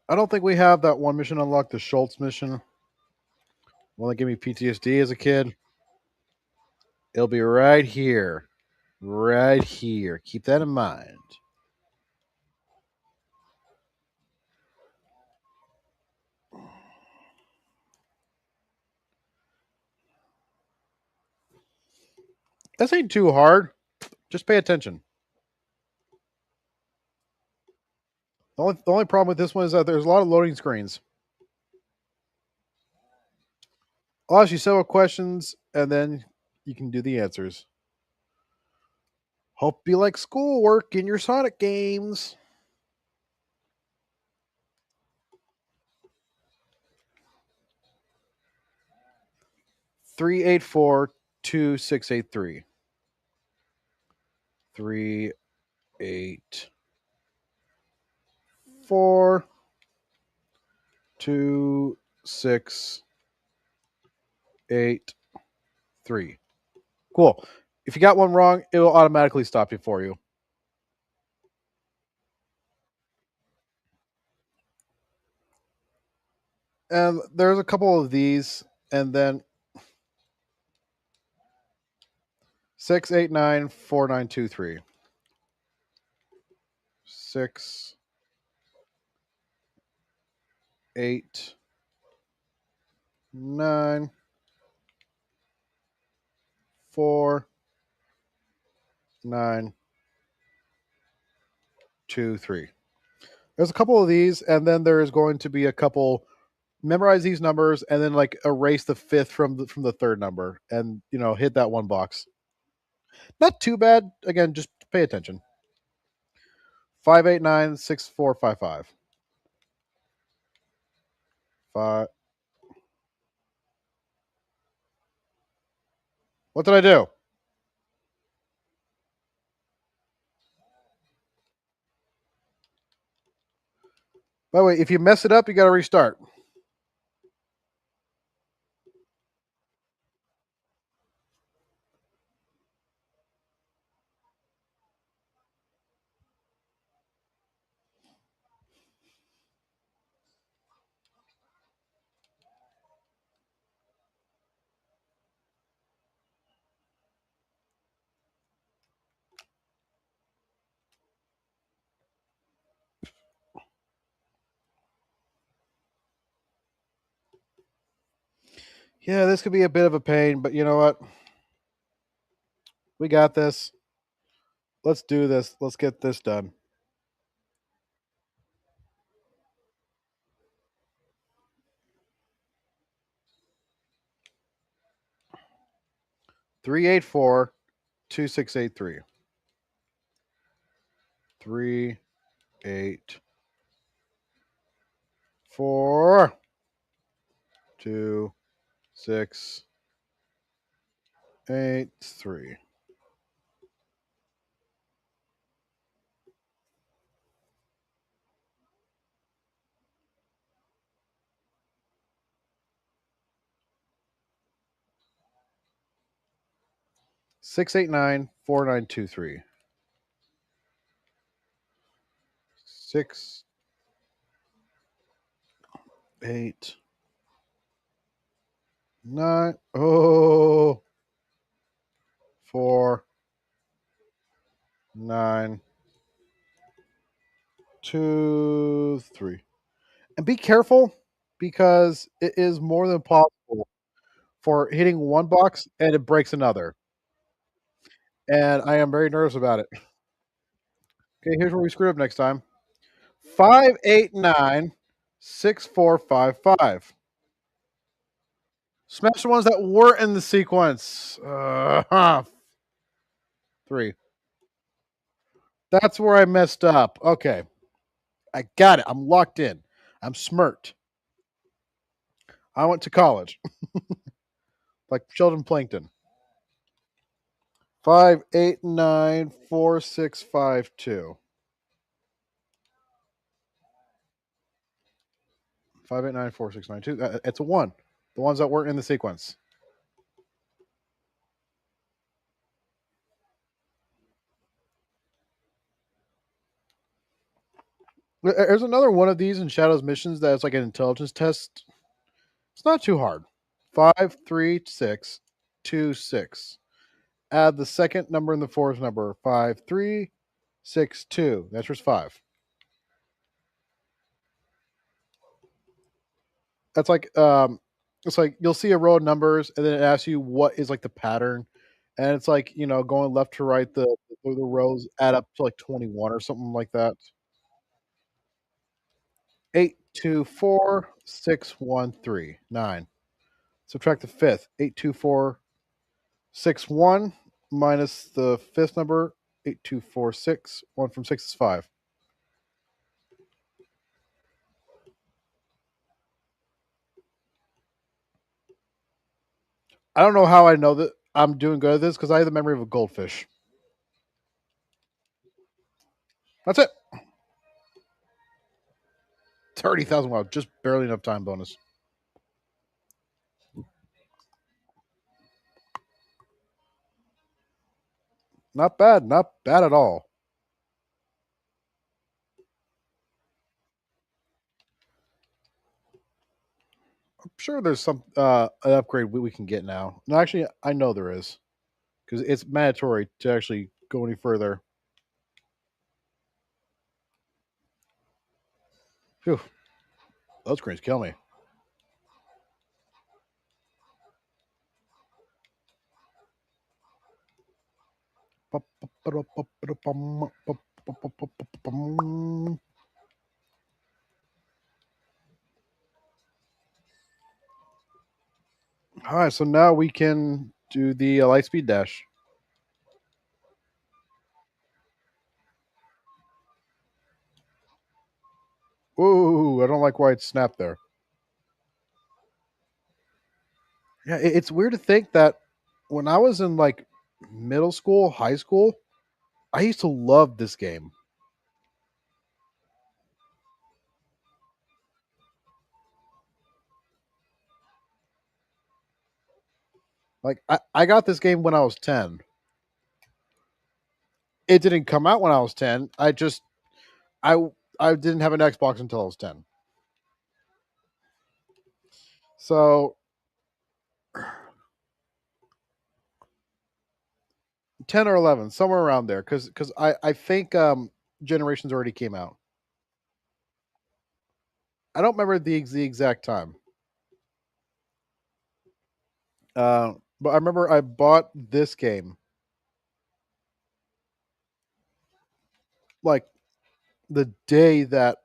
I don't think we have that one mission unlocked, the Schultz mission. One that gave me PTSD as a kid. It'll be right here. Right here. Keep that in mind. This ain't too hard. Just pay attention. The only problem with this one is that there's a lot of loading screens. I'll ask you several questions and then you can do the answers. Hope you like schoolwork in your Sonic games. Three 842 683. 384 2 6 8 3. Cool. If you got one wrong, it will automatically stop you for you. And there's a couple of these, and then 6894923. 6 8 9 4 9 2 3. There's a couple of these, and then there's going to be a couple. Memorize these numbers, and then like erase the fifth from the third number, and hit that one box. Not too bad. Again, just pay attention. 589 6455. 5. What did I do? By the way, if you mess it up, you got to restart. Yeah, this could be a bit of a pain, but you know what? We got this. Let's do this. Let's get this done. Three 2683. 384 2683. Six 4923. 6 8 9. Oh, 4 9 2 3. And be careful because it is more than possible for hitting one box and it breaks another. And I am very nervous about it. Okay, here's where we screw up next time. 5896455. Smash the ones that were in the sequence. 3. That's where I messed up. Okay. I got it. I'm locked in. I'm smirked. I went to college. Like Sheldon Plankton. 5894652. 5894692. It's a 1. The ones that weren't in the sequence. There's another one of these in Shadow's missions that is like an intelligence test. It's not too hard. 53626. Add the second number and the fourth number. 5362. That's just 5. That's like it's like you'll see a row of numbers and then it asks you what is like the pattern. And it's like, going left to right, the rows add up to like 21 or something like that. 824613. 9. Subtract the fifth. 82461 minus the fifth number. 8246. 1 from 6 is 5. I don't know how I know that I'm doing good at this because I have the memory of a goldfish. That's it. 30,000. Wow, just barely enough time bonus. Not bad. Not bad at all. I'm sure there's some an upgrade we can get now. No, actually, I know there is because it's mandatory to actually go any further. Phew. Those screens kill me. All right, so now we can do the light speed dash. Ooh, I don't like why it snapped there. Yeah, it's weird to think that when I was in like middle school, high school, I used to love this game. Like I got this game when I was 10. It didn't come out when I was 10. I didn't have an Xbox until I was 10. So 10 or 11, somewhere around there cuz I think Generations already came out. I don't remember the exact time. But I remember I bought this game like the day that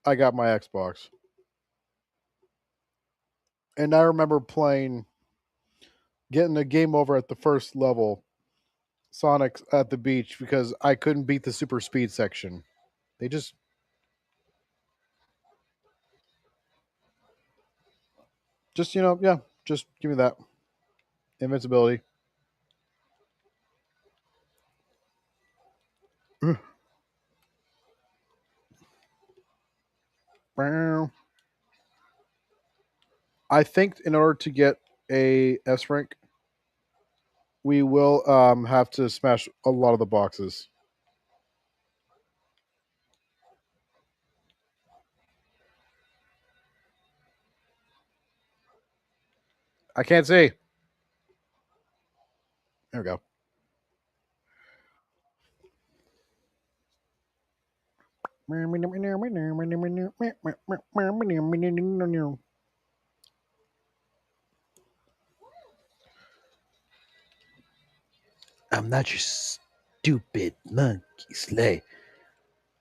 I got my Xbox. And I remember getting a game over at the first level, Sonic at the beach, because I couldn't beat the super speed section. They just yeah, just give me that invincibility. I think in order to get a S rank, we will have to smash a lot of the boxes. I can't see. There we go. I'm not your stupid monkey slay.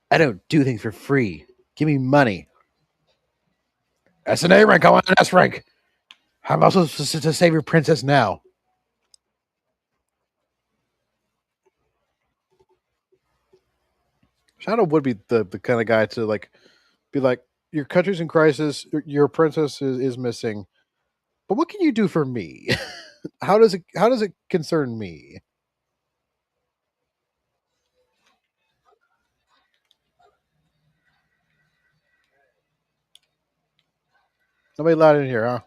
I don't do things for free. Give me money. That's an A rank. I want an S rank. How am I supposed to save your princess now? Shadow would be the kind of guy to be like, your country's in crisis, your princess is missing. But what can you do for me? How does it concern me? Nobody allowed in here, huh?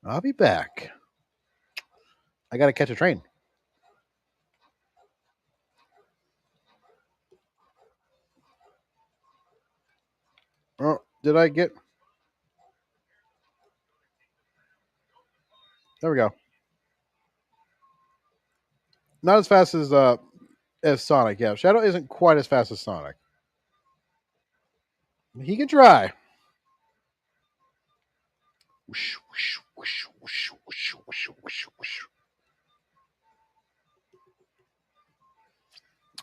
I'll be back. I gotta catch a train. Oh, did I get? There we go. Not as fast as Sonic. Yeah, Shadow isn't quite as fast as Sonic. He can try.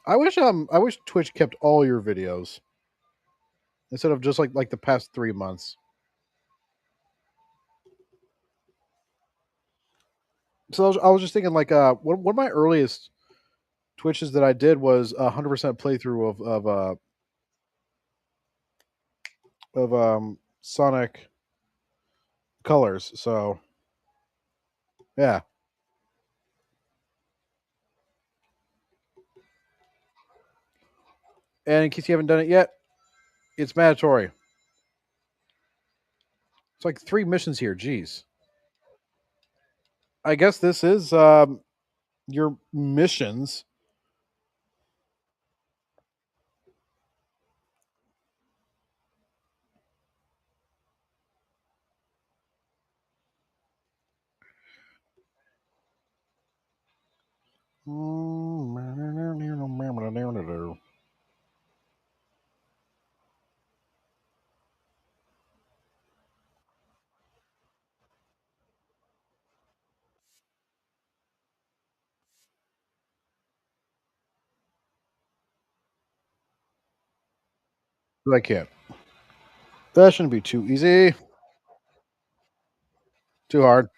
I wish Twitch kept all your videos instead of just like the past 3 months. So I was just thinking one of my earliest Twitches that I did was 100% playthrough of Sonic Colors. So yeah. And in case you haven't done it yet, it's mandatory. It's like 3 missions here. Jeez. I guess this is your missions. I can't. That shouldn't be too easy. Too hard.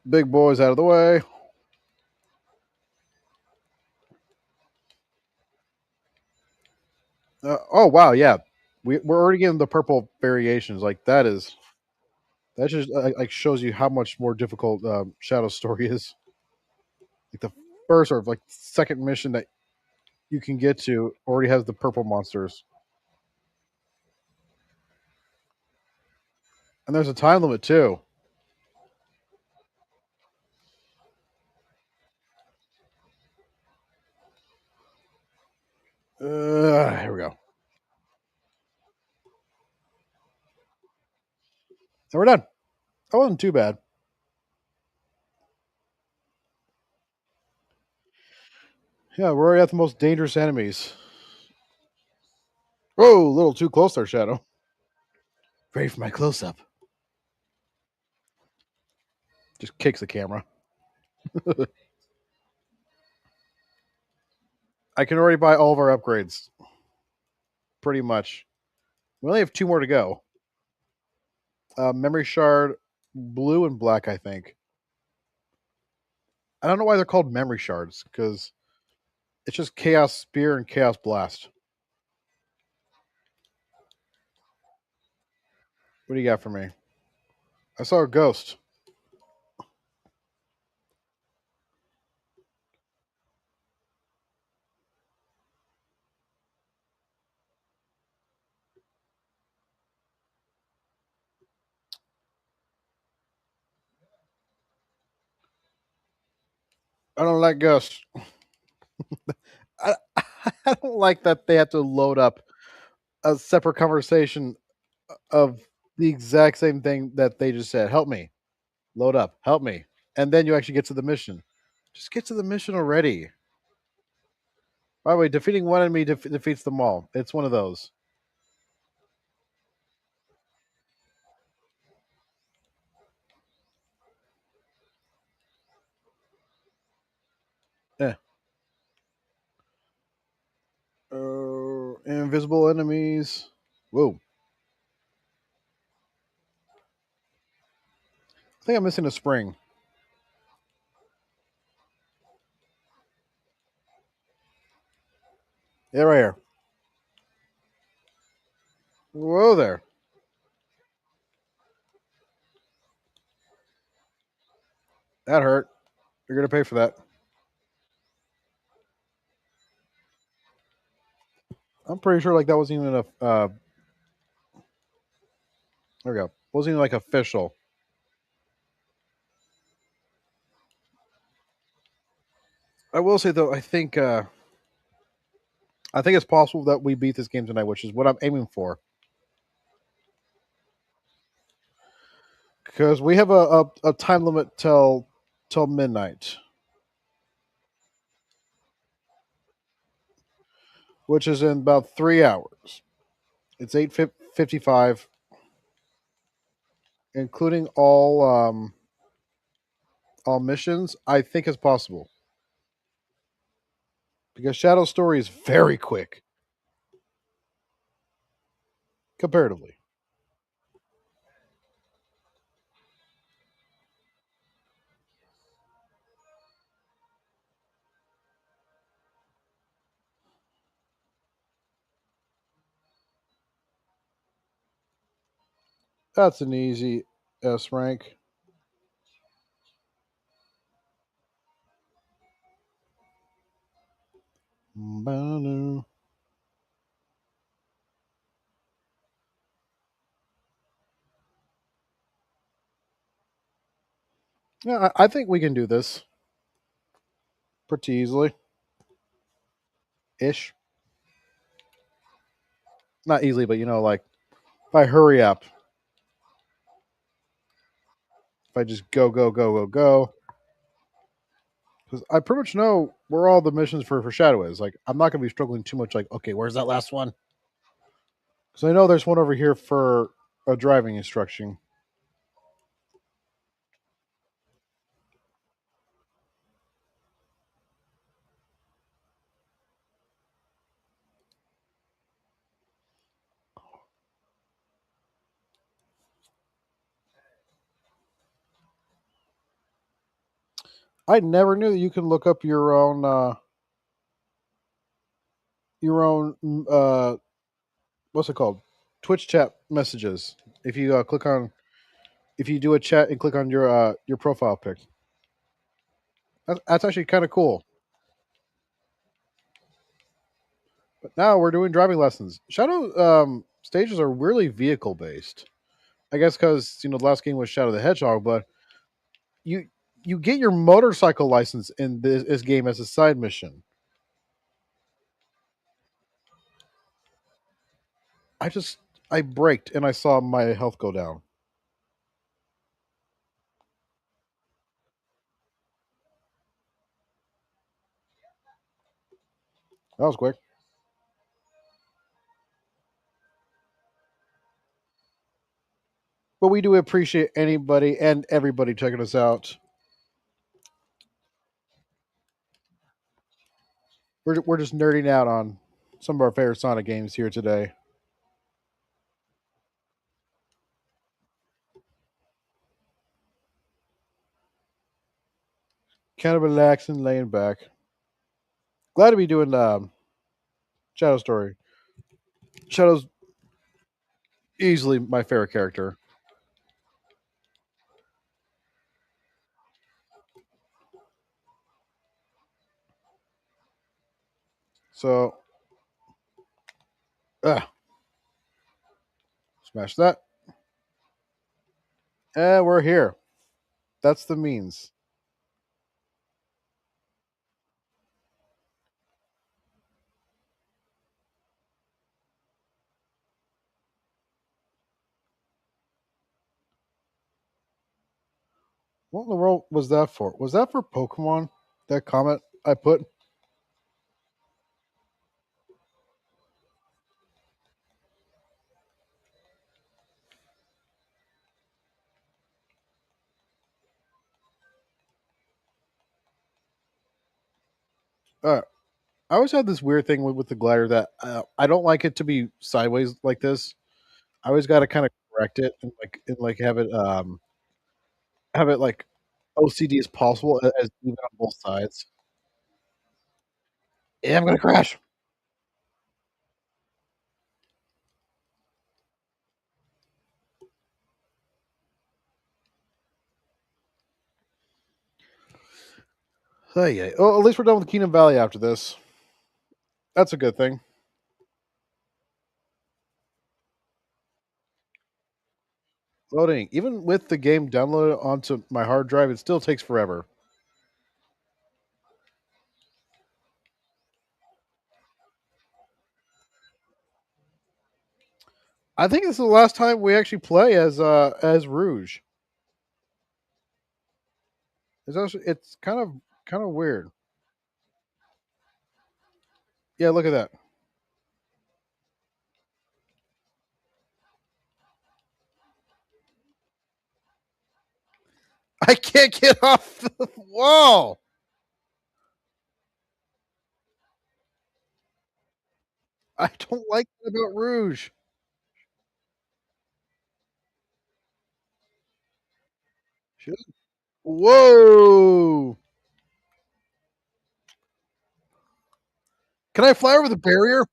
Big boys out of the way. Oh wow, yeah, we're already getting the purple variations. Like that just like shows you how much more difficult Shadow Story is. Like the first or like second mission that you can get to already has the purple monsters, and there's a time limit too. Here we go. And we're done. That wasn't too bad. Yeah, we're already at the most dangerous enemies. Whoa, a little too close there, Shadow. Ready for my close up. Just kicks the camera. I can already buy all of our upgrades. Pretty much. We only have 2 more to go. Memory shard, blue and black, I think. I don't know why they're called memory shards, because it's just Chaos Spear and Chaos Blast. What do you got for me? I saw a ghost. I don't like ghosts. I, I don't like that they have to load up a separate conversation of the exact same thing that they just said. Help me. Load up. Help me. And then you actually get to the mission. Just get to the mission already. By the way, defeating one enemy defeats them all. It's one of those. Yeah. Invisible enemies. Whoa. I think I'm missing a spring. Yeah, right here. Whoa there. That hurt. You're going to pay for that. I'm pretty sure like that wasn't even a there we go. Wasn't even like official. I will say though, I think it's possible that we beat this game tonight, which is what I'm aiming for. Because we have a time limit till midnight, which is in about 3 hours. It's 8:55, including all missions. I think it's possible because Shadow Story is very quick comparatively. That's an easy S rank. Banu. Yeah, I think we can do this pretty easily. Ish. Not easily, but like if I hurry up, if I just go, because I pretty much know where all the missions for Shadow is. Like, I'm not going to be struggling too much. Like, okay, where's that last one? Because I know there's one over here for a driving instruction. I never knew that you can look up your own what's it called? Twitch chat messages. If you if you do a chat and click on your profile pic. That's actually kind of cool. But now we're doing driving lessons. Shadow stages are really vehicle based. I guess because the last game was Shadow the Hedgehog, but you you get your motorcycle license in this game as a side mission. I braked and I saw my health go down. That was quick. But we do appreciate anybody and everybody checking us out. We're just nerding out on some of our favorite Sonic games here today. Kind of relaxing, laying back. Glad to be doing Shadow Story. Shadow's easily my favorite character. So, smash that. And we're here. That's the means. What in the world was that for? Was that for Pokemon? That comment I put? I always had this weird thing with the glider that I don't like it to be sideways like this. I always got to kind of correct it and like have it like OCD as possible as even on both sides. Yeah, I'm gonna crash. Oh yeah. Oh, at least we're done with Kingdom Valley after this. That's a good thing. Loading. Even with the game downloaded onto my hard drive, it still takes forever. I think this is the last time we actually play as Rouge. It's kind of weird. Yeah, look at that. I can't get off the wall. I don't like that about Rouge. Whoa! Can I fly over the barrier?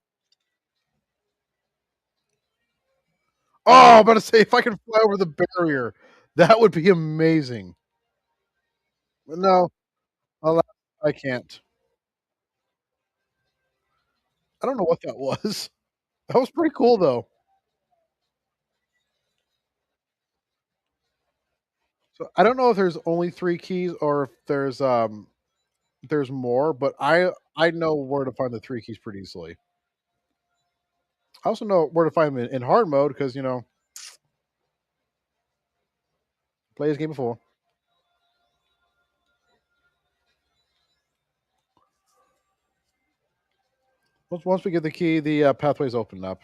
Oh, I'm about to say if I can fly over the barrier, that would be amazing. But no, alas, I can't. I don't know what that was. That was pretty cool though. So I don't know if there's only 3 keys or if there's more, but I know where to find the 3 keys pretty easily. I also know where to find them in hard mode because play this game before. Once we get the key, the pathways open up.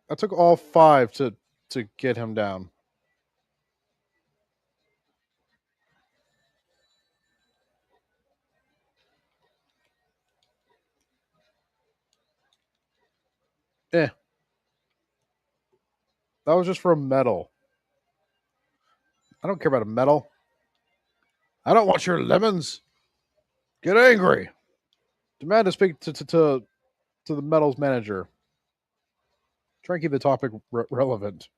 I took all 5 to get him down. Eh, that was just for a medal. I don't care about a medal. I don't want your lemons. Get angry. Demand to speak to the medals manager. Try and keep the topic relevant.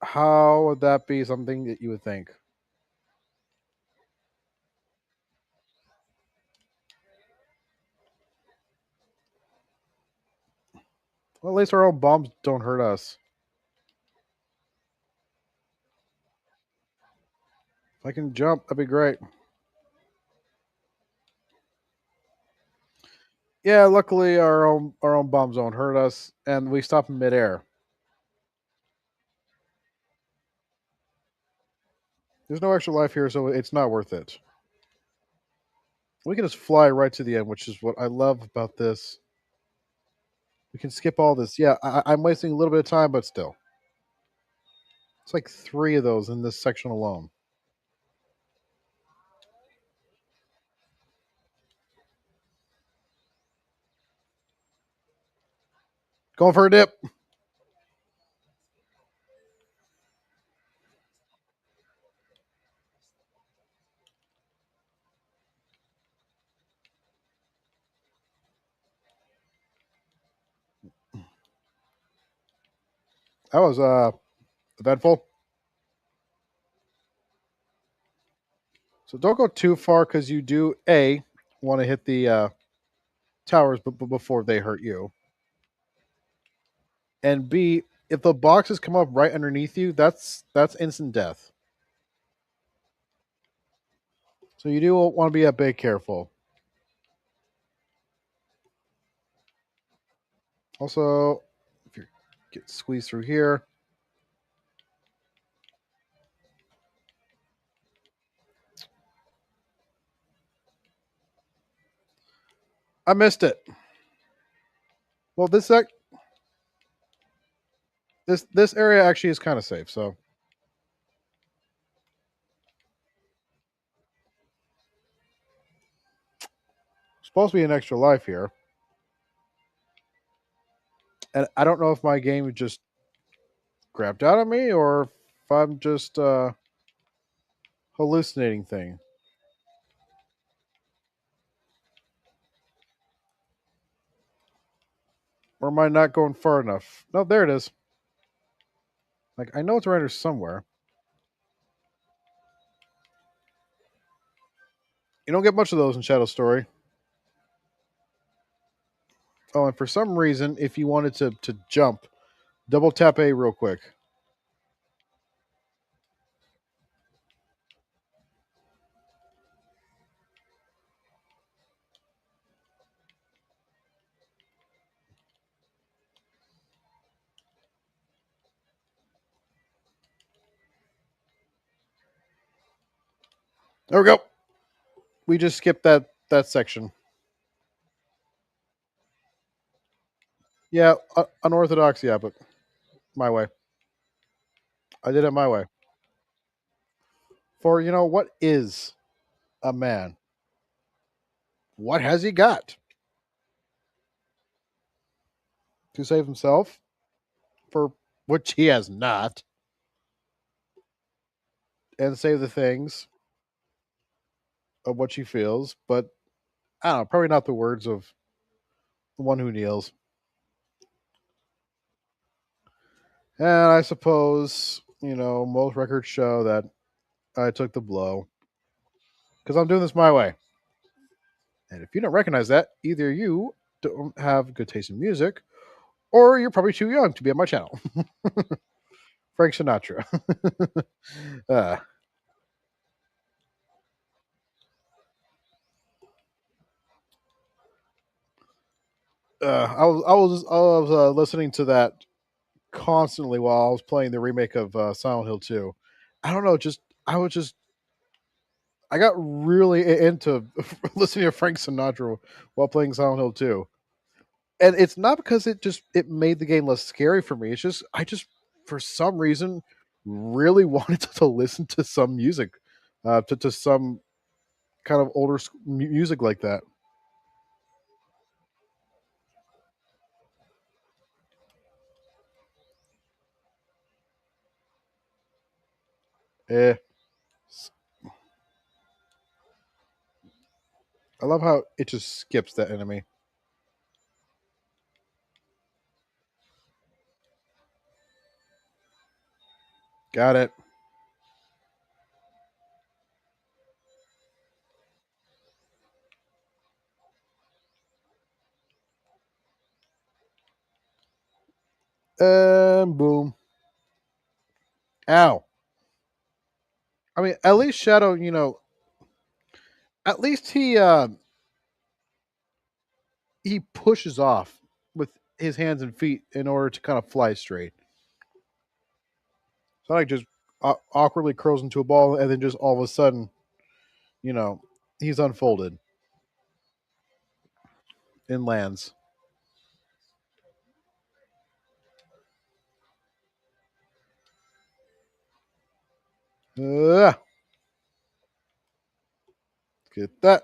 How would that be something that you would think? Well, at least our own bombs don't hurt us. If I can jump, that'd be great. Yeah, luckily our own bombs don't hurt us, and we stop in midair. There's no extra life here, so it's not worth it. We can just fly right to the end, which is what I love about this. We can skip all this. Yeah, I'm wasting a little bit of time, but still. It's like 3 of those in this section alone. Going for a dip. That was eventful. So don't go too far because you do want to hit the towers before they hurt you, and B, if the boxes come up right underneath you, that's instant death. So you do want to be a bit careful. Also, if you get squeezed through here. I missed it. Well, this area actually is kind of safe, so supposed to be an extra life here. And I don't know if my game just grabbed out of me or if I'm just hallucinating thing. Or am I not going far enough? No, there it is. Like, I know it's around here somewhere. You don't get much of those in Shadow Story. Oh, and for some reason, if you wanted to jump, double tap A real quick. There we go. We just skipped that section. Yeah, unorthodox, yeah, but my way. I did it my way. For, what is a man? What has he got? To save himself? For which he has not. And save the things of what she feels, but I don't know, probably not the words of the one who kneels. And I suppose, most records show that I took the blow because I'm doing this my way. And if you don't recognize that, either you don't have good taste in music or you're probably too young to be on my channel. Frank Sinatra. uh, I was listening to that constantly while I was playing the remake of Silent Hill 2. I don't know, I got really into listening to Frank Sinatra while playing Silent Hill 2. And it's not because it made the game less scary for me. It's just I just for some reason really wanted to listen to some music, to some kind of older music like that. Eh. I love how it just skips that enemy. Got it. And boom. Ow. I mean, at least Shadow, at least he pushes off with his hands and feet in order to kind of fly straight. It's not like just awkwardly curls into a ball, and then just all of a sudden, you know, he's unfolded and lands. Get that.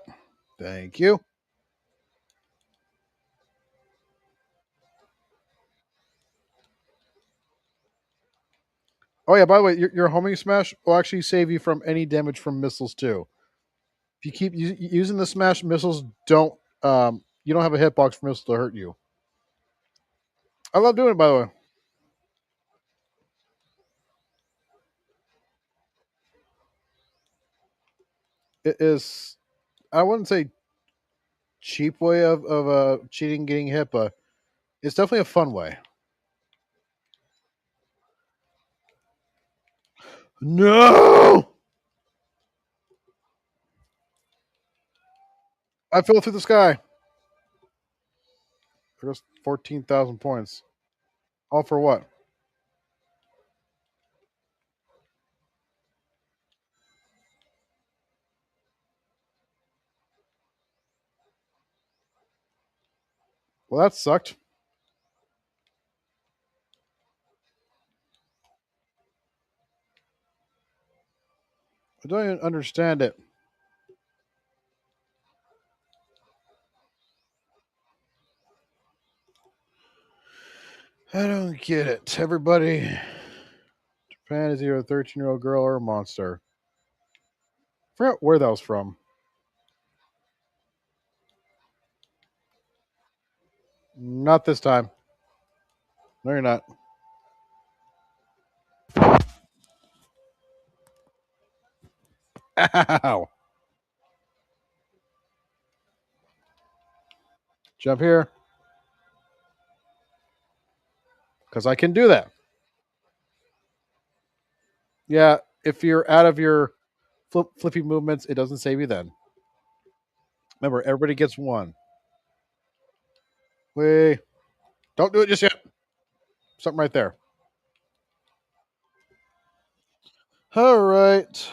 Thank you. Oh yeah, by the way, your homing smash will actually save you from any damage from missiles too. If you keep using the smash, missiles don't you don't have a hitbox for missiles to hurt you. I love doing it, by the way. It is, I wouldn't say cheap way of cheating getting hit, but it's definitely a fun way. No! I fell through the sky. There's 14,000 points. All for what? Well, that sucked. I don't even understand it. I don't get it. Everybody, Japan is either a 13-year-old girl or a monster. I forgot where that was from. Not this time. No, you're not. Ow! Jump here. Because I can do that. Yeah, if you're out of your flippy movements, it doesn't save you then. Remember, everybody gets one. Wait. Don't do it just yet. Something right there. All right.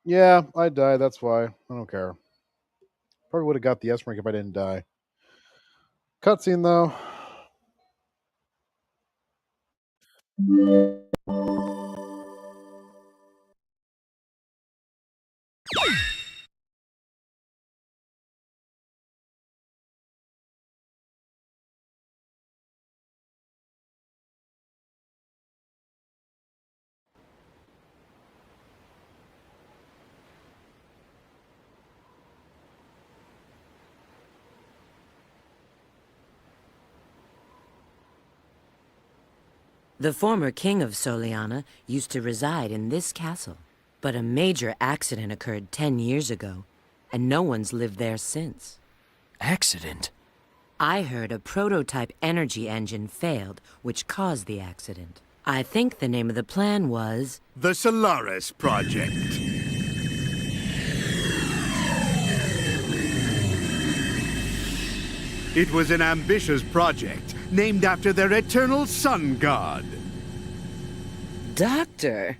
Yeah, I died. That's why. I don't care. Probably would have got the S rank if I didn't die. Cutscene, though. The former king of Soliana used to reside in this castle. But a major accident occurred 10 years ago, and no one's lived there since. Accident? I heard a prototype energy engine failed, which caused the accident. I think the name of the plan was... The Solaris Project. It was an ambitious project, named after their eternal sun god. Doctor?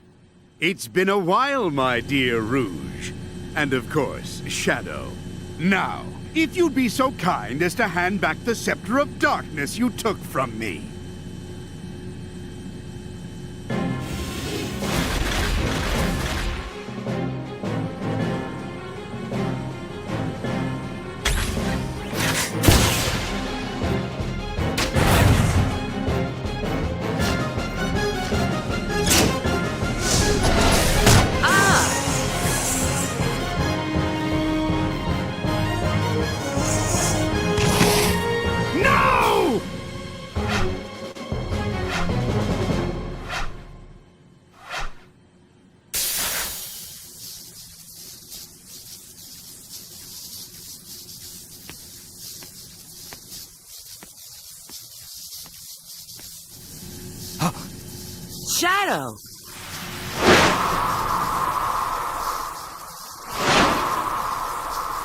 It's been a while, my dear Rouge. And of course, Shadow. Now, if you'd be so kind as to hand back the Scepter of Darkness you took from me. Shadow!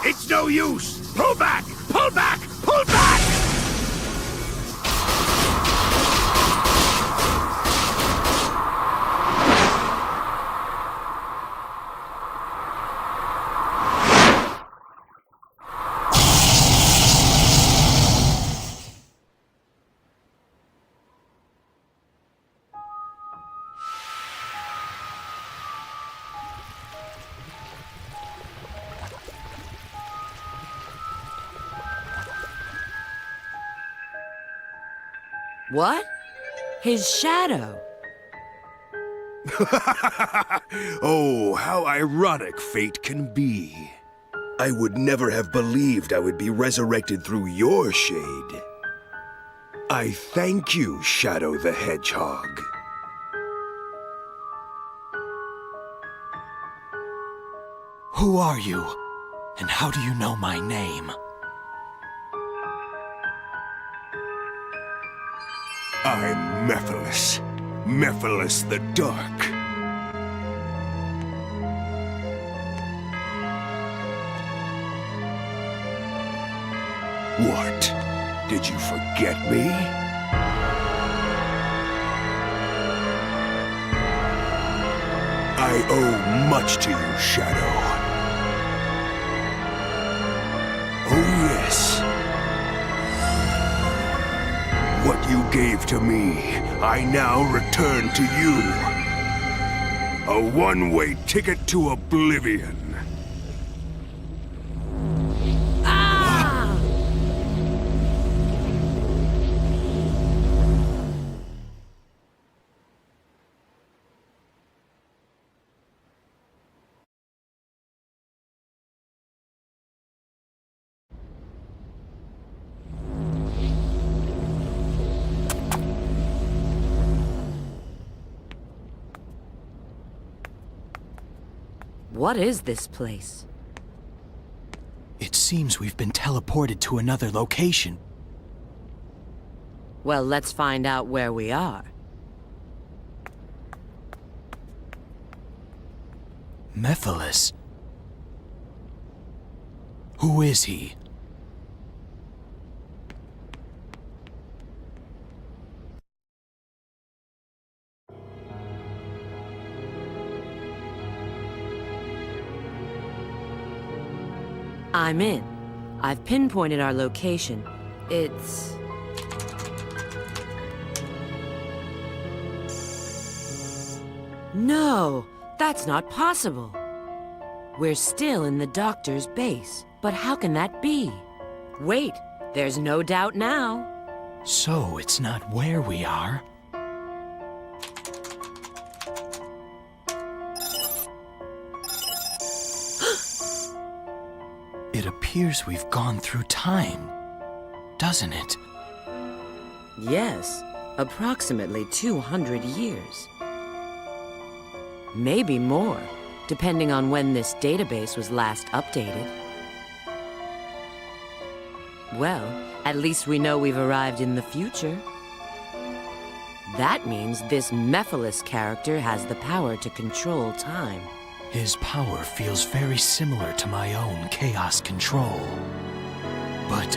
It's no use! Pull back! Pull back! Pull back! What? His shadow. Oh, how ironic fate can be. I would never have believed I would be resurrected through your shade. I thank you, Shadow the Hedgehog. Who are you? And how do you know my name? I'm Mephiles. Mephiles the Dark. What? Did you forget me? I owe much to you, Shadow. Oh, yes. What you gave to me, I now return to you. A one-way ticket to oblivion. What is this place? It seems we've been teleported to another location. Well, let's find out where we are. Mephiles? Who is he? I'm in. I've pinpointed our location. It's... No, that's not possible. We're still in the doctor's base, but how can that be? Wait, there's no doubt now. So it's not where we are? It appears we've gone through time, doesn't it? Yes, approximately 200 years. Maybe more, depending on when this database was last updated. Well, at least we know we've arrived in the future. That means this Mephiles character has the power to control time. His power feels very similar to my own chaos control. But...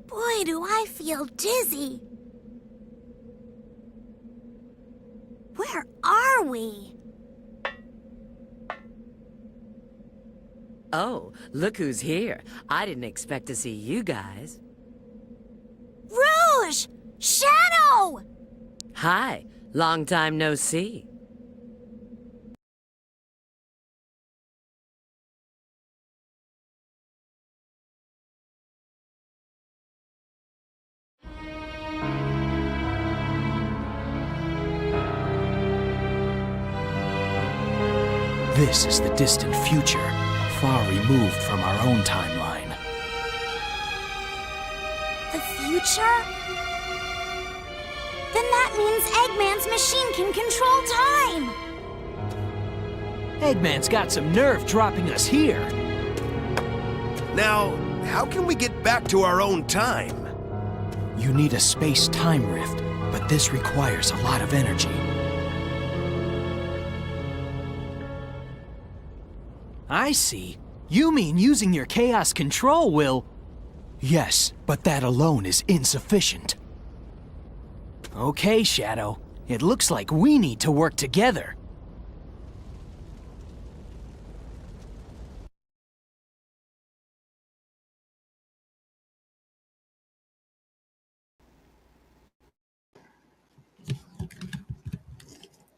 Boy, do I feel dizzy. Where are we? Oh, look who's here. I didn't expect to see you guys. Rouge! Shadow! Hi, long time no see. This is the distant future, far removed from our own timeline. The future? Then that means Eggman's machine can control time! Eggman's got some nerve dropping us here. Now, how can we get back to our own time? You need a space-time rift, but this requires a lot of energy. I see. You mean using your chaos control will... Yes, but that alone is insufficient. Okay, Shadow. It looks like we need to work together.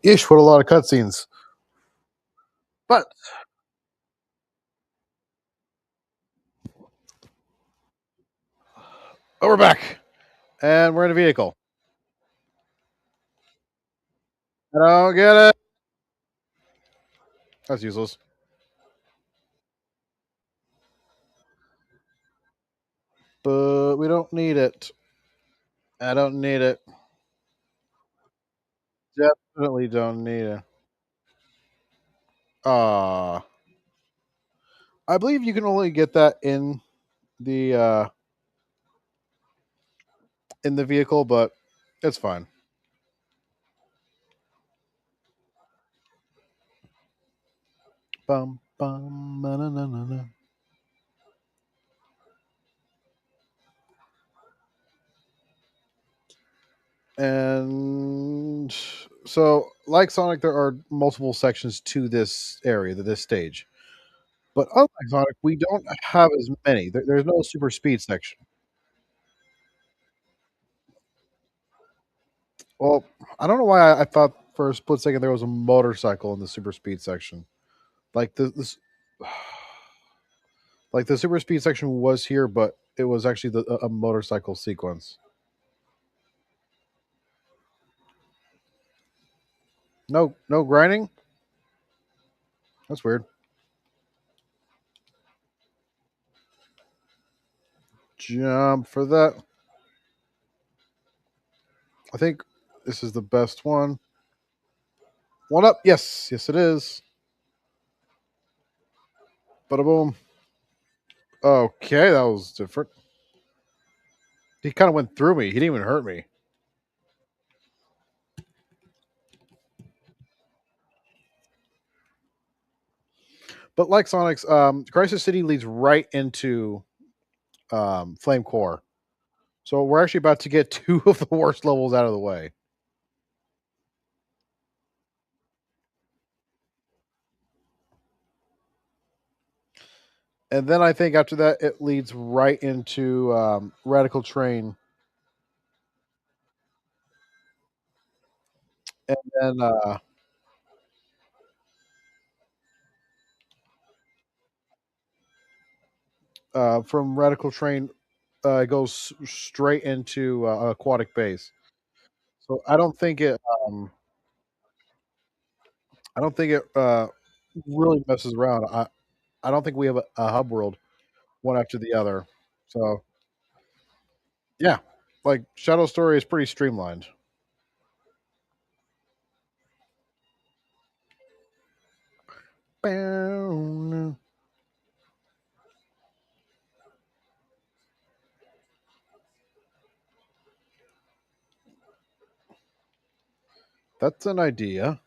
Ish, what a lot of cutscenes. But we're back, and we're in a vehicle. I don't get it. That's useless. But we don't need it. I don't need it. Definitely don't need it. I believe you can only get that in the vehicle, but it's fine. Bum bum na na na na na. And so, like Sonic, there are multiple sections to this area, to this stage. But unlike Sonic, we don't have as many. There's no super speed section. Well, I don't know why I thought for a split second there was a motorcycle in the super speed section. Like like the super speed section was here, but it was actually a motorcycle sequence. No grinding? That's weird. Jump for that. I think this is the best one. One up. Yes, it is. Bada boom. Okay, that was different. He kind of went through me. He didn't even hurt me. But like Sonic's, Crisis City leads right into Flame Core. So we're actually about to get two of the worst levels out of the way. And then I think after that, it leads right into Radical Train. And then from Radical Train, it goes straight into Aquatic Base. So I don't think it. I don't think it really messes around. I don't think we have a hub world one after the other. So yeah, like Shadow Story is pretty streamlined. That's an idea.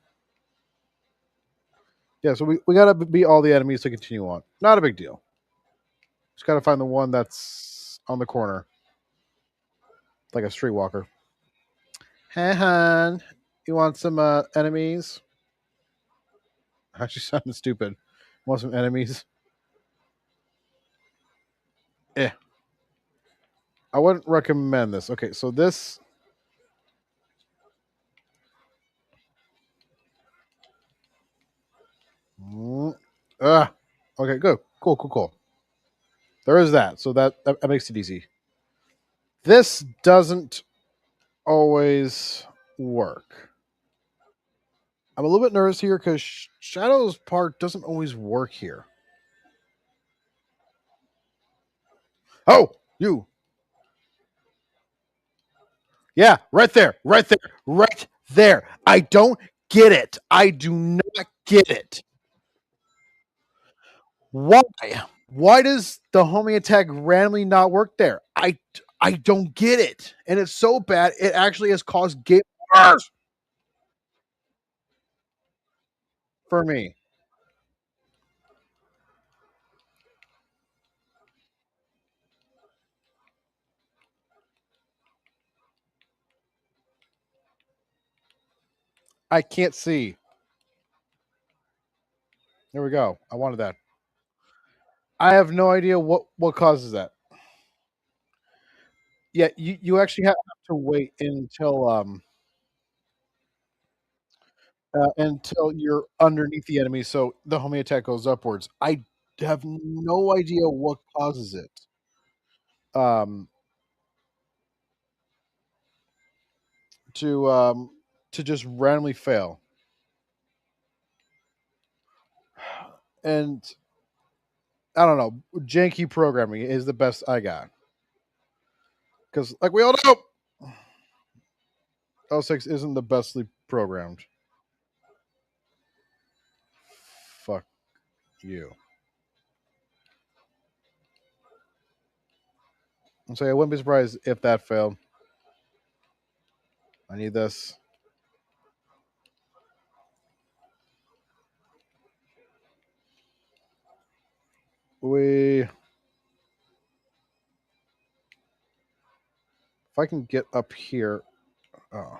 Yeah, so we gotta beat all the enemies to continue on. Not a big deal. Just gotta find the one that's on the corner. Like a streetwalker. Hey, hon. You want some enemies? Actually sounded stupid. Want some enemies? I wouldn't recommend this. Okay, so this... Okay, good. Cool. There is that. So that makes it easy. This doesn't always work. I'm a little bit nervous here because Shadow's part doesn't always work here. Oh, you. Yeah, right there, right there, right there. I don't get it. I do not get it. Why? Why does the homing attack randomly not work there? I don't get it. And it's so bad, it actually has caused game overs for me. I can't see. There we go. I wanted that. I have no idea what causes that. Yeah, you actually have to wait until you're underneath the enemy, so the homing attack goes upwards. I have no idea what causes it. Um, to just randomly fail. And I don't know, janky programming is the best I got. Because, like we all know, L6 isn't the bestly programmed. Fuck you. I'm saying I wouldn't be surprised if that failed. I need this. If I can get up here. Oh.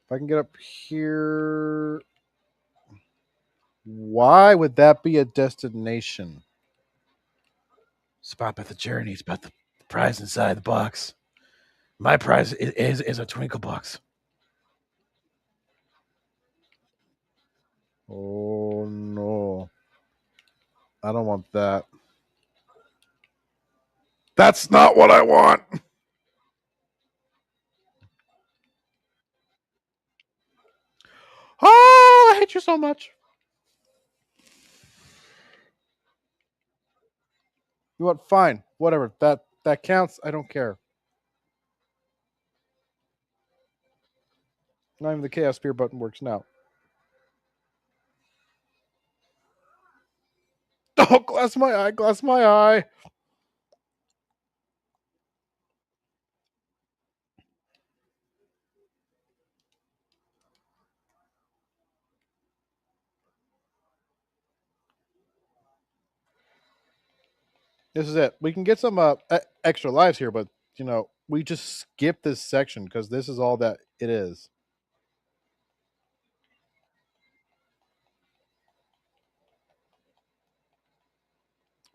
If I can get up here. Why would that be a destination? It's about the journey. It's about the prize inside the box. My prize is a twinkle box. Oh no. I don't want that. That's not what I want. Oh, I hate you so much. You know what? Fine. Whatever. That counts. I don't care. Not even the Chaos Spear button works now. Oh, glass my eye. Glass my eye. This is it. We can get some extra lives here, but we just skip this section because this is all that it is.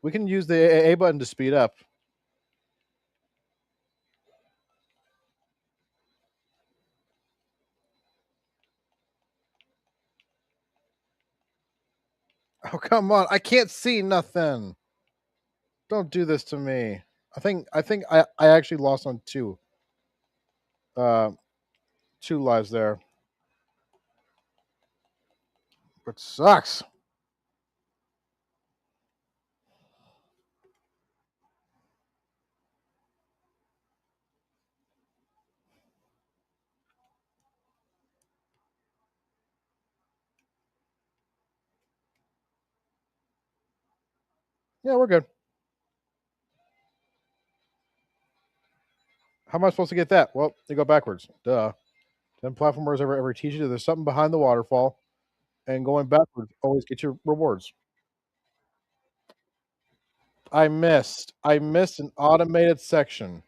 We can use the A button to speed up. Oh, come on. I can't see nothing. Don't do this to me. I think I actually lost on two lives there. Which sucks. Yeah, we're good. How am I supposed to get that? Well, you go backwards. Duh. 10 platformers ever teach you that there's something behind the waterfall, and going backwards always get your rewards. I missed an automated section.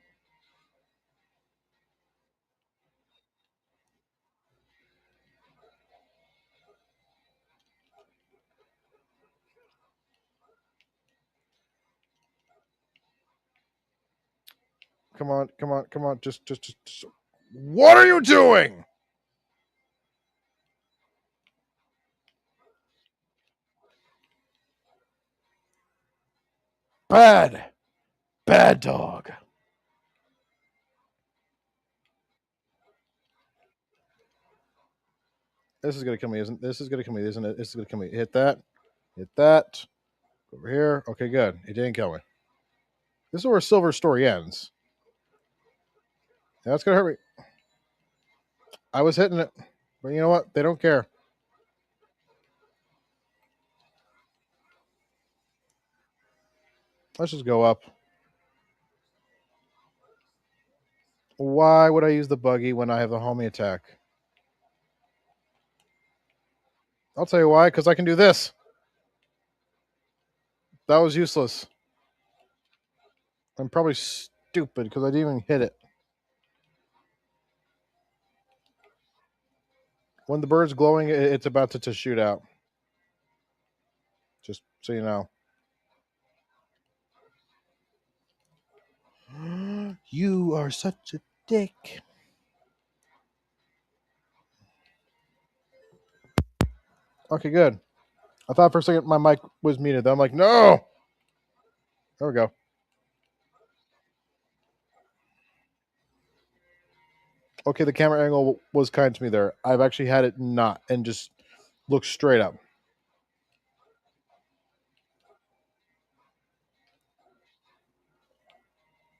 Come on. Just. What are you doing? Bad dog. This is gonna kill me, isn't this? Is gonna kill me, isn't it? This is gonna kill me. Hit that. Hit that. Over here. Okay, good. It didn't kill me. This is where Silver's story ends. That's gonna hurt me. I was hitting it, but you know what? They don't care. Let's just go up. Why would I use the buggy when I have the homie attack? I'll tell you why, because I can do this. That was useless. I'm probably stupid because I didn't even hit it. When the bird's glowing, it's about to shoot out. Just so you know. You are such a dick. Okay, good. I thought for a second my mic was muted. I'm like, no. There we go. Okay, the camera angle was kind to me there. I've actually had it not and just look straight up.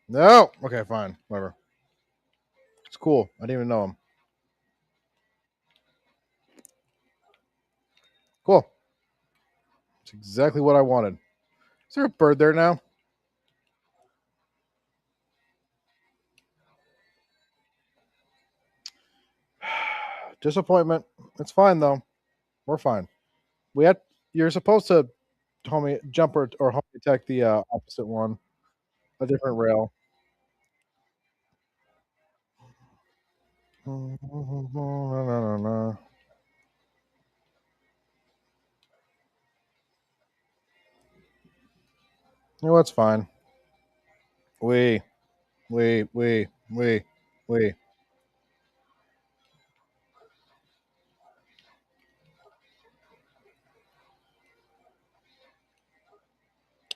No. Okay, fine. Whatever. It's cool. I didn't even know him. Cool. It's exactly what I wanted. Is there a bird there now? Disappointment. It's fine though. We're fine. You're supposed to homie jump or homie attack the opposite one. A different rail. You know what's fine. We.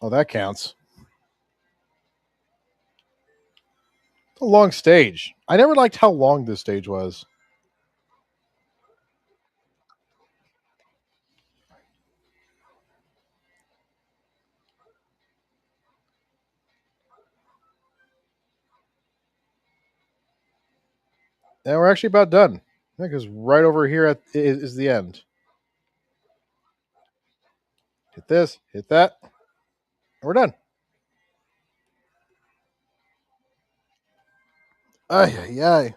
Oh, that counts. It's a long stage. I never liked how long this stage was. And we're actually about done. I think it's right over here is the end. Hit this, hit that. And we're done. Ay, ay, ay.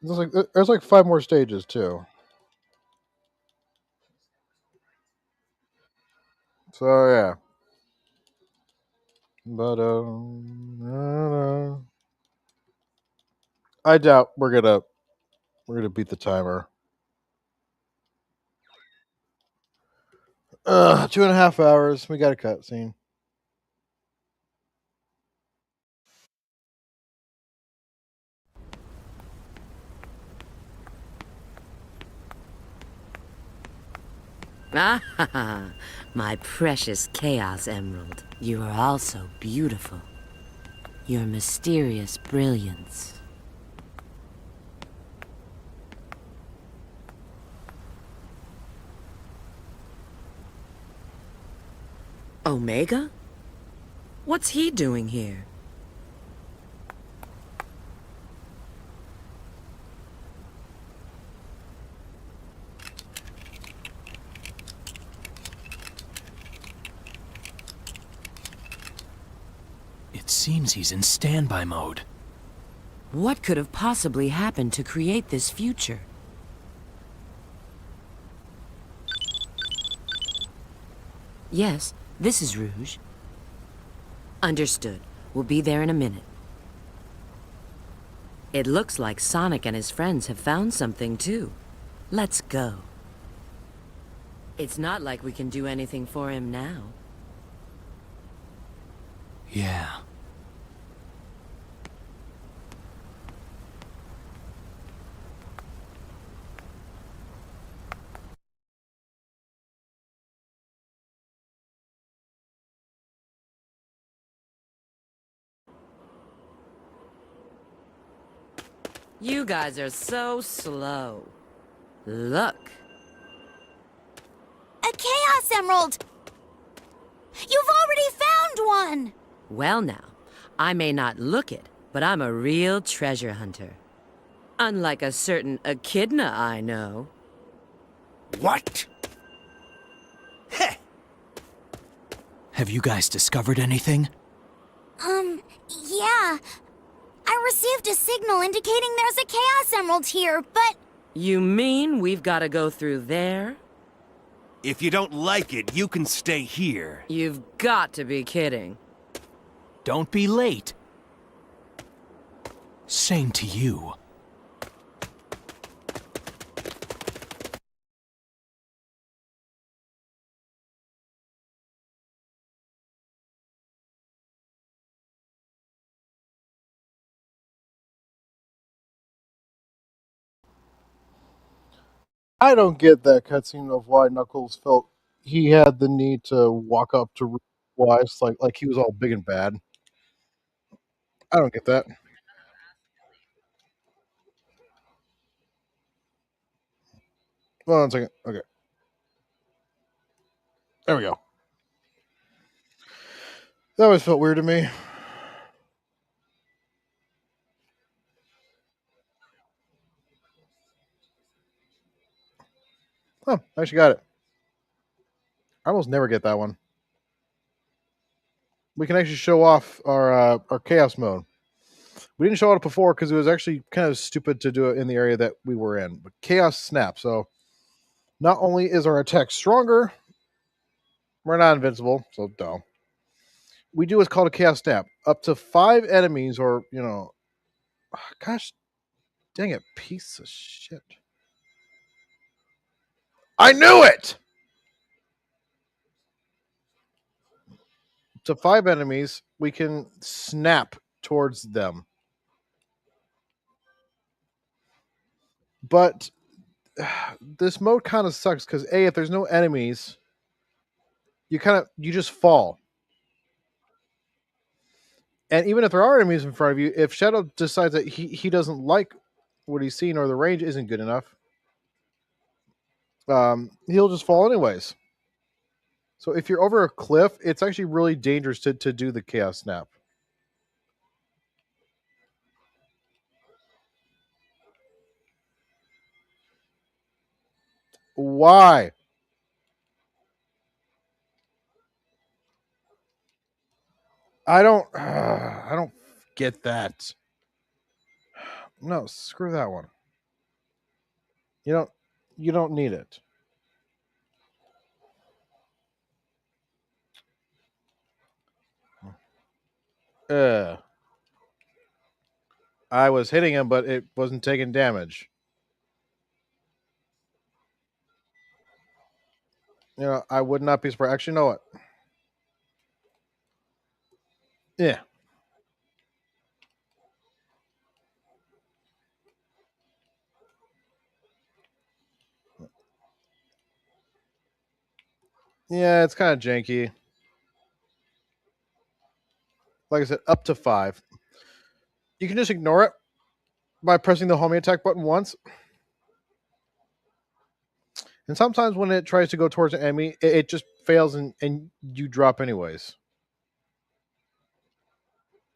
There's like 5 more stages too. So yeah. But I doubt we're gonna beat the timer. 2.5 hours. We got a cutscene. Ah, my precious Chaos Emerald. You are also beautiful. Your mysterious brilliance. Omega? What's he doing here? It seems he's in standby mode. What could have possibly happened to create this future? Yes, this is Rouge. Understood. We'll be there in a minute. It looks like Sonic and his friends have found something too. Let's go. It's not like we can do anything for him now. Yeah. You guys are so slow. Look. A Chaos Emerald! You've already found one! Well now, I may not look it, but I'm a real treasure hunter. Unlike a certain echidna I know. What? Heh! Have you guys discovered anything? Yeah. I received a signal indicating there's a Chaos Emerald here, but... You mean we've got to go through there? If you don't like it, you can stay here. You've got to be kidding. Don't be late. Same to you. I don't get that cutscene of why Knuckles felt he had the need to walk up to Weiss like he was all big and bad. I don't get that. Hold on a second. Okay. There we go. That always felt weird to me. Oh, I actually got it. I almost never get that one. We can actually show off our chaos mode. We didn't show it before because it was actually kind of stupid to do it in the area that we were in. But chaos snap. So not only is our attack stronger, we're not invincible. So duh. We do what's called a chaos snap. Up to 5 enemies, or gosh, dang it, piece of shit. I knew it. To 5 enemies, we can snap towards them. But this mode kind of sucks because if there's no enemies, you just fall. And even if there are enemies in front of you, if Shadow decides that he doesn't like what he's seen or the range isn't good enough, he'll just fall anyways. So if you're over a cliff, it's actually really dangerous to do the chaos snap. Why? I don't get that. No, screw that one. You don't need it. I was hitting him, but it wasn't taking damage. I would not be surprised. Actually, know what? Yeah. Yeah, it's kind of janky. Like I said, up to 5. You can just ignore it by pressing the homing attack button once. And sometimes when it tries to go towards an enemy, it just fails and you drop anyways.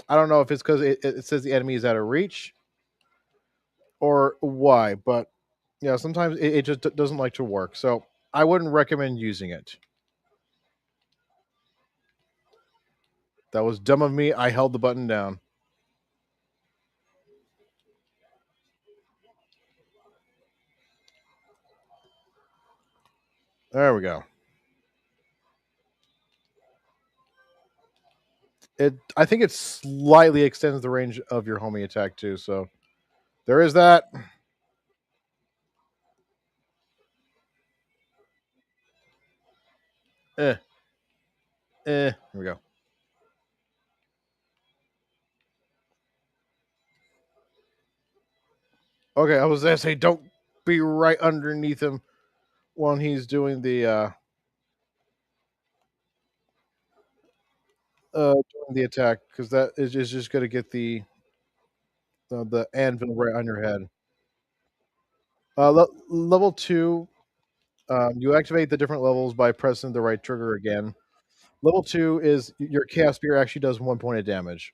I don't know if it's because it says the enemy is out of reach or why, but sometimes it just doesn't like to work. So I wouldn't recommend using it. That was dumb of me. I held the button down. There we go. I think it slightly extends the range of your homing attack too. So there is that. Here we go. Okay, I was gonna say don't be right underneath him when he's doing the attack, because that is just gonna get the anvil right on your head. Level 2, you activate the different levels by pressing the right trigger again. Level 2 is your Chaos Spear actually does 1 point of damage.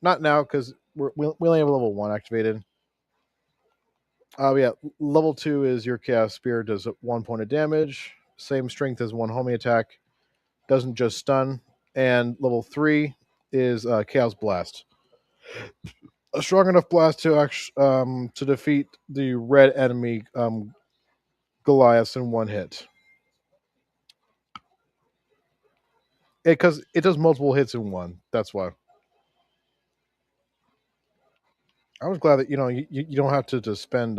Not now, because we only have level 1 activated. Yeah, level 2 is your Chaos Spear does 1 point of damage. Same strength as 1 homing attack. Doesn't just stun. And level 3 is Chaos Blast. A strong enough blast to defeat the red enemy Goliaths in one hit. Because it does multiple hits in one. That's why. I was glad that you don't have to spend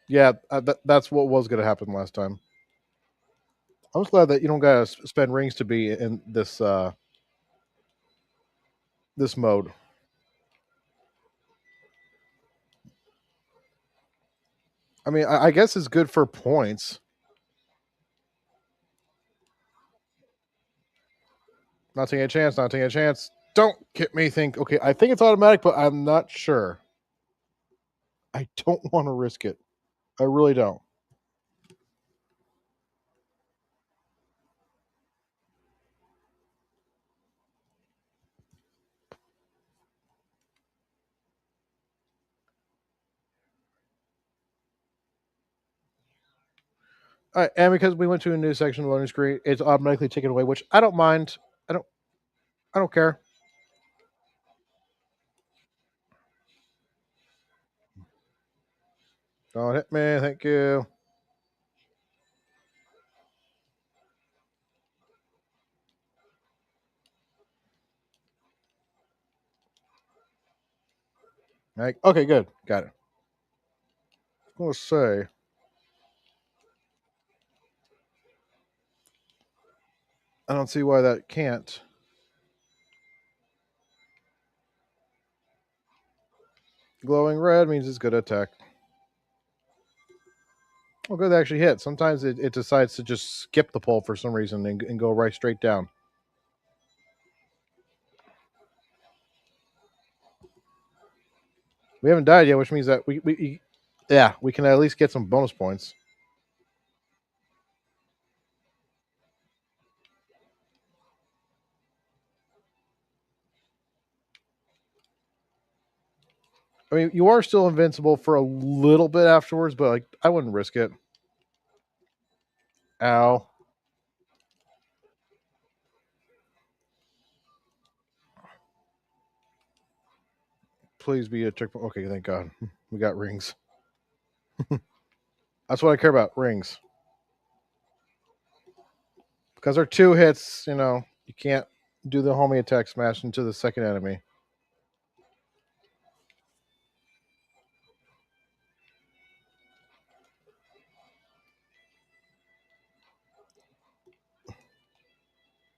yeah, that's what was going to happen last time. I was glad that you don't gotta spend rings to be in this this mode. I mean, I guess it's good for points. Not taking a chance. Not taking a chance. Don't get me think. Okay, I think it's automatic, but I'm not sure. I don't want to risk it. I really don't. All right, and because we went to a new section of the loading screen, it's automatically taken away, which I don't mind. I don't care. Don't hit me, thank you. Okay, good. Got it. I was gonna say. I don't see why that can't. Glowing red means it's good attack. Oh, good, that actually hit. Sometimes it decides to just skip the pole for some reason and go right straight down. We haven't died yet, which means that we can at least get some bonus points. I mean, you are still invincible for a little bit afterwards, but like I wouldn't risk it. Ow. Please be a checkpoint. Okay, thank God. We got rings. That's what I care about, rings. Because they're 2 hits, you can't do the homing attack smash into the second enemy.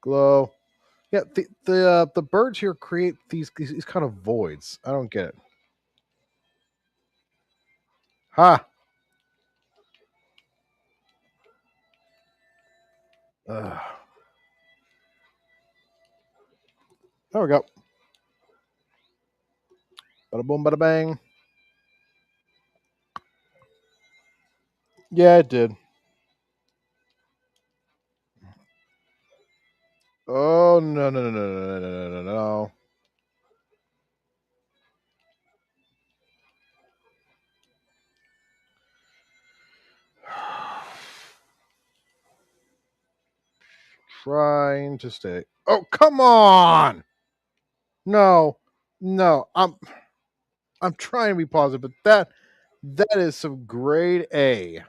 Glow. Yeah, the birds here create these kind of voids. I don't get it. Ha! Ugh. There we go. Bada boom, bada bang. Yeah, it did. Oh no no no no no no no no! Trying to stay. Oh come on! No, no. I'm trying to be positive, but that is some grade A.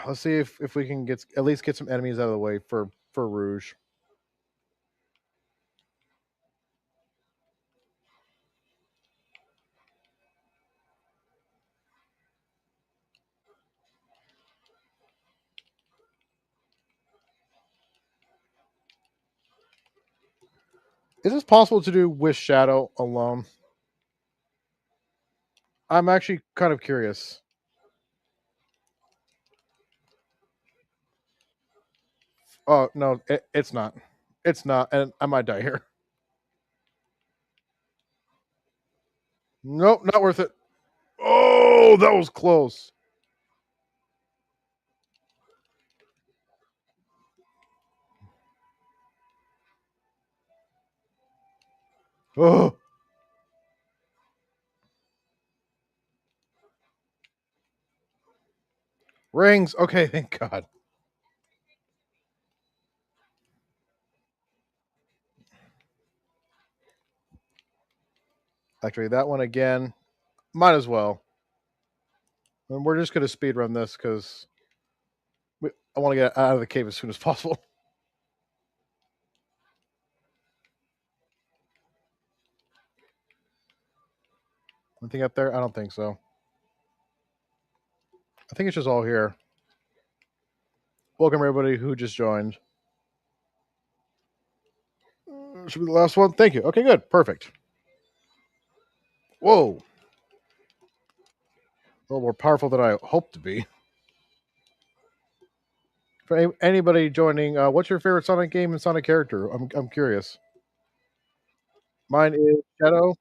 Let's see if we can at least get some enemies out of the way for Rouge. Is it possible to do with Shadow alone? I'm actually kind of curious. Oh no, it's not. It's not, and I might die here. Nope, not worth it. Oh, that was close. Oh. Rings. Okay, thank God. Actually, that one again. Might as well. And we're just going to speed run this because I want to get out of the cave as soon as possible. Anything up there? I don't think so. I think it's just all here. Welcome, everybody who just joined. Should be the last one. Thank you. Okay, good. Perfect. Whoa. A little more powerful than I hoped to be. For anybody joining, what's your favorite Sonic game and Sonic character? I'm curious. Mine is Shadow,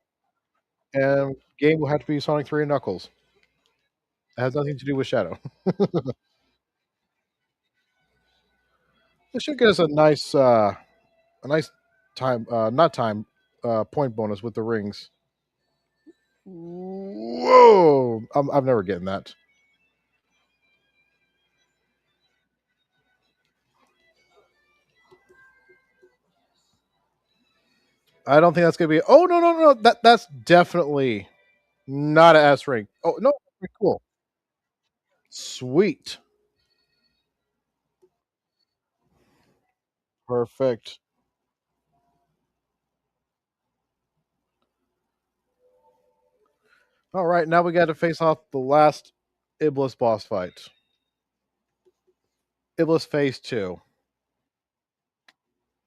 and game will have to be Sonic 3 and Knuckles. It has nothing to do with Shadow. This should get us a nice time, not time, point bonus with the rings. Whoa! I'm never getting that. I don't think that's gonna be. Oh no! That's definitely not an S ring. Oh no! Cool. Sweet. Perfect. All right, now we got to face off the last Iblis boss fight. Iblis Phase 2.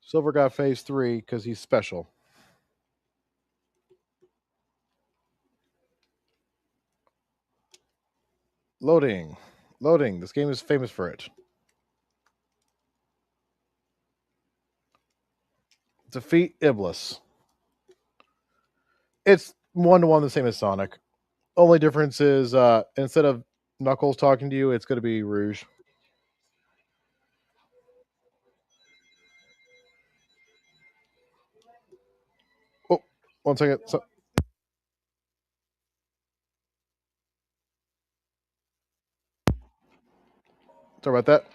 Silver got Phase 3 because he's special. Loading. Loading. This game is famous for it. Defeat Iblis. It's 1-to-1 the same as Sonic. Only difference is instead of Knuckles talking to you, it's going to be Rouge. Oh, 1 second. Sorry about that.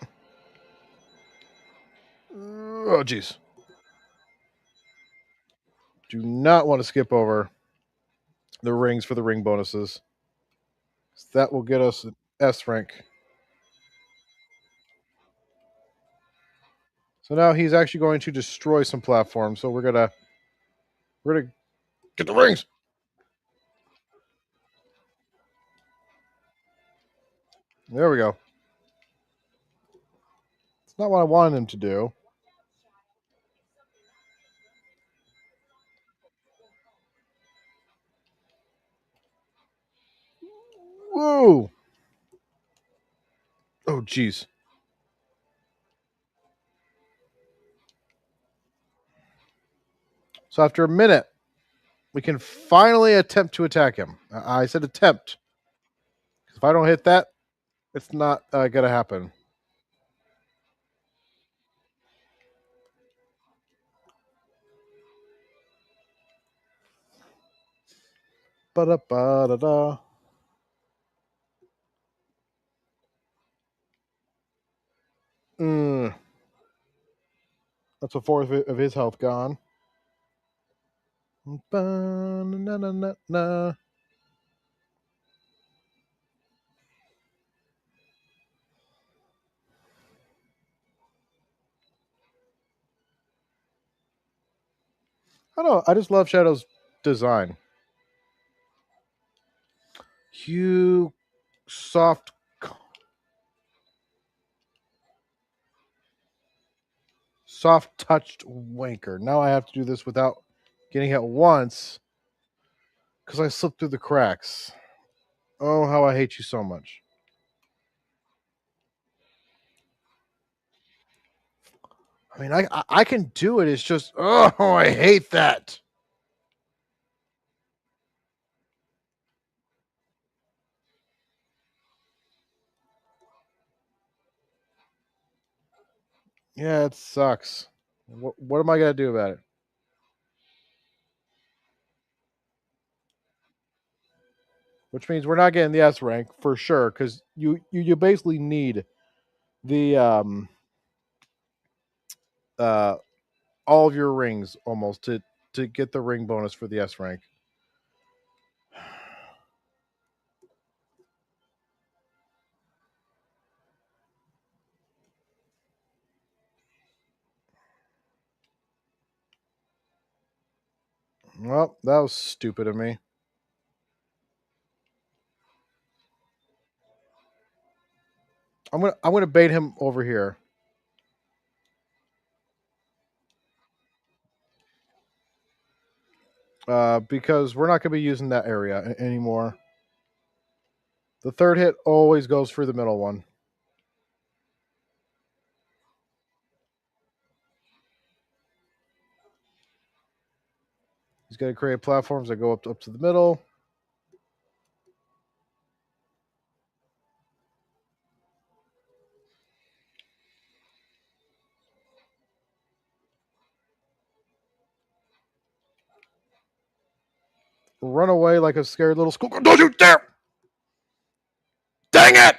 Oh, jeez. Do not want to skip over the rings for the ring bonuses. That will get us an S rank. So now he's actually going to destroy some platforms. So we're gonna get the rings. There we go. It's not what I wanted him to do. Whoa! Oh, jeez. So after a minute, we can finally attempt to attack him. I said attempt. If I don't hit that, it's not going to happen. Ba-da-ba-da-da. That's a fourth of his health gone. Ba-na-na-na-na. I don't know. I just love Shadow's design. You soft touched wanker. Now I have to do this without getting hit once because I slipped through the cracks. Oh, how I hate you so much. I mean, I can do it. It's just, oh, I hate that. Yeah, it sucks. What am I gonna do about it? Which means we're not getting the S rank for sure, because you basically need the uh all of your rings almost to get the ring bonus for the S rank. Well, that was stupid of me. I'm gonna bait him over here. Because we're not gonna be using that area anymore. The third hit always goes for the middle one. He's gonna create platforms that go up to the middle. Run away like a scared little schoolgirl. Don't you dare! Dang it!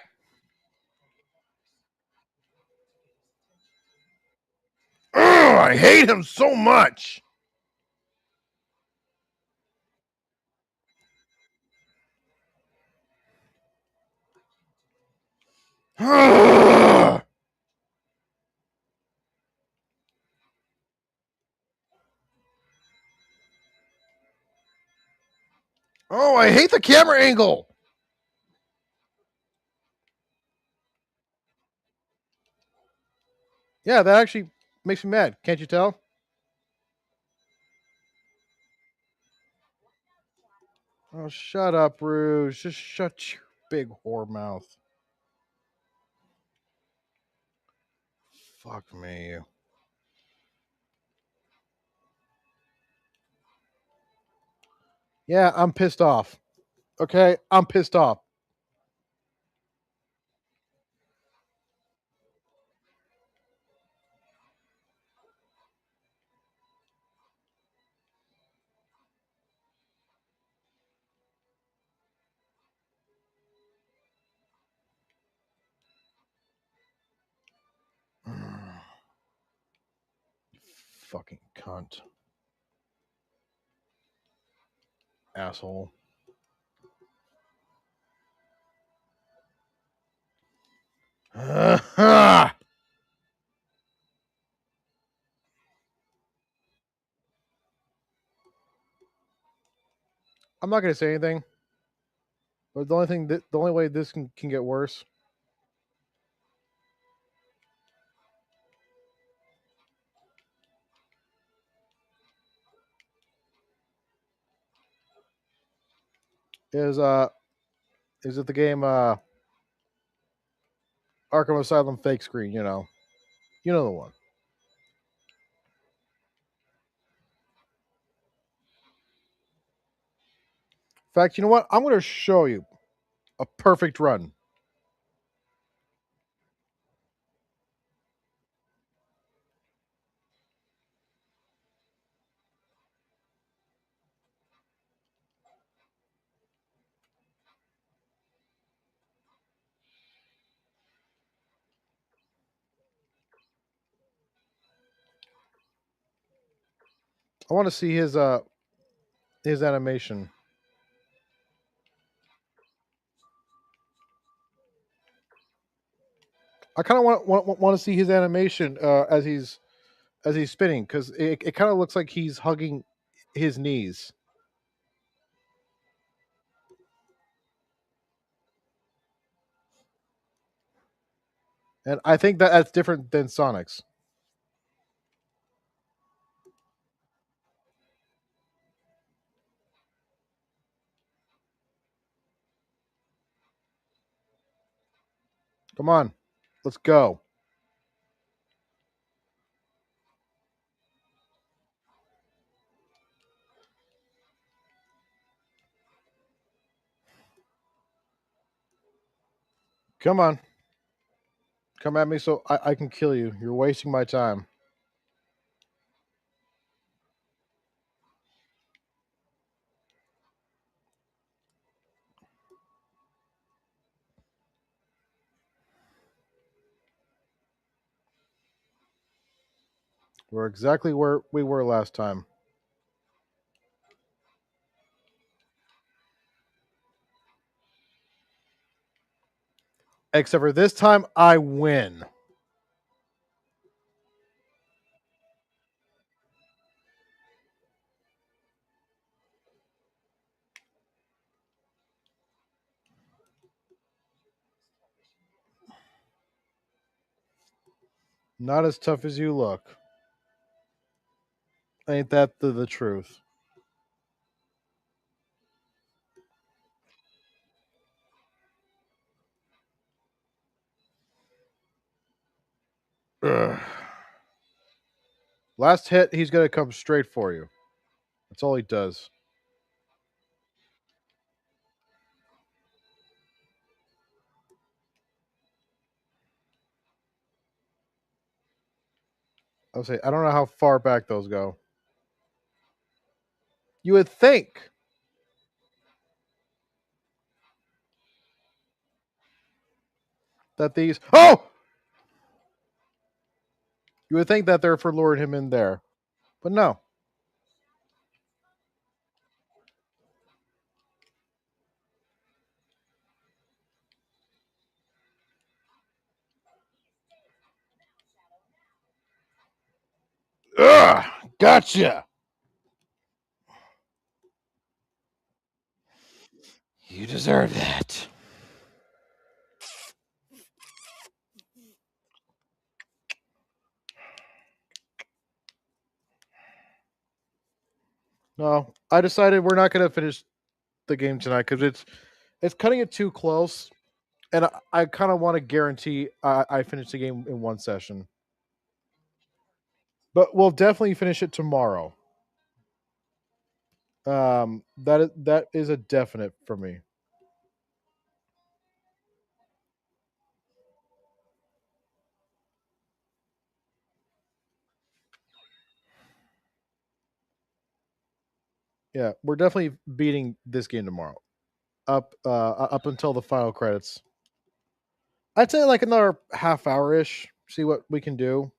Ugh, I hate him so much. Ugh. Oh, I hate the camera angle. Yeah, that actually makes me mad. Can't you tell? Oh, shut up, Rouge. Just shut your big whore mouth. Fuck me. Yeah, I'm pissed off. Okay, I'm pissed off. Fucking cunt. Asshole. I'm not gonna say anything, but the only way this can get worse is it the game Arkham Asylum fake screen, you know the one. In fact, you know what? I'm gonna show you a perfect run. I want to see his animation. I kind of want to see his animation as he's spinning, because it kind of looks like he's hugging his knees. And I think that's different than Sonic's. Come on. Let's go. Come on. Come at me so I can kill you. You're wasting my time. We're exactly where we were last time. Except for this time, I win. Not as tough as you look. Ain't that the truth? Ugh. Last hit, he's going to come straight for you. That's all he does. I'll say, I don't know how far back those go. You would think that these. Oh! You would think that they're for luring him in there. But no. Ugh! Gotcha! You deserve that. No, I decided we're not going to finish the game tonight because it's cutting it too close, and I kind of want to guarantee I finish the game in one session. But we'll definitely finish it tomorrow. That is a definite for me. Yeah, we're definitely beating this game tomorrow. Up until the final credits. I'd say like another half hour ish. See what we can do.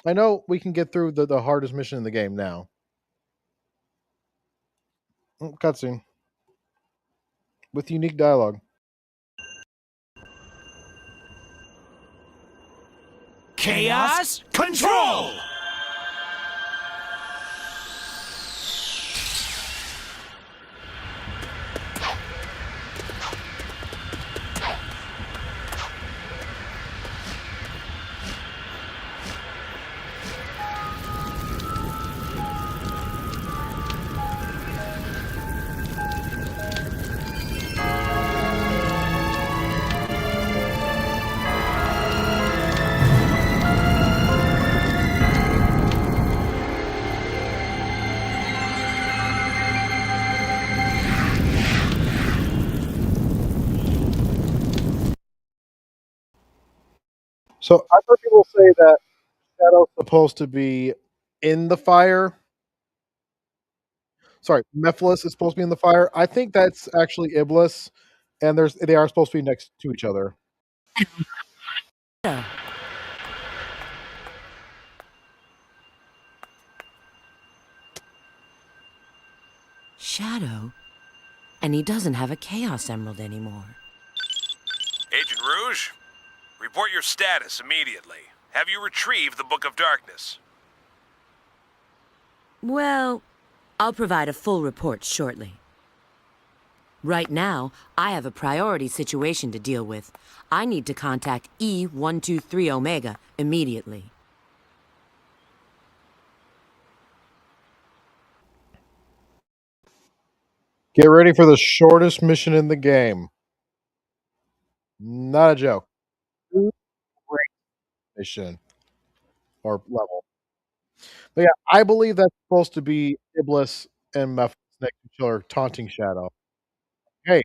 I know we can get through the hardest mission in the game now. Cutscene with unique dialogue. Chaos Control! So I've heard people say that Shadow's supposed to be in the fire. Sorry, Mephiles is supposed to be in the fire. I think that's actually Iblis, and they are supposed to be next to each other. Shadow? And he doesn't have a Chaos Emerald anymore. Agent Rouge, report your status immediately. Have you retrieved the Book of Darkness? Well, I'll provide a full report shortly. Right now, I have a priority situation to deal with. I need to contact E123 Omega immediately. Get ready for the shortest mission in the game. Not a joke. Great mission or level. But yeah, I believe that's supposed to be Iblis and Mephi's next killer taunting Shadow. Hey,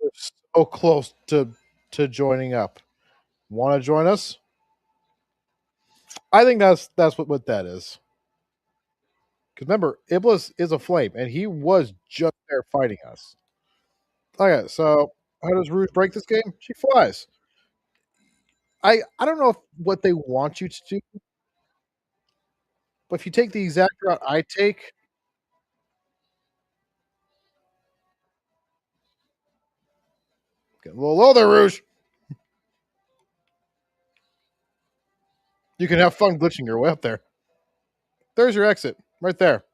we're so close to joining up. Want to join us? I think that's what that is. Because remember, Iblis is a flame, and he was just there fighting us. Okay, so how does Rouge break this game? She flies. I don't know what they want you to do, but if you take the exact route I take, get a little low there, Rouge. You can have fun glitching your way up there. There's your exit, right there.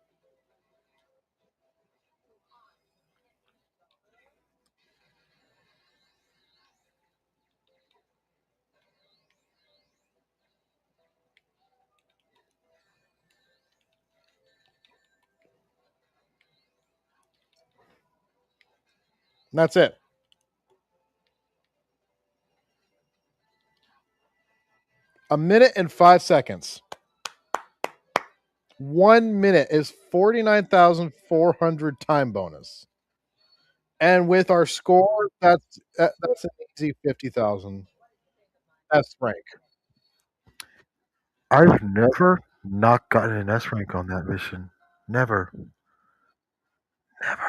And that's it. A minute and 5 seconds. 1 minute is 49,400 time bonus. And with our score, that's an easy 50,000 S rank. I've never not gotten an S rank on that mission. Never. Never.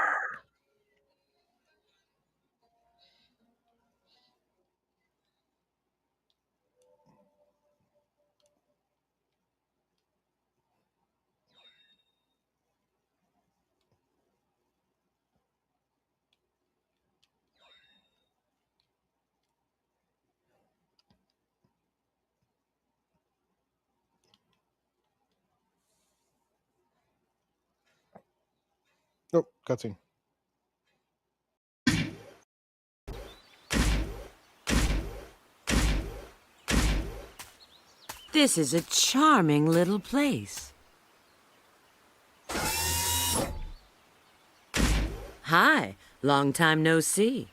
Nope, cutscene. This is a charming little place. Hi, long time no see.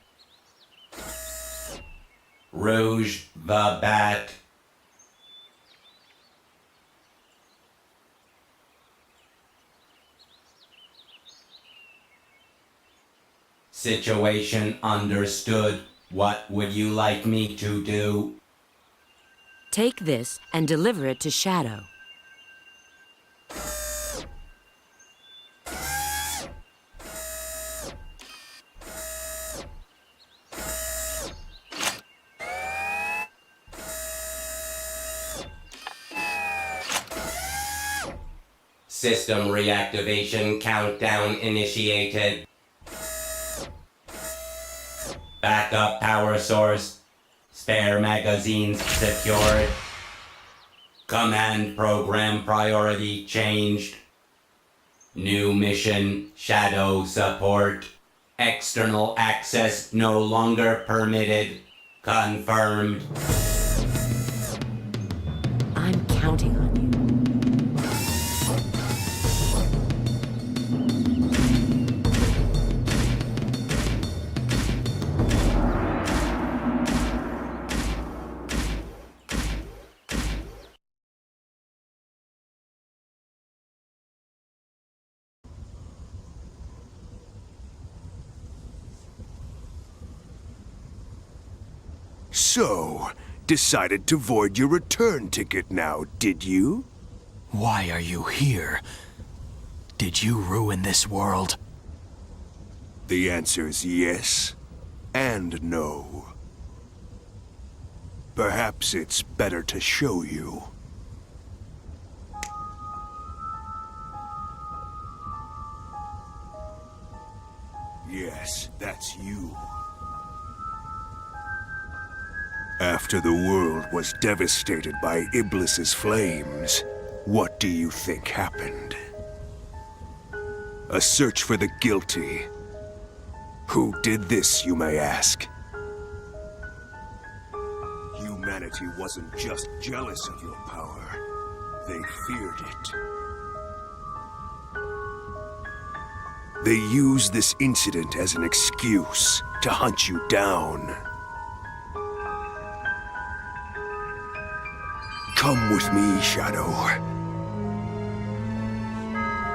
Rouge the Bat. Situation understood. What would you like me to do? Take this and deliver it to Shadow. System reactivation countdown initiated. Backup power source. Spare magazines secured. Command program priority changed. New mission, Shadow support. External access no longer permitted. Confirmed. I'm counting on you. So, decided to void your return ticket now, did you? Why are you here? Did you ruin this world? The answer's yes and no. Perhaps it's better to show you. Yes, that's you. After the world was devastated by Iblis's flames, what do you think happened? A search for the guilty. Who did this, you may ask? Humanity wasn't just jealous of your power. They feared it. They used this incident as an excuse to hunt you down. Come with me, Shadow.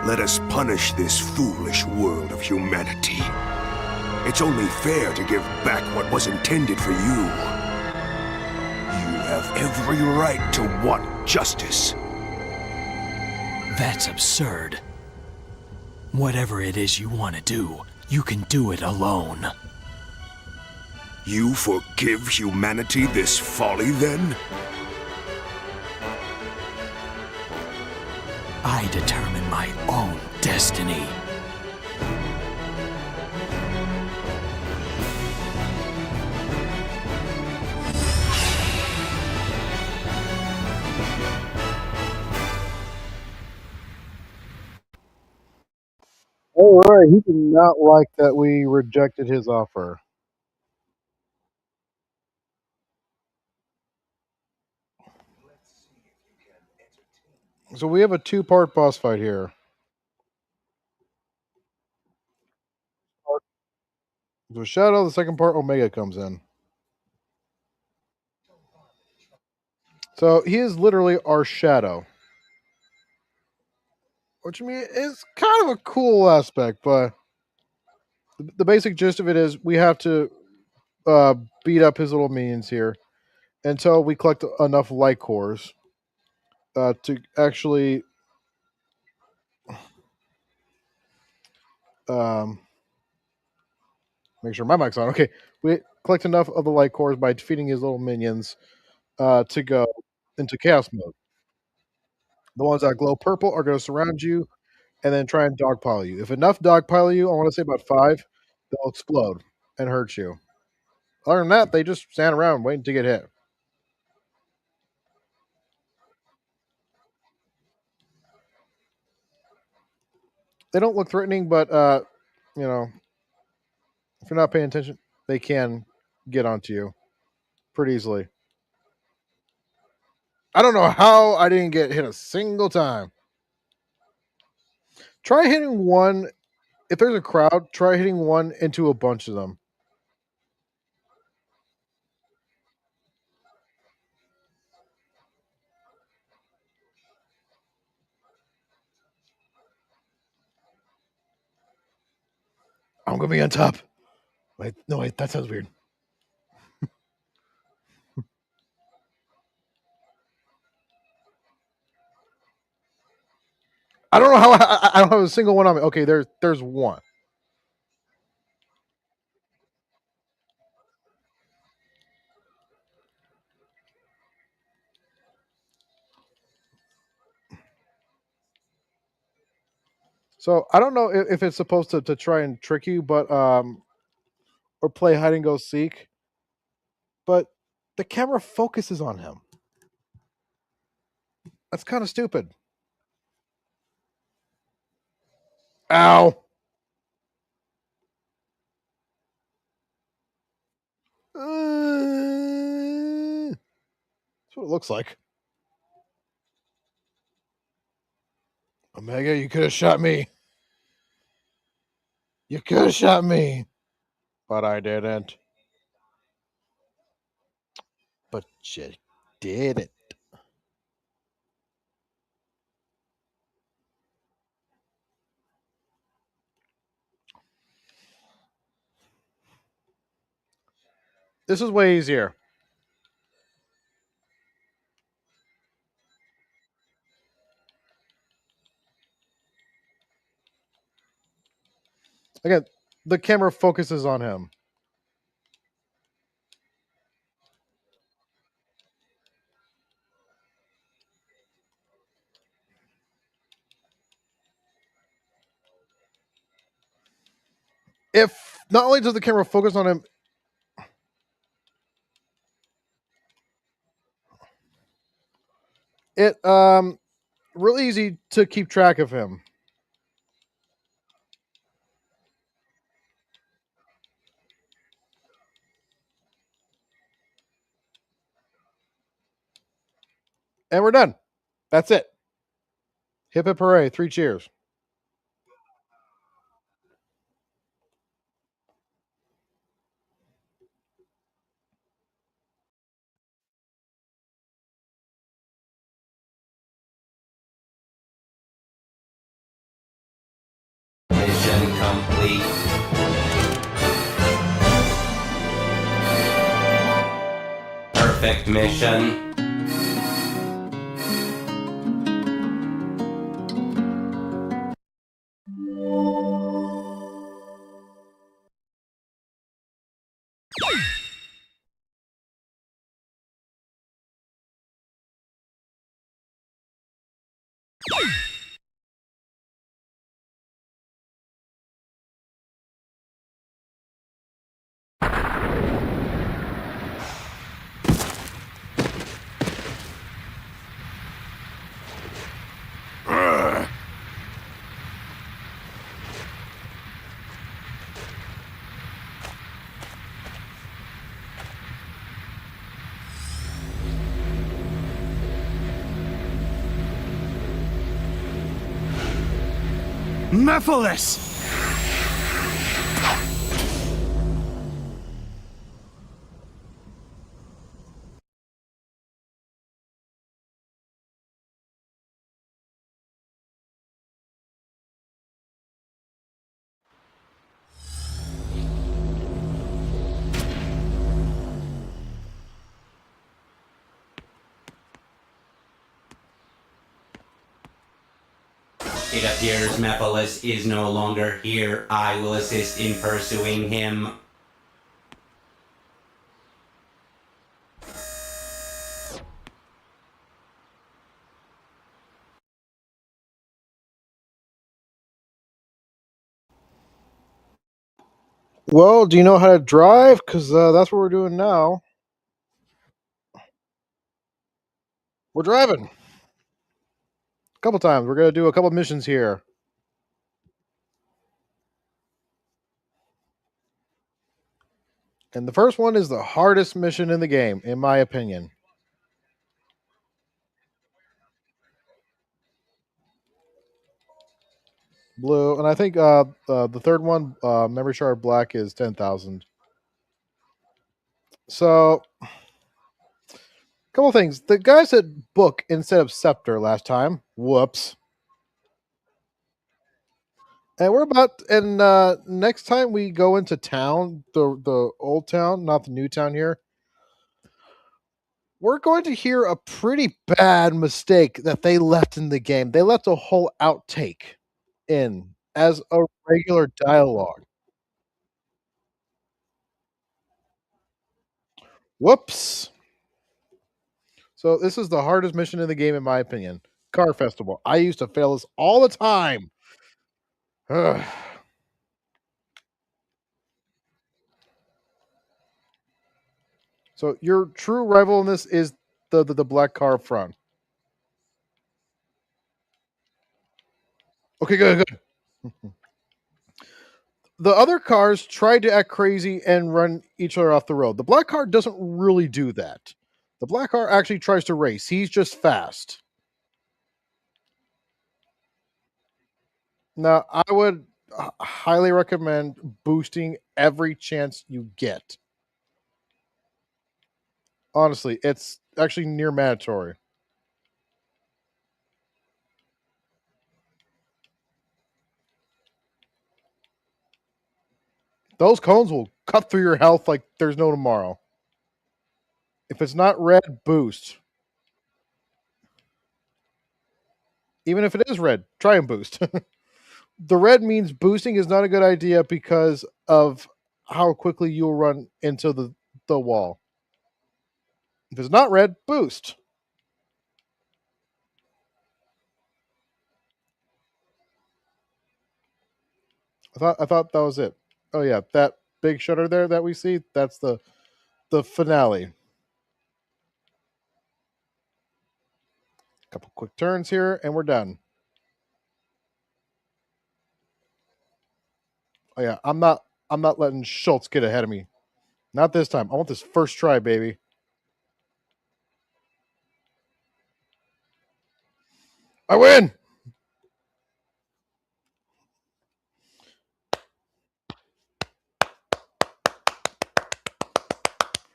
Let us punish this foolish world of humanity. It's only fair to give back what was intended for you. You have every right to want justice. That's absurd. Whatever it is you want to do, you can do it alone. You forgive humanity this folly, then? I determine my own destiny. All right, he did not like that we rejected his offer. So we have a two-part boss fight here. So Shadow, the second part, Omega comes in. So he is literally our Shadow. Which I mean is kind of a cool aspect, but the basic gist of it is we have to beat up his little minions here until we collect enough light cores to actually make sure my mic's on. Okay, we collect enough of the light cores by defeating his little minions to go into chaos mode. The ones that glow purple are going to surround you and then try and dogpile you. If enough dogpile you, I want to say about 5, they'll explode and hurt you. Other than that, they just stand around waiting to get hit. They don't look threatening, but you know, if you're not paying attention, they can get onto you pretty easily. I don't know how I didn't get hit a single time. Try hitting one. If there's a crowd, try hitting one into a bunch of them. I'm going to be on top. Wait, no, wait, that sounds weird. I don't know how I don't have a single one on me. Okay, there's one. So I don't know if it's supposed to try and trick you, but or play hide and go seek, but the camera focuses on him. That's kind of stupid. Ow. That's what it looks like. Omega, you could have shot me. You could have shot me. But I didn't. But you did it. This is way easier. Again, the camera focuses on him. If not only does the camera focus on him, it really easy to keep track of him. And we're done. That's it. Hip hip hooray. 3 cheers. complete. Perfect mission. Mephiles! It appears Mephiles is no longer here. I will assist in pursuing him. Well, do you know how to drive? Because that's what we're doing now. We're driving. A couple times. We're going to do a couple missions here. And the first one is the hardest mission in the game, in my opinion. Blue. And I think the third one, Memory Shard Black, is 10,000. So, a couple things. The guy said book instead of scepter last time. Whoops. And we're about, and next time we go into town, the old town, not the new town here, we're going to hear a pretty bad mistake that they left in the game. They left a whole outtake in as a regular dialogue. Whoops. So this is the hardest mission in the game, in my opinion. Car Festival. I used to fail this all the time. Ugh. So your true rival in this is the black car front. Okay, good. The other cars tried to act crazy and run each other off the road. The black car doesn't really do that. The black car actually tries to race. He's just fast. Now, I would highly recommend boosting every chance you get. Honestly, it's actually near mandatory. Those cones will cut through your health like there's no tomorrow. If it's not red, boost. Even if it is red, try and boost. The red means boosting is not a good idea because of how quickly you'll run into the wall. If it's not red, boost. I thought that was it. Oh yeah, that big shutter there that we see, that's the finale. Couple quick turns here and we're done. Oh yeah, I'm not letting Schultz get ahead of me. Not this time. I want this first try, baby. I win.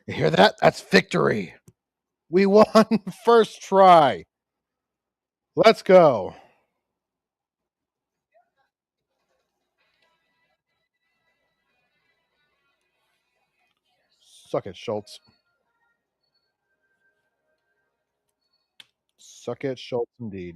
You hear that? That's victory. We won first try. Let's go. Suck it, Schultz. Suck it, Schultz, indeed.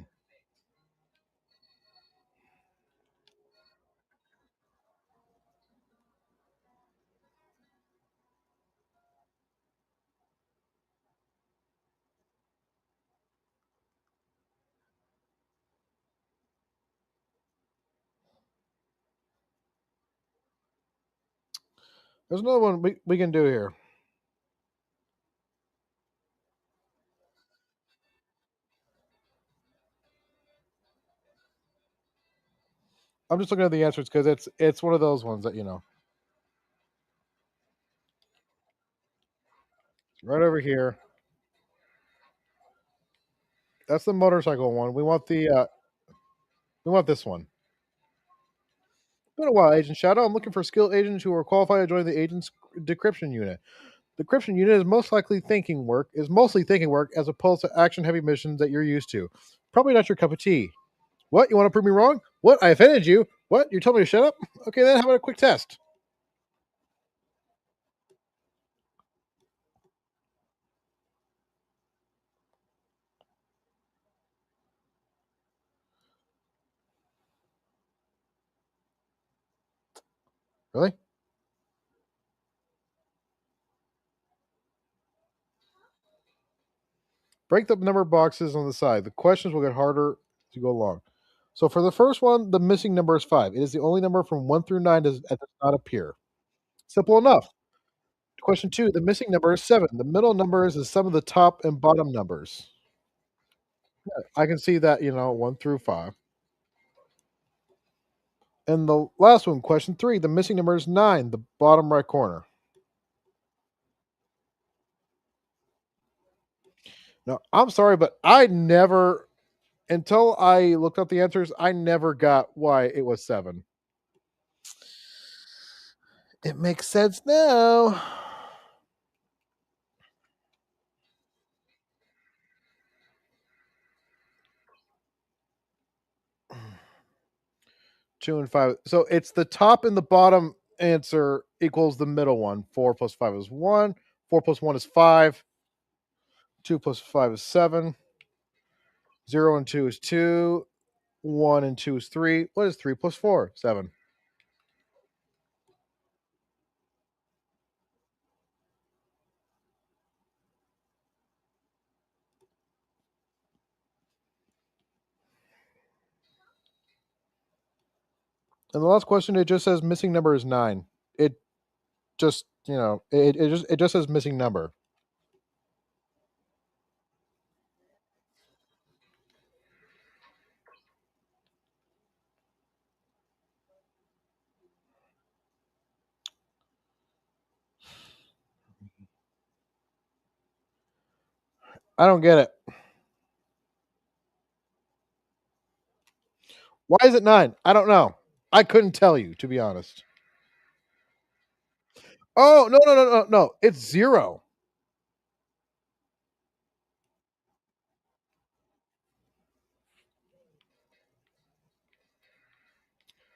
There's another one we can do here. I'm just looking at the answers because it's one of those ones that, you know. Right over here. That's the motorcycle one. We want this one. Been a while, Agent Shadow. I'm looking for skilled agents who are qualified to join the agent's decryption unit. The decryption unit is mostly thinking work as opposed to action-heavy missions that you're used to. Probably not your cup of tea. What? You want to prove me wrong? What? I offended you? What? You told me to shut up? Okay, then how about a quick test? Really? Break the number of boxes on the side. The questions will get harder to go along. So for the first one, the missing number is 5. It is the only number from 1 through 9 that does not appear. Simple enough. Question 2, the missing number is 7. The middle number is the sum of the top and bottom numbers. Yeah, I can see that, 1 through 5. And the last one, question 3, the missing number is 9, the bottom right corner. Now, I'm sorry, but until I looked up the answers, I never got why it was 7. It makes sense now. Two and 5. So it's the top and the bottom answer equals the middle one. 4 plus 5 is 1. 4 plus 1 is 5. 2 plus 5 is 7. 0 and 2 is 2. 1 and 2 is 3. What is 3 plus 4? 7. And the last question, it just says missing number is 9. It just, it just says missing number. I don't get it. Why is it 9? I don't know. I couldn't tell you, to be honest. Oh, no. It's 0.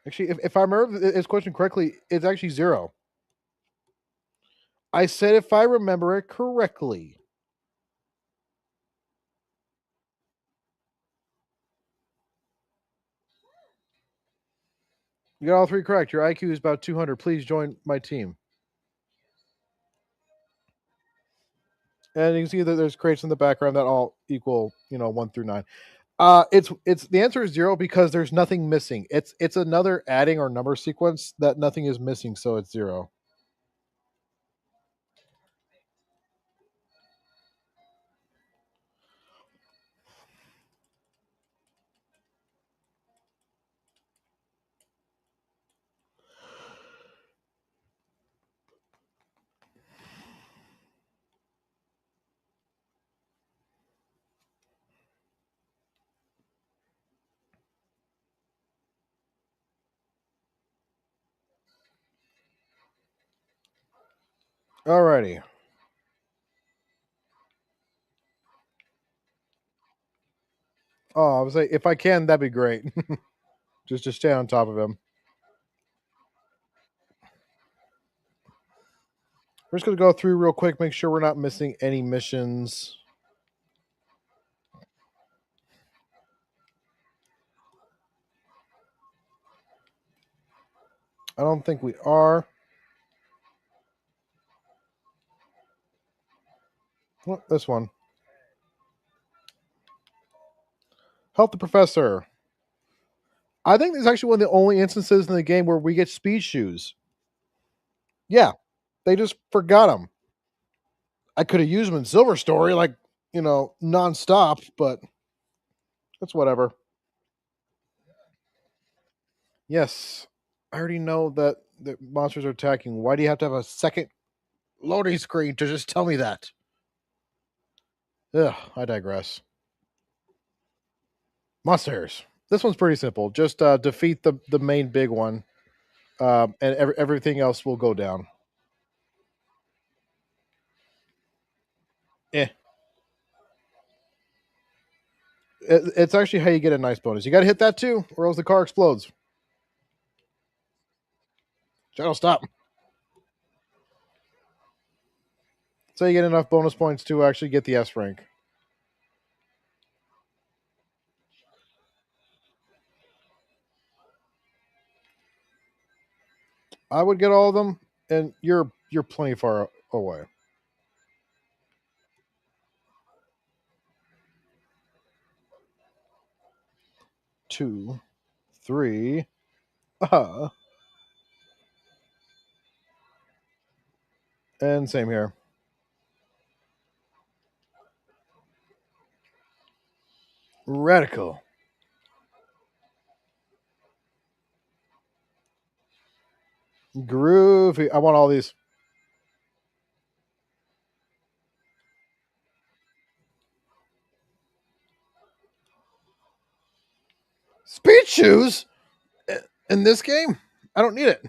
Actually, if I remember this question correctly, it's actually 0. I said if I remember it correctly. You got all 3 correct. Your IQ is about 200. Please join my team. And you can see that there's crates in the background that all equal, 1 through 9. It's the answer is 0 because there's nothing missing. It's another adding or number sequence that nothing is missing, so it's 0. Alrighty. Oh, I was like, if I can, that'd be great. just stay on top of him. We're just going to go through real quick, make sure we're not missing any missions. I don't think we are. Oh, this one. Help the professor. I think this is actually one of the only instances in the game where we get speed shoes. Yeah, they just forgot them. I could have used them in Silver Story, like, nonstop, but that's whatever. Yes, I already know that the monsters are attacking. Why do you have to have a second loading screen to just tell me that? Ugh, I digress. Monsters. This one's pretty simple. Just defeat the main big one, and everything else will go down. It's actually how you get a nice bonus. You got to hit that too, or else the car explodes. Shadow, stop. So you get enough bonus points to actually get the S rank. I would get all of them, and you're plenty far away. Two, three. And same here. Radical. Groovy. I want all these. Speed shoes? In this game? I don't need it.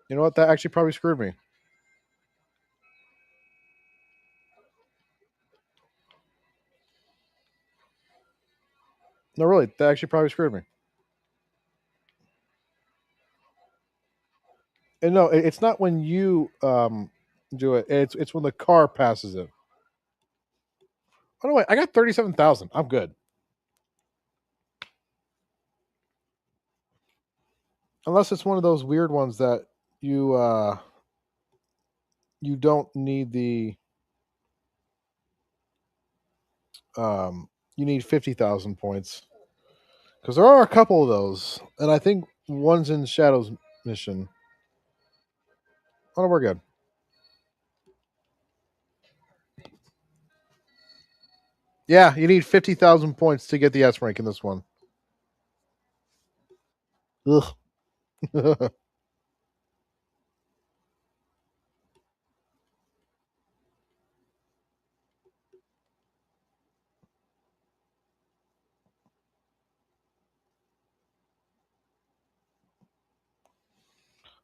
You know what? That actually probably screwed me. No, really, that actually probably screwed me. And no, it's not when you do it. It's when the car passes it. Oh no, wait! I got 37,000. I'm good. Unless it's one of those weird ones that you don't need the you need 50,000 points, because there are a couple of those, and I think one's in Shadow's mission. Oh no, we're good. Yeah, you need 50,000 points to get the S rank in this one. Ugh.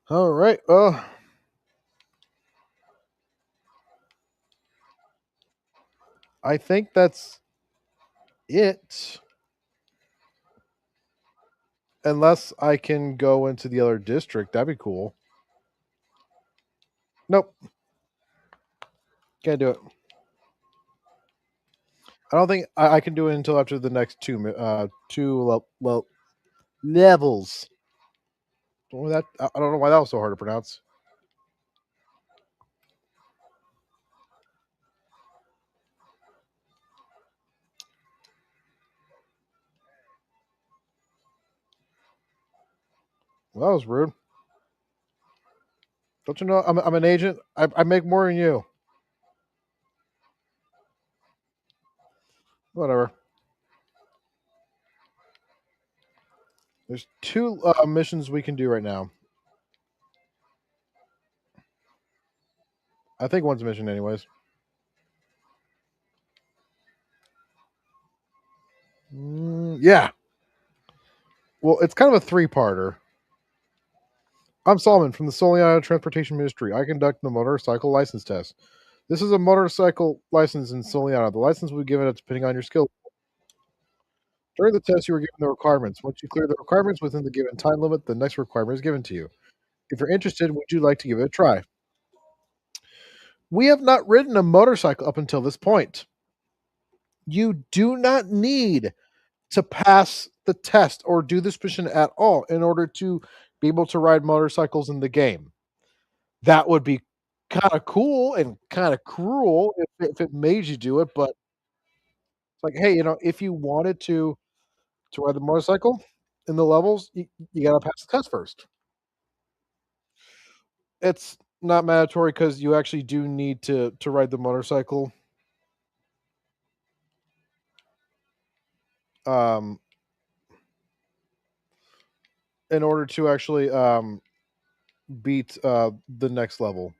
All right. I think that's it. Unless I can go into the other district, that'd be cool. Nope. Can't do it. I don't think I can do it until after the next two levels. That I don't know why that was so hard to pronounce. Well, that was rude. Don't you know I'm an agent? I make more than you. Whatever. There's two missions we can do right now. I think one's a mission anyways. Yeah. Well, it's kind of a three-parter. I'm Solomon from the Soliana Transportation Ministry. I conduct the motorcycle license test. This is a motorcycle license in Soliana. The license will be given depending on your skill. During the test, you were given the requirements. Once you clear the requirements within the given time limit, the next requirement is given to you. If you're interested, would you like to give it a try? We have not ridden a motorcycle up until this point. You do not need to pass the test or do this mission at all in order to be able to ride motorcycles in the game. That would be kind of cool and kind of cruel if it made you do it, but it's like, hey, if you wanted to ride the motorcycle in the levels, you got to pass the test first. It's not mandatory because you actually do need to ride the motorcycle. In order to actually beat the next level.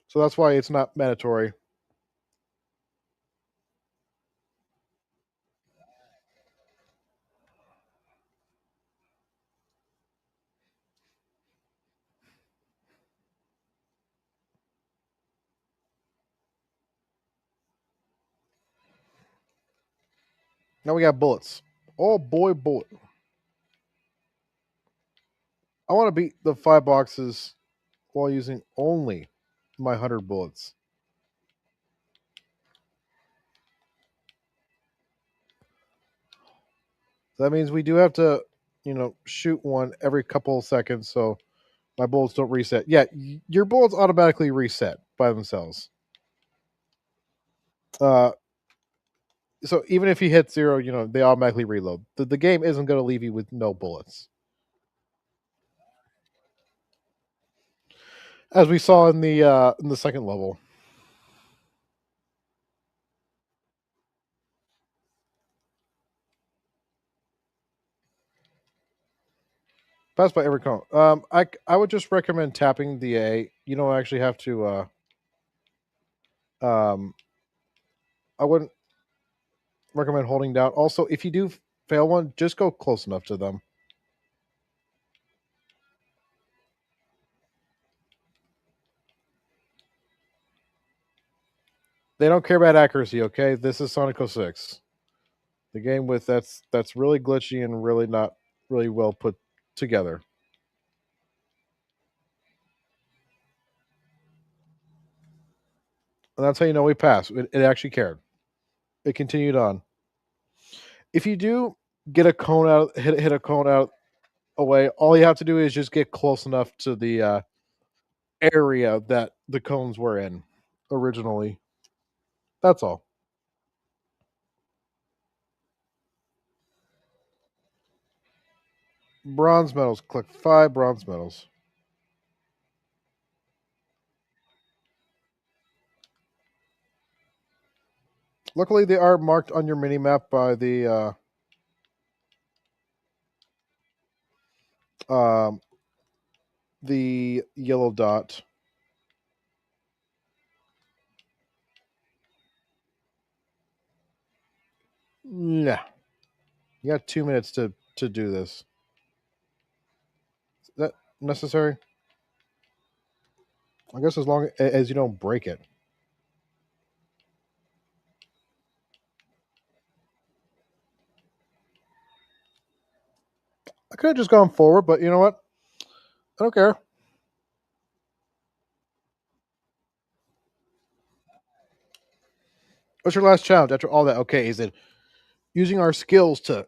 So that's why it's not mandatory. Now we got bullets. Oh boy, bullet. I want to beat the 5 boxes while using only my 100 bullets. That means we do have to, shoot one every couple of seconds so my bullets don't reset. Yeah, your bullets automatically reset by themselves. So even if you hit 0, they automatically reload. The game isn't going to leave you with no bullets. As we saw in the second level. Pass by every cone. I would just recommend tapping the A. You don't actually have to. I wouldn't recommend holding down. Also, if you do fail one, just go close enough to them. They don't care about accuracy. Okay, this is Sonic 06, the game with that's really glitchy and really not really well put together. And that's how you know we passed. It actually cared. It continued on. If you do get a cone out, hit a cone out away, all you have to do is just get close enough to the area that the cones were in originally. That's all. Bronze medals. Collect 5 bronze medals. Luckily, they are marked on your mini map by the yellow dot. Yeah, you got 2 minutes to do this. Is that necessary? I guess as long as you don't break it. I could have just gone forward, but you know what? I don't care. What's your last challenge after all that? Okay, is it using our skills to,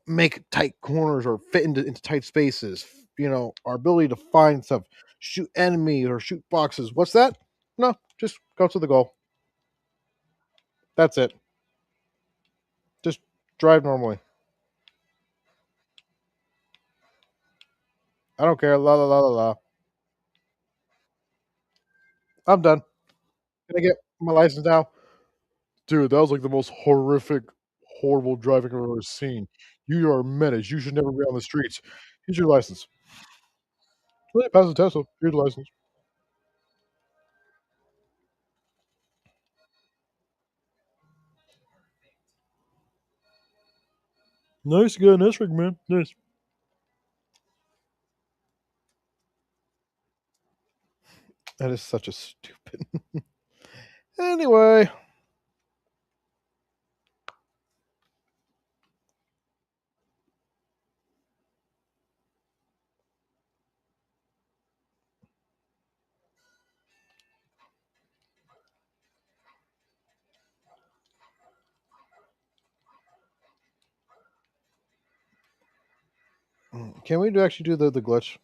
make tight corners or fit into tight spaces? Our ability to find stuff, shoot enemies or shoot boxes. What's that? No, just go to the goal. That's it. Just drive normally. I don't care. La la la la la. I'm done. Can I get my license now? Dude, that was like the most horrific, horrible driving I've ever seen. You are a menace. You should never be on the streets. Here's your license. Well, pass the test. Here's the license. Nice, you got an S-ring, man. Nice. That is such a stupid. Anyway. Can we actually do the glitch?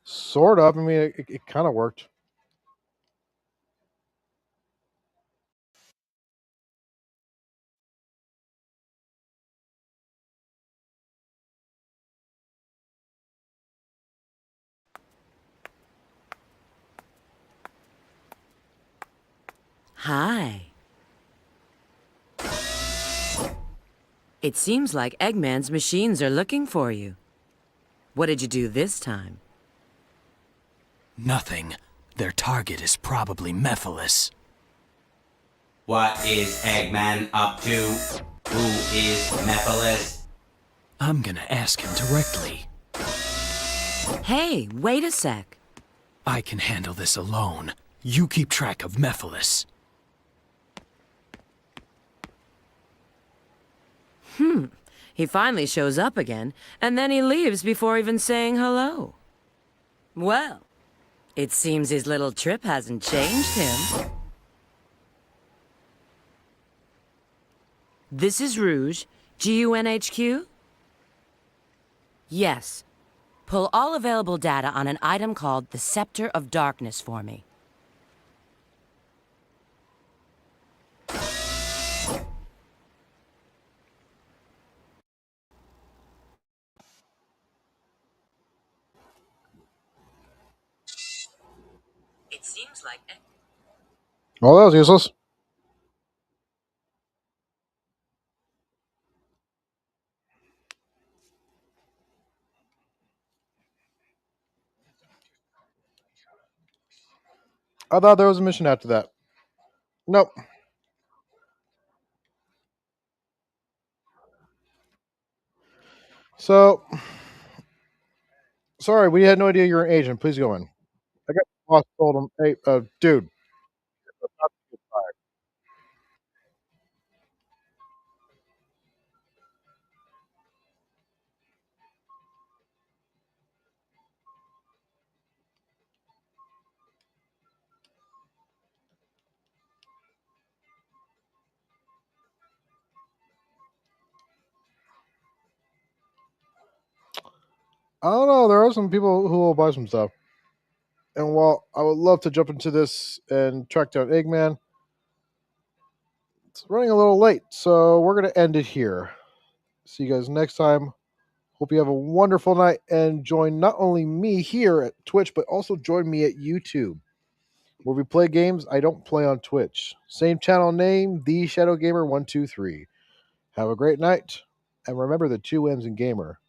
Sort of. I mean, it kind of worked. Hi. It seems like Eggman's machines are looking for you. What did you do this time? Nothing. Their target is probably Mephiles. What is Eggman up to? Who is Mephiles? I'm gonna ask him directly. Hey, wait a sec. I can handle this alone. You keep track of Mephiles. He finally shows up again, and then he leaves before even saying hello. Well, it seems his little trip hasn't changed him. This is Rouge, GUNHQ? Yes. Pull all available data on an item called the Scepter of Darkness for me. It seems like... Well, that was useless. I thought there was a mission after that. Nope. So, sorry, we had no idea you're an agent. Please go in. I got the boss told him, hey, dude. I don't know. There are some people who will buy some stuff. And while I would love to jump into this and track down Eggman, it's running a little late. So we're going to end it here. See you guys next time. Hope you have a wonderful night and join not only me here at Twitch, but also join me at YouTube, where we play games I don't play on Twitch. Same channel name, The Shadow Gamer 123. Have a great night, and remember the 2 M's in Gamer.